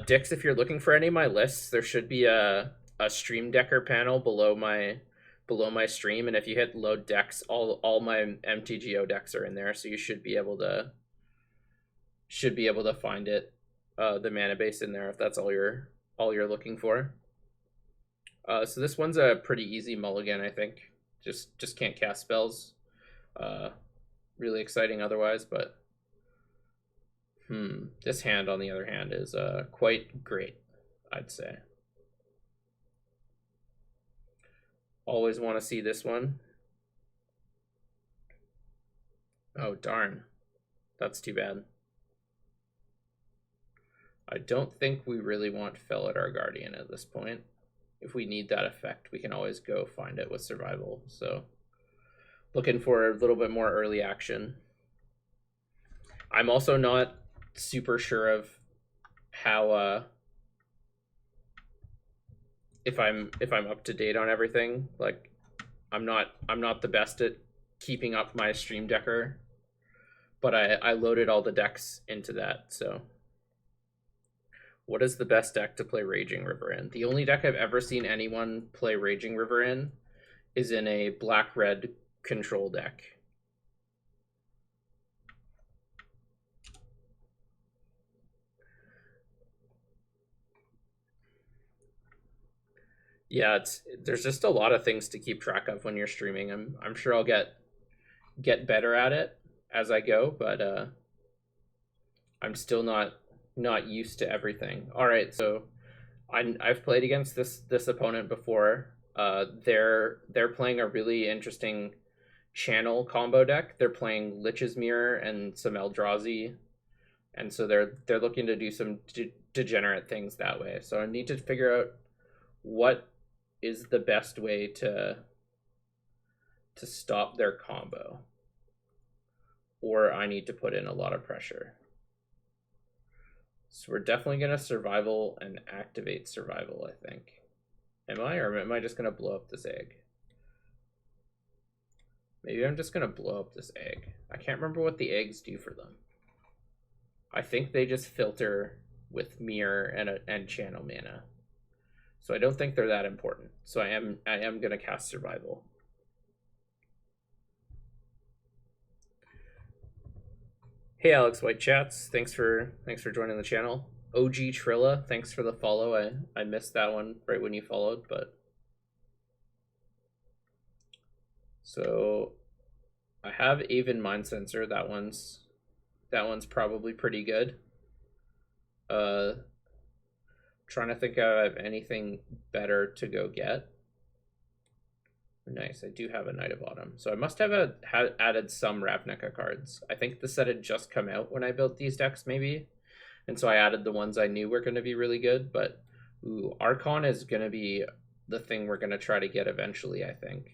Dix, if you're looking for any of my lists, there should be a Stream Decker panel below my stream, and if you hit load decks, all my MTGO decks are in there, so you should be able to find it, the mana base in there if that's all you're looking for. So this one's a pretty easy mulligan, I think. Just can't cast spells. Really exciting otherwise, but this hand on the other hand is quite great, I'd say. Always want to see this one. Oh darn, that's too bad. I don't think we really want Felidar Guardian at this point. If we need that effect, we can always go find it with survival. So looking for a little bit more early action. I'm also not super sure of how if I'm up to date on everything. Like I'm not the best at keeping up my Stream Decker, but I loaded all the decks into that. So what is the best deck to play Raging River in? The only deck I've ever seen anyone play Raging River in is in a black-red control deck. Yeah, there's just a lot of things to keep track of when you're streaming. I'm sure I'll get better at it as I go, but I'm still not used to everything. All right, so I've played against this opponent before. They're playing a really interesting channel combo deck. They're playing Lich's Mirror and some Eldrazi, and so they're looking to do some degenerate things that way. So I need to figure out what is the best way to stop their combo, or I need to put in a lot of pressure. So we're definitely going to survival and activate survival, I think. Am I? Or am I just going to blow up this egg? Maybe I'm just going to blow up this egg. I can't remember what the eggs do for them. I think they just filter with mirror and channel mana. So I don't think they're that important. So I am going to cast survival. Hey Alex White Chats, thanks for joining the channel. OG Trilla, thanks for the follow. I missed that one right when you followed, but so I have Aven Mind Sensor. That one's probably pretty good. Trying to think of anything better to go get. Nice, I do have a Knight of Autumn. So I must have added some Ravnica cards. I think the set had just come out when I built these decks, maybe. And so I added the ones I knew were going to be really good. But ooh, Archon is going to be the thing we're going to try to get eventually, I think.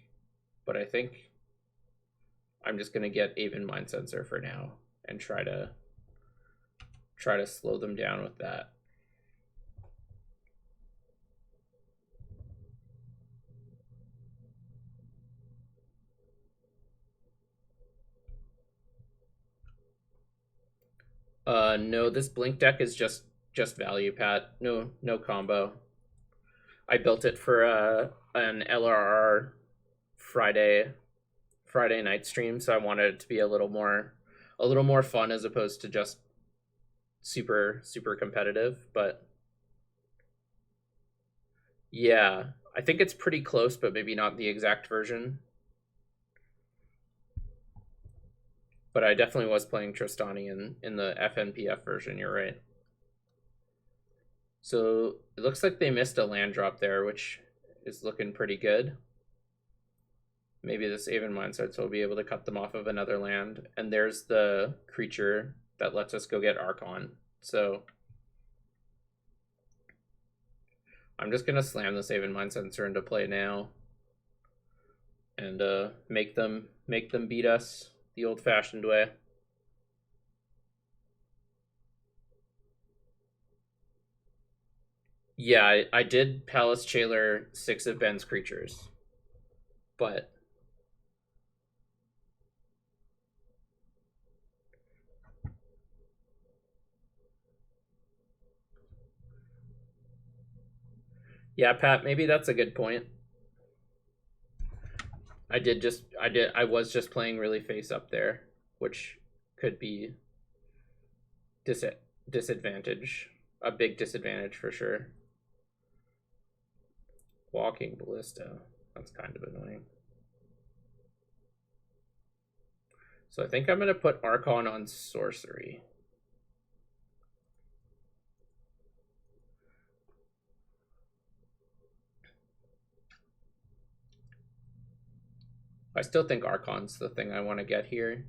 But I think I'm just going to get Aven Mind Sensor for now and try to slow them down with that. No, this Blink deck is just value, Pat. No combo. I built it for an LRR Friday night stream, so I wanted it to be a little more fun as opposed to just super competitive. But yeah, I think it's pretty close, but maybe not the exact version. But I definitely was playing Tristani in the FNPF version, you're right. So it looks like they missed a land drop there, which is looking pretty good. Maybe this Aven Mindsets will be able to cut them off of another land. And there's the creature that lets us go get Archon. So I'm just going to slam this Aven Mind Sensor into play now. And make them beat us the old-fashioned way. Yeah, I did Palace Jailer 6 of Ben's creatures. But yeah, Pat, maybe that's a good point. I was just playing really face up there, which could be disadvantage. A big disadvantage for sure. Walking Ballista. That's kind of annoying. So I think I'm going to put Archon on sorcery. I still think Archon's the thing I want to get here.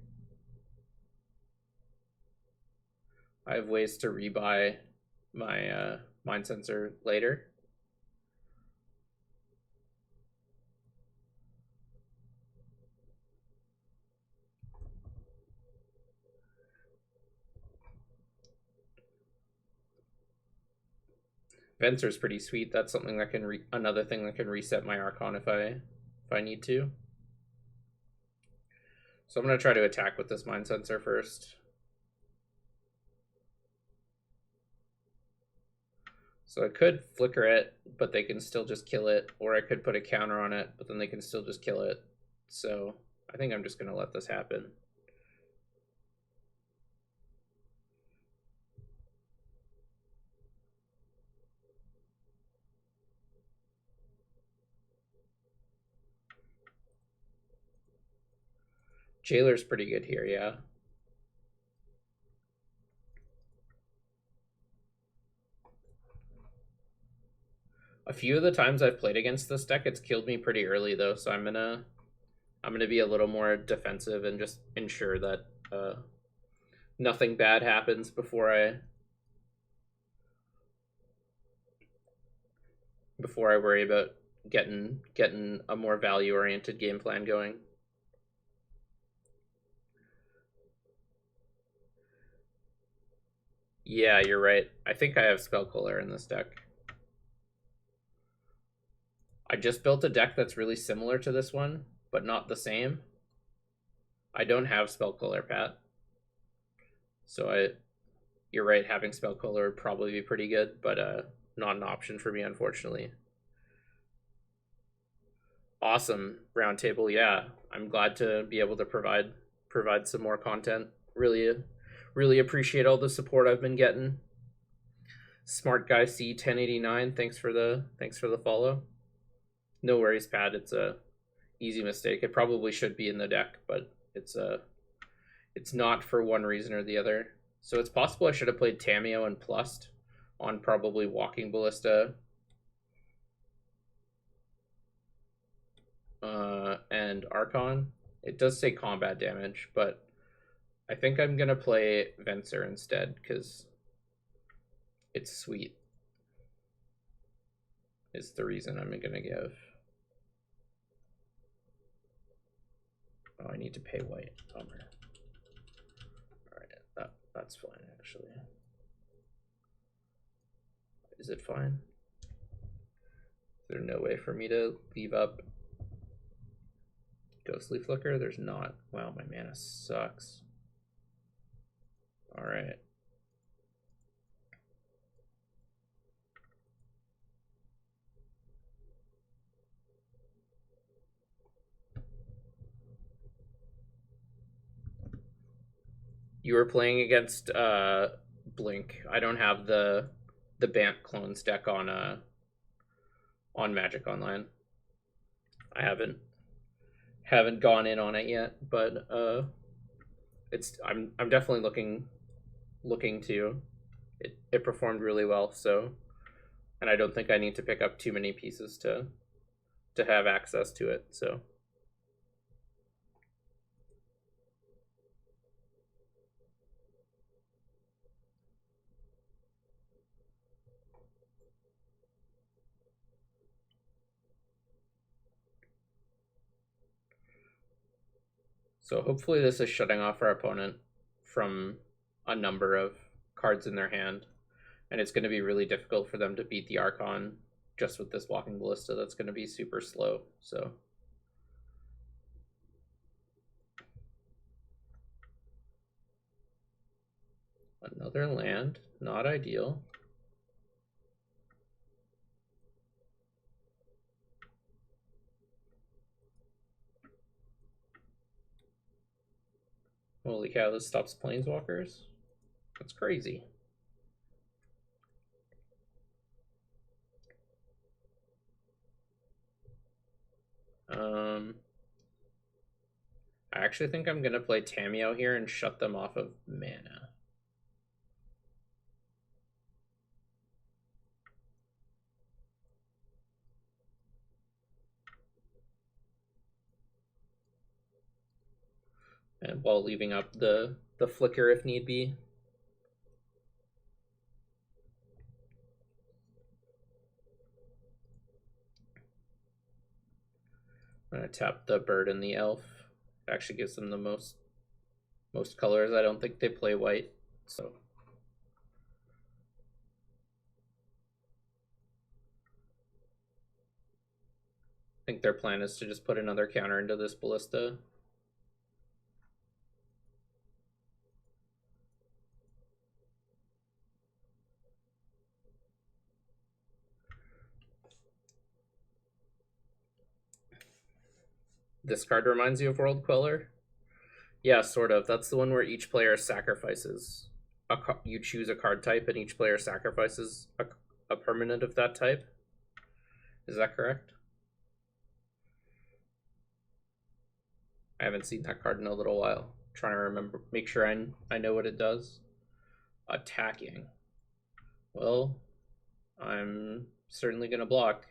I have ways to rebuy my Mind Sensor later. Venser's pretty sweet. That's something that can another thing that can reset my Archon if I need to. So I'm going to try to attack with this Mind Sensor first. So I could flicker it, but they can still just kill it, or I could put a counter on it, but then they can still just kill it. So I think I'm just going to let this happen. Jailer's pretty good here, yeah. A few of the times I've played against this deck, it's killed me pretty early though, so I'm gonna be a little more defensive and just ensure that nothing bad happens before I worry about getting a more value-oriented game plan going. Yeah, you're right. I think I have Spellcooler in this deck. I just built a deck that's really similar to this one, but not the same. I don't have Spellcooler, Pat. So you're right, having Spellcooler would probably be pretty good, but not an option for me, unfortunately. Awesome roundtable, yeah. I'm glad to be able to provide some more content. Really appreciate all the support I've been getting. Smart Guy C 1089, thanks for the follow. No worries, Pat. It's a easy mistake. It probably should be in the deck, but it's not for one reason or the other. So it's possible I should have played Tamiyo and Plust on probably Walking Ballista and Archon. It does say combat damage, but I think I'm gonna play Venser instead because it's sweet. Is the reason I'm gonna give. Oh, I need to pay white. Bummer. Alright, that's fine actually. Is it fine? Is there no way for me to leave up Ghostly Flicker? There's not. Wow, my mana sucks. Alright. You were playing against Blink. I don't have the Bant clones deck on Magic Online. I haven't gone in on it yet, but I'm definitely looking to. It performed really well, so, and I don't think I need to pick up too many pieces to have access to it, so. So hopefully this is shutting off our opponent from a number of cards in their hand, and it's going to be really difficult for them to beat the Archon just with this Walking Ballista. That's going to be super slow, so. Another land, not ideal. Holy cow, this stops Planeswalkers? That's crazy. I actually think I'm gonna play Tamiyo here and shut them off of mana. And while leaving up the flicker if need be. I'm gonna tap the bird and the elf. It actually gives them the most colors. I don't think they play white, so. I think their plan is to just put another counter into this ballista. This card reminds you of World Queller? Yeah, sort of. That's the one where each player sacrifices you choose a card type and each player sacrifices a permanent of that type. Is that correct? I haven't seen that card in a little while. Trying to remember, make sure I know what it does. Attacking. Well, I'm certainly going to block.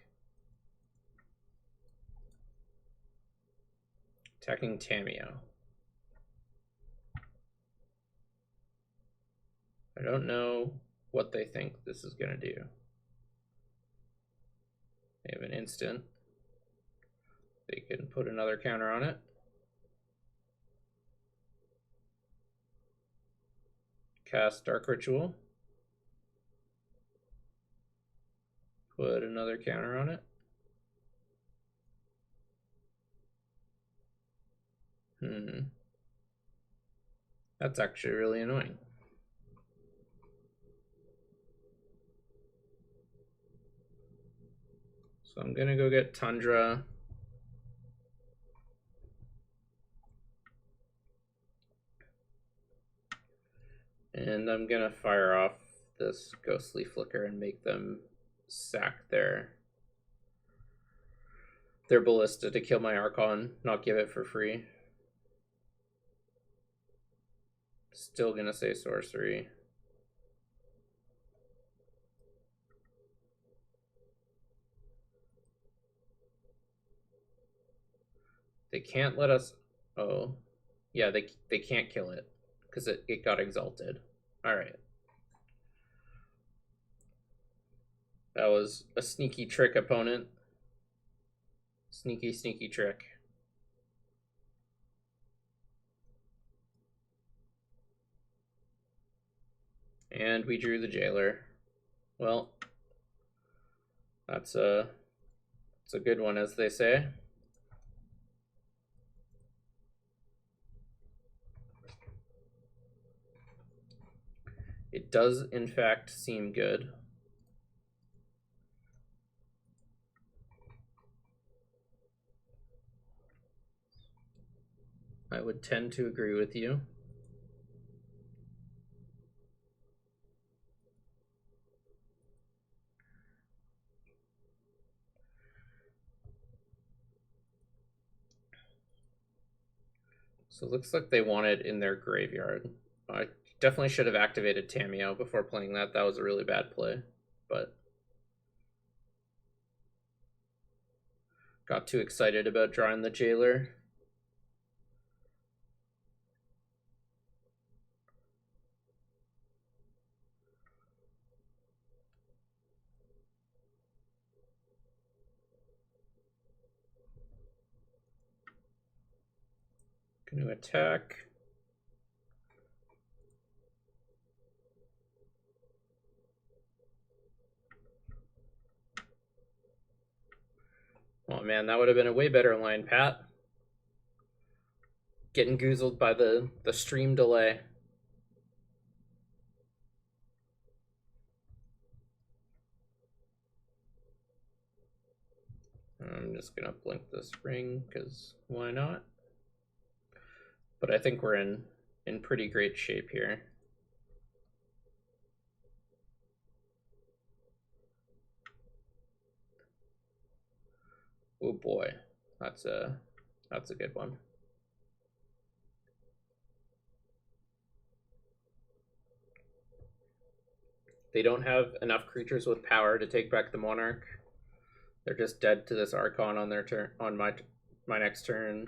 Attacking Tamiyo. I don't know what they think this is going to do. They have an instant. They can put another counter on it. Cast Dark Ritual. Put another counter on it. That's actually really annoying. So I'm gonna go get Tundra. And I'm gonna fire off this Ghostly Flicker and make them sack their Ballista to kill my Archon, not give it for free. Still gonna say sorcery. They can't let us... Oh. Yeah, they can't kill it. Because it got exalted. Alright. That was a sneaky trick, opponent. Sneaky, sneaky trick. And we drew the Jailer. Well, that's a good one, as they say. It does, in fact, seem good. I would tend to agree with you. So it looks like they want it in their graveyard. I definitely should have activated Tamiyo before playing that. That was a really bad play, but got too excited about drawing the Jailer. Going to attack. Oh man, that would have been a way better line, Pat. Getting goozled by the stream delay. I'm just gonna blink this ring because why not? But I think we're in pretty great shape here. Oh boy, that's a good one. They don't have enough creatures with power to take back the Monarch. They're just dead to this Archon on their turn, on my next turn.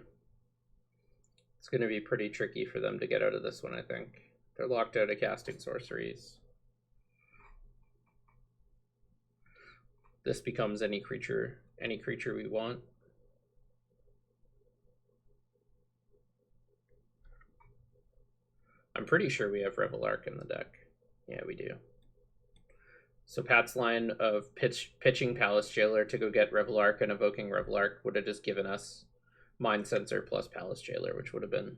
It's going to be pretty tricky for them to get out of this one, I think. They're locked out of casting sorceries. This becomes any creature we want. I'm pretty sure we have Revel Arc in the deck. Yeah, we do. So Pat's line of pitching Palace Jailer to go get Revel Arc and evoking Revel Arc would have just given us Mind Sensor plus Palace Jailer, which would have been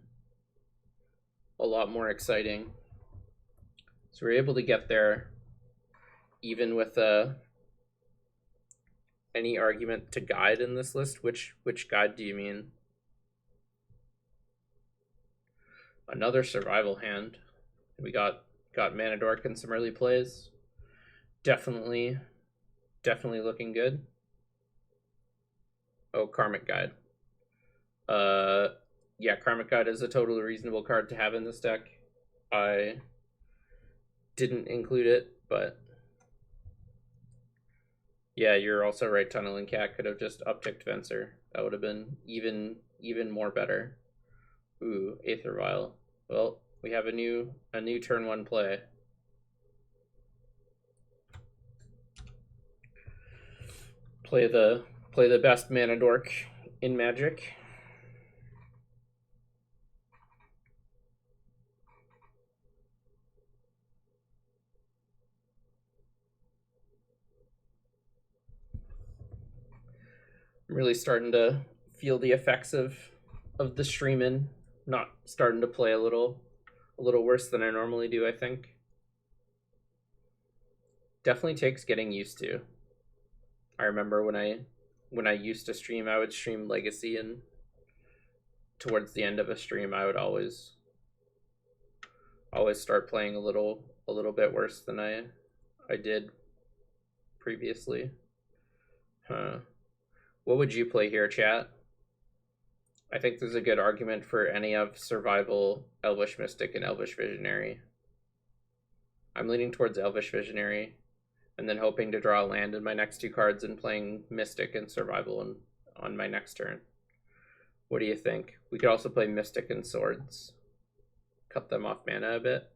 a lot more exciting. So we're able to get there even with any argument to guide in this list. Which guide do you mean? Another survival hand. We got Mana Dork and some early plays. Definitely looking good. Oh, Karmic Guide. yeah, Karmic Guide is a totally reasonable card to have in this deck. I didn't include it, but yeah, you're also right. Tunneling Cat could have just upticked Venser. That would have been even more better. Ooh, Aether Vial. Well, we have a new turn one play. Play the best mana dork in Magic. I'm really starting to feel the effects of the streaming. Not starting to play a little worse than I normally do, I think. Definitely takes getting used to. I remember when I used to stream, I would stream Legacy, and towards the end of a stream I would always start playing a little bit worse than I did previously. Huh. What would you play here, chat? I think there's a good argument for any of Survival, Elvish Mystic, and Elvish Visionary. I'm leaning towards Elvish Visionary, and then hoping to draw a land in my next two cards and playing Mystic and Survival on my next turn. What do you think? We could also play Mystic and Swords. Cut them off mana a bit.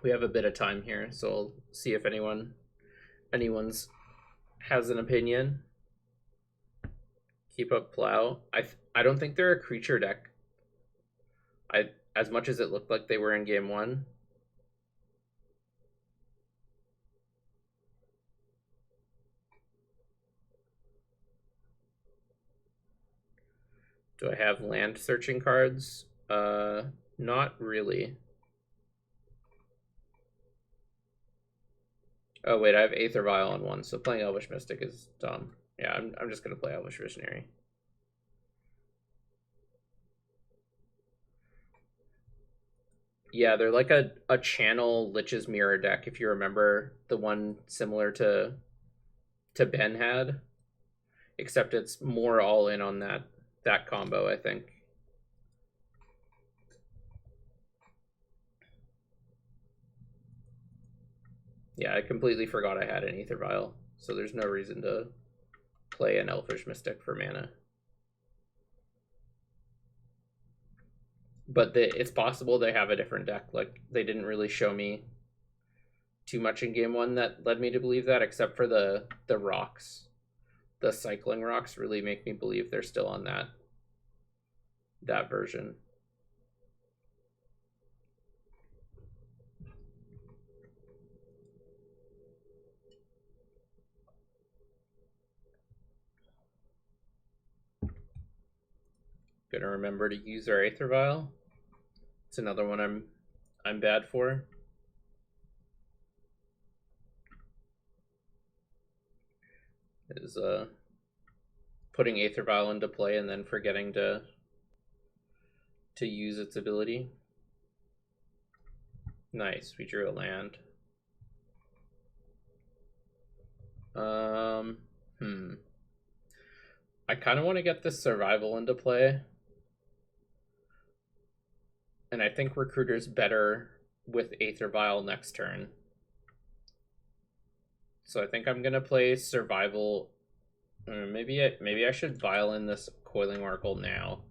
We have a bit of time here, so we'll see if anyone's has an opinion. Keep up Plow. I don't think they're a creature deck. As much as it looked like they were in game one. Do I have land searching cards? Not really. Oh wait, I have Aether Vial on one, so playing Elvish Mystic is dumb. Yeah, I'm just gonna play Elvish Visionary. Yeah, they're like a channel Lich's Mirror deck, if you remember the one similar to Ben had. Except it's more all in on that combo, I think. Yeah, I completely forgot I had an Aether Vial, so there's no reason to play an Elfish Mystic for mana. But it's possible they have a different deck. Like, they didn't really show me too much in game one that led me to believe that, except for the rocks. The cycling rocks really make me believe they're still on that version. Gonna remember to use our Aether Vial. It's another one I'm bad for. Is putting Aether Vial into play and then forgetting to use its ability. Nice, we drew a land. I kind of want to get this Survival into play. And I think Recruiter's better with Aether Vial next turn. So I think I'm gonna play Survival. Maybe I should Vial in this Coiling Oracle now.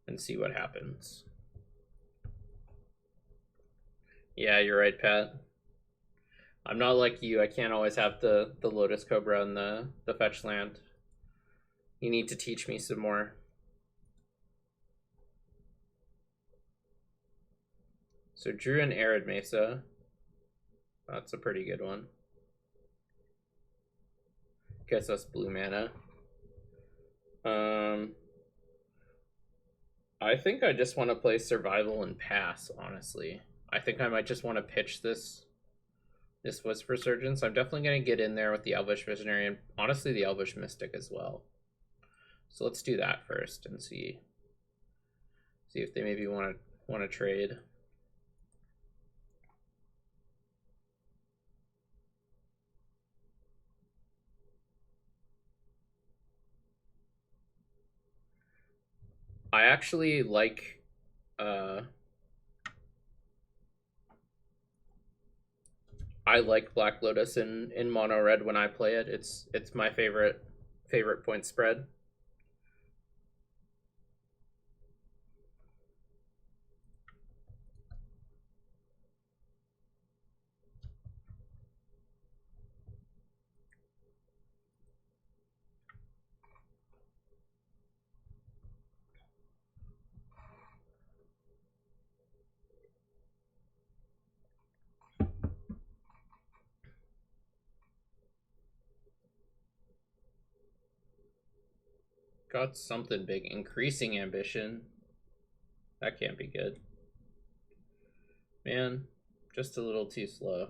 And see what happens. Yeah, you're right, Pat. I'm not like you. I can't always have the Lotus Cobra and the fetch land. You need to teach me some more. So drew an Arid Mesa. That's a pretty good one. Gets us blue mana. I think I just want to play Survival and pass, honestly. I think I might just want to pitch this Whisper Surgeon. So I'm definitely going to get in there with the Elvish Visionary and honestly the Elvish Mystic as well. So let's do that first and see if they maybe want to trade. I actually like uh I like Black Lotus in mono red when I play it. It's my favorite point spread. Got something big. Increasing ambition. That can't be good. Man, just a little too slow.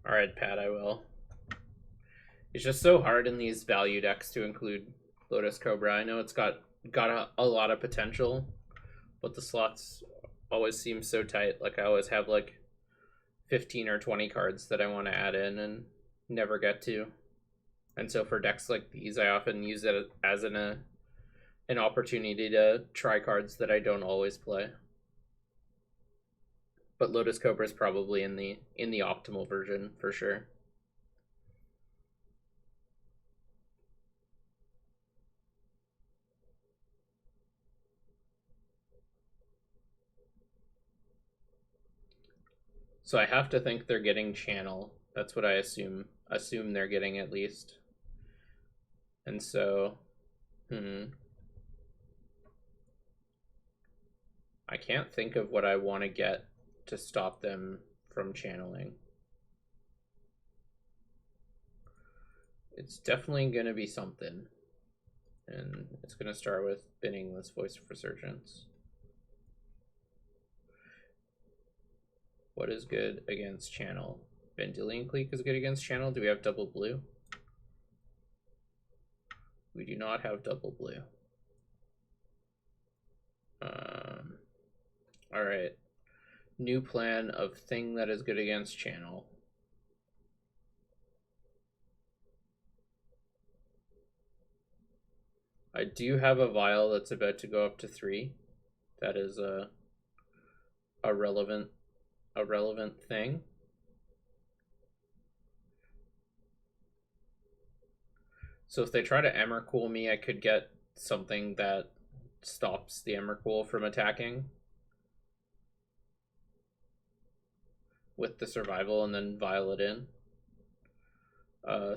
Alright, Pat, I will. It's just so hard in these value decks to include Lotus Cobra. I know it's got a lot of potential, but the slots always seem so tight. Like I always have like 15 or 20 cards that I want to add in and never get to. And so for decks like these, I often use it as an opportunity to try cards that I don't always play. But Lotus Cobra is probably in the optimal version for sure. So I have to think they're getting channel. That's what I assume they're getting at least. And so I can't think of what I want to get to stop them from channeling. It's definitely going to be something. And it's going to start with binningless Voice of Resurgence. What is good against channel? Vendilion Clique is good against channel. Do we have double blue? We do not have double blue. All right. New plan of thing that is good against channel. I do have a vial that's about to go up to 3. That is a relevant thing. So if they try to Emrakul me, I could get something that stops the Emrakul from attacking with the survival and then vial it in.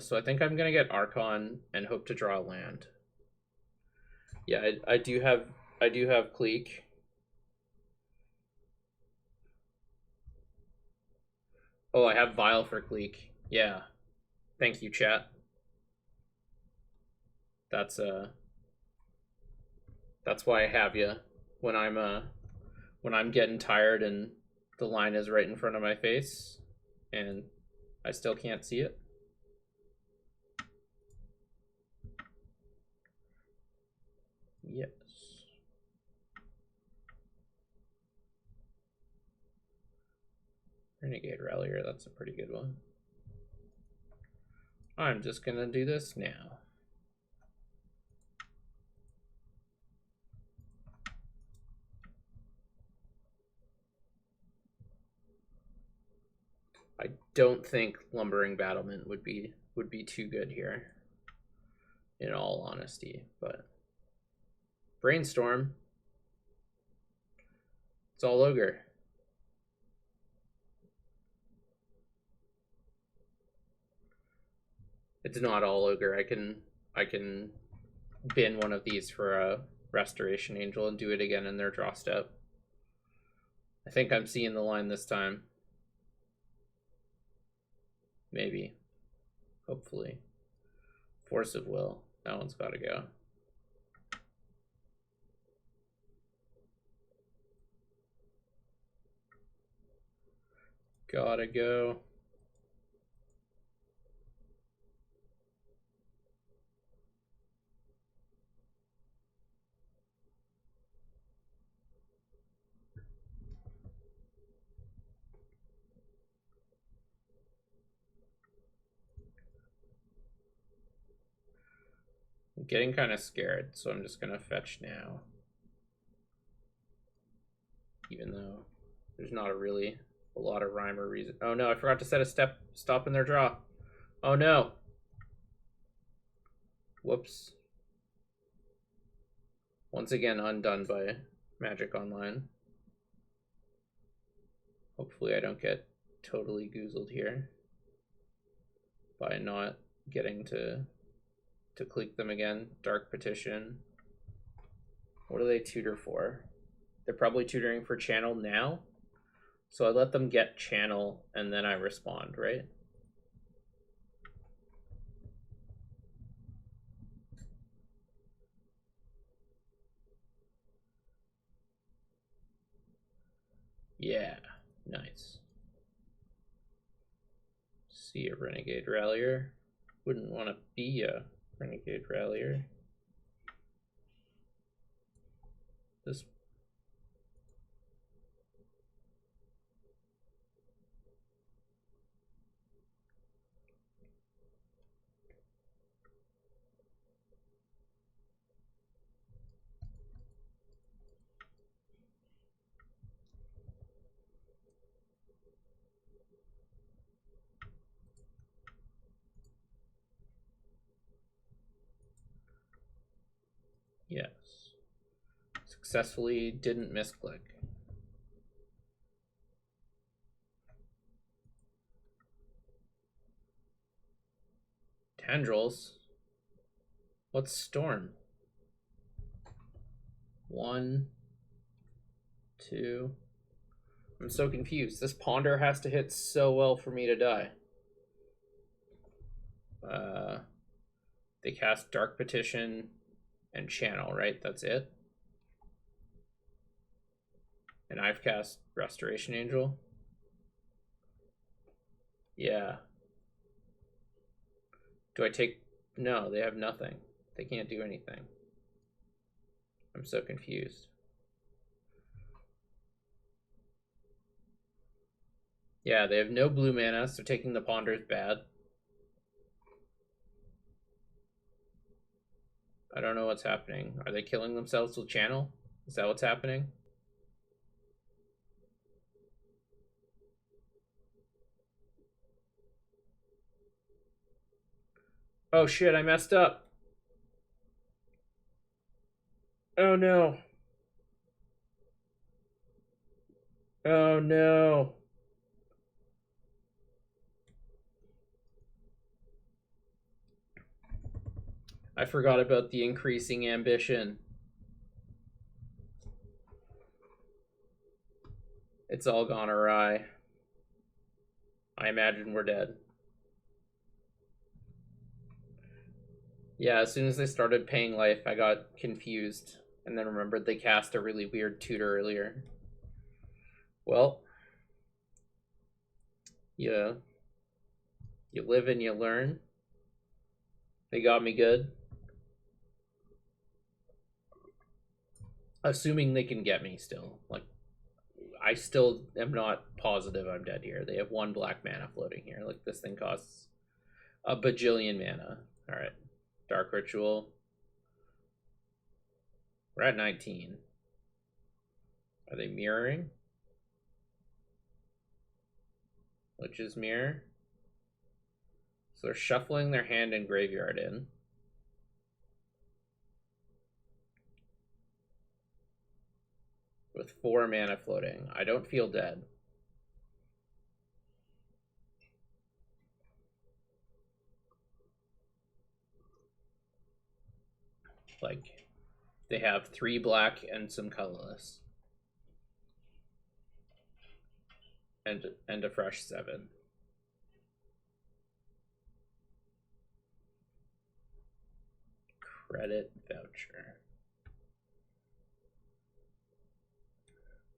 So I think I'm gonna get Archon and hope to draw a land. Yeah, I do have Clique. Oh, I have Vial for Clique. Yeah. Thank you, chat. That's why I have you when I'm getting tired and the line is right in front of my face and I still can't see it. Yes. Renegade Rallier, that's a pretty good one. I'm just gonna do this now. I don't think Lumbering Battlement would be too good here, in all honesty, but Brainstorm. It's all ogre. It's not all ogre. I can bin one of these for a Restoration Angel and do it again in their draw step. I think I'm seeing the line this time. Maybe. Hopefully. Force of Will. That one's got to go. Gotta go. I'm getting kind of scared, so I'm just gonna fetch now. Even though there's not a lot of rhyme or reason. Oh no, I forgot to set a stop in their draw. Oh no. Whoops. Once again, undone by Magic Online. Hopefully I don't get totally goozled here by not getting to clique them again. Dark Petition. What do they tutor for? They're probably tutoring for channel now. So I let them get channel and then I respond, right? Yeah, nice. See a Renegade Rallier. Wouldn't want to be a Renegade Rallier. This yes. Successfully didn't misclick. Tendrils? What's Storm? 1, 2. I'm so confused. This Ponder has to hit so well for me to die. They cast Dark Petition and Channel, right? That's it. And I've cast Restoration Angel. Yeah. Do I take... No, they have nothing. They can't do anything. I'm so confused. Yeah, they have no blue mana, so taking the Ponder is bad. I don't know what's happening. Are they killing themselves with Channel? Is that what's happening? Oh shit, I messed up. Oh no. Oh no. I forgot about the increasing ambition. It's all gone awry. I imagine we're dead. Yeah, as soon as they started paying life, I got confused. And then remembered they cast a really weird tutor earlier. Well, yeah. You live and you learn. They got me good. Assuming they can get me still. Like, I still am not positive I'm dead here. They have 1 black mana floating here. Like, this thing costs a bajillion mana. Alright. Dark Ritual. We're at 19. Are they mirroring? Witch's Mirror. So they're shuffling their hand and graveyard in. With 4 mana floating. I don't feel dead. Like, they have 3 black and some colorless. And a fresh 7. Credit voucher.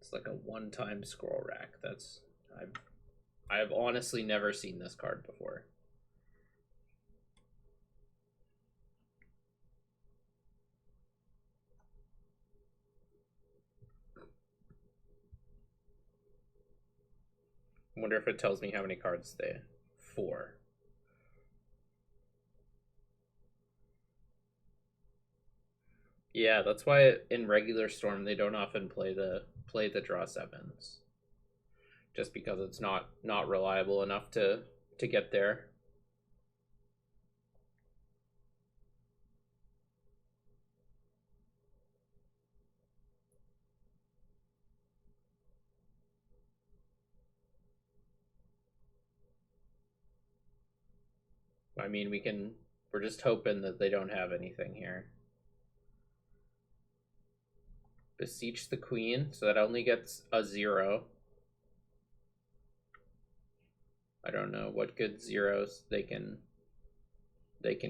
It's like a one-time scroll rack. That's I've honestly never seen this card before. I wonder if it tells me how many cards they... 4. Yeah, that's why in regular Storm they don't often play the draw sevens, just because it's not reliable enough to get there. I mean, we're just hoping that they don't have anything here. Beseech the Queen, so that only gets a 0. I don't know what good zeros they can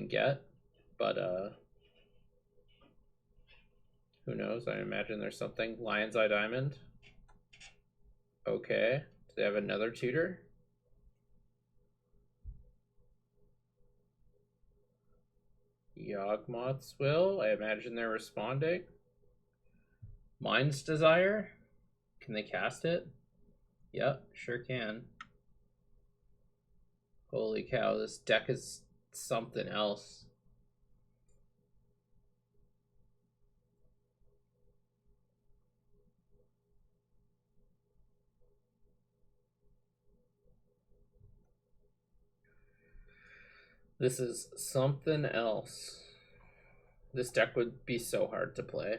get, but who knows? I imagine there's something. Lion's Eye Diamond. Okay. Do they have another tutor? Yawgmoth's Will. I imagine they're responding. Mind's Desire. Can they cast it? Yep, sure can. Holy cow, this deck is something else. This is something else. This deck would be so hard to play.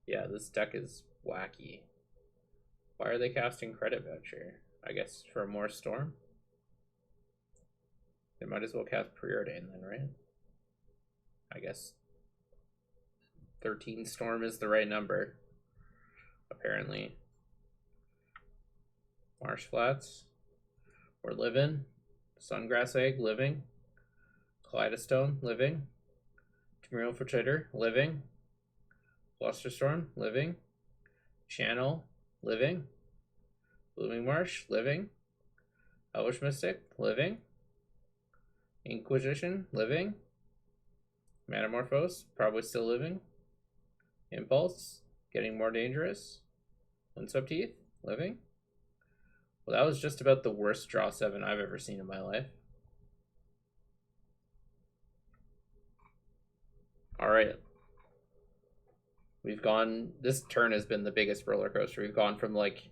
Yeah, this deck is wacky. Why are they casting Credit Voucher? I guess for more Storm? They might as well cast Preordain then, right? I guess 13 Storm is the right number, apparently. Marsh Flats. We're living. Sungrass Egg, living. Kaleidostone, living. Temporal Infiltrator, living. Flusterstorm, living. Channel, living. Blooming Marsh, living. Elvish Mystic, living. Inquisition, living. Metamorphose, probably still living. Impulse, getting more dangerous. Winswept Teeth, living. Well, that was just about the worst draw 7 I've ever seen in my life. Alright. We've gone, this turn has been the biggest roller coaster. We've gone from like,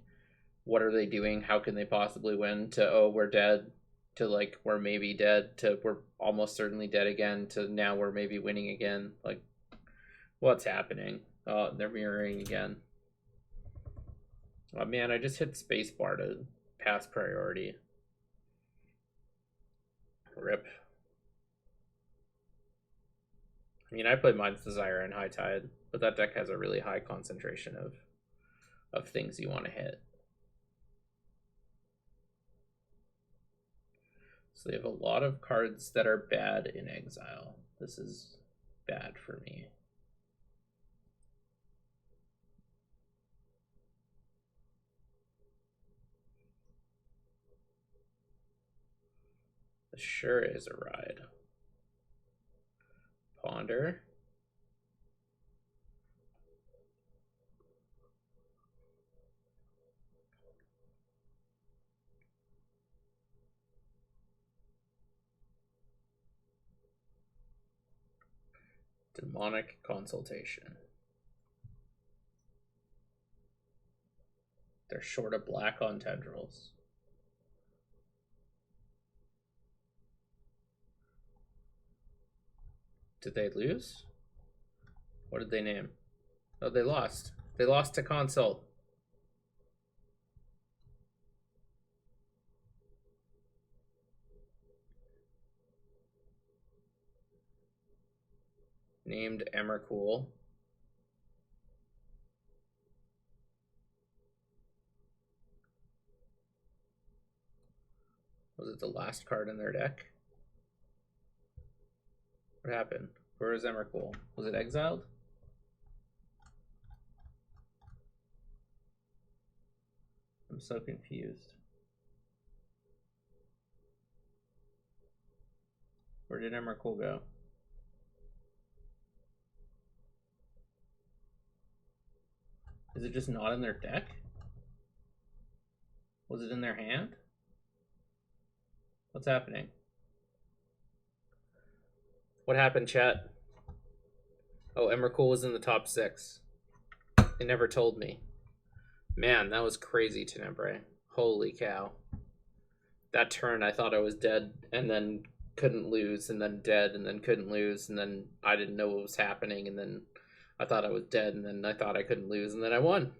what are they doing? How can they possibly win? To, oh, we're dead. To like, we're maybe dead. To, we're almost certainly dead again. To now we're maybe winning again. Like, what's happening? Oh, they're mirroring again. Oh man, I just hit spacebar to pass priority. Rip. I mean, I played Mind's Desire in High Tide, but that deck has a really high concentration of things you want to hit. So they have a lot of cards that are bad in exile. This is bad for me. This sure is a ride. Ponder. Demonic Consultation. They're short of black on tendrils. Did they lose? What did they name? Oh, they lost. They lost to Consult. Named Emrakul. Was it the last card in their deck? What happened? Where is Emrakul? Was it exiled? I'm so confused. Where did Emrakul go? Is it just not in their deck? Was it in their hand? What's happening? What happened, chat? Oh, Emrakul was in the top 6. They never told me. Man, that was crazy, Tenebrae. Holy cow. That turn, I thought I was dead, and then couldn't lose, and then dead, and then couldn't lose, and then I didn't know what was happening, and then I thought I was dead, and then I thought I couldn't lose, and then I won.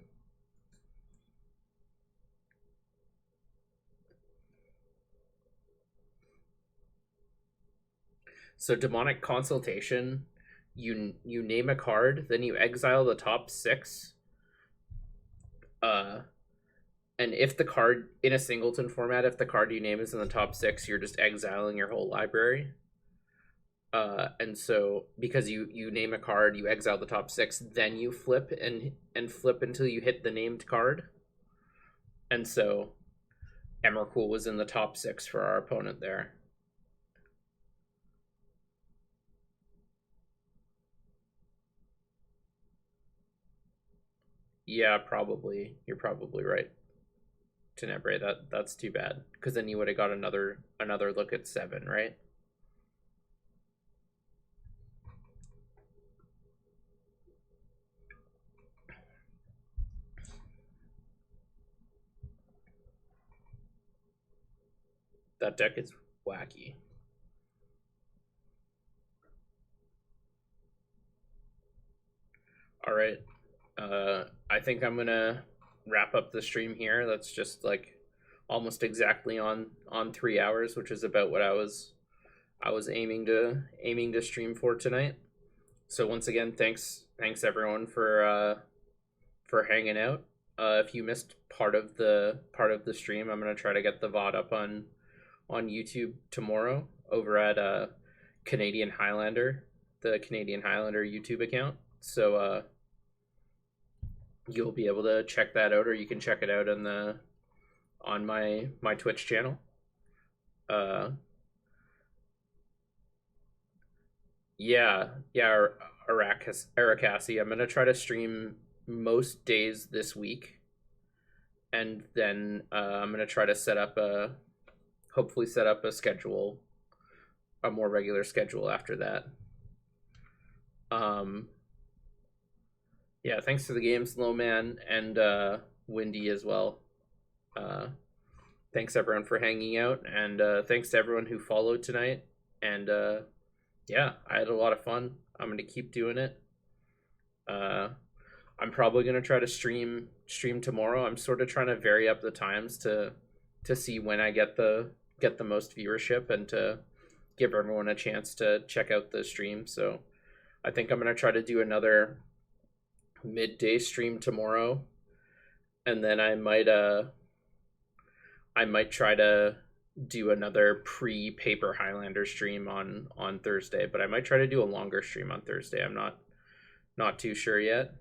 So demonic consultation, you name a card, then you exile the top 6. And if the card in a singleton format, if the card you name is in the top 6, you're just exiling your whole library. And so because you name a card, you exile the top 6, then you flip and flip until you hit the named card. And so Emrakul was in the top 6 for our opponent there. Yeah, probably. You're probably right, Tenebrae. That's too bad, because then you would have got another look at 7, right? That deck is wacky. All right. I think I'm gonna wrap up the stream here. That's just like almost exactly on 3 hours, which is about what I was aiming to stream for tonight. So once again, thanks everyone for hanging out. If you missed part of the stream, I'm gonna try to get the VOD up on YouTube tomorrow over at Canadian Highlander, the Canadian Highlander YouTube account. So you'll be able to check that out, or you can check it out on my Twitch channel. Yeah, Arakasi. I'm gonna try to stream most days this week, and then I'm gonna try to hopefully set up a schedule, a more regular schedule after that. Yeah, thanks for the game, Slowman, and Windy as well. Thanks everyone for hanging out, and thanks to everyone who followed tonight. And yeah, I had a lot of fun. I'm gonna keep doing it. I'm probably gonna try to stream tomorrow. I'm sort of trying to vary up the times to see when I get the most viewership and to give everyone a chance to check out the stream. So I think I'm gonna try to do another midday stream tomorrow, and then I might try to do another pre-paper Highlander stream on Thursday, but I might try to do a longer stream on Thursday. I'm not too sure yet.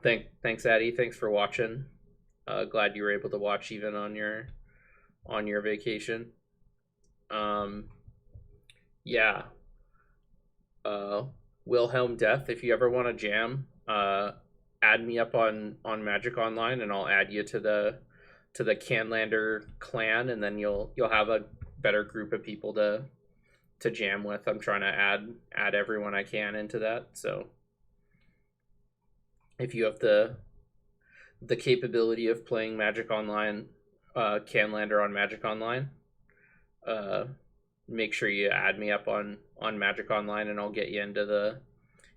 Thanks Addie, thanks for watching. Glad you were able to watch even on your vacation. Yeah. Wilhelm Death, if you ever want to jam, add me up on Magic Online, and I'll add you to the Canlander clan, and then you'll have a better group of people to jam with. I'm trying to add everyone I can into that. So if you have the capability of playing Magic Online, Canlander on Magic Online, make sure you add me up on Magic Online, and I'll get you into the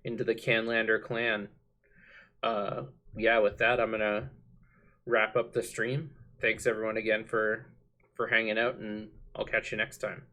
Canlander clan. Yeah, with that, I'm gonna wrap up the stream. Thanks everyone again for hanging out, and I'll catch you next time.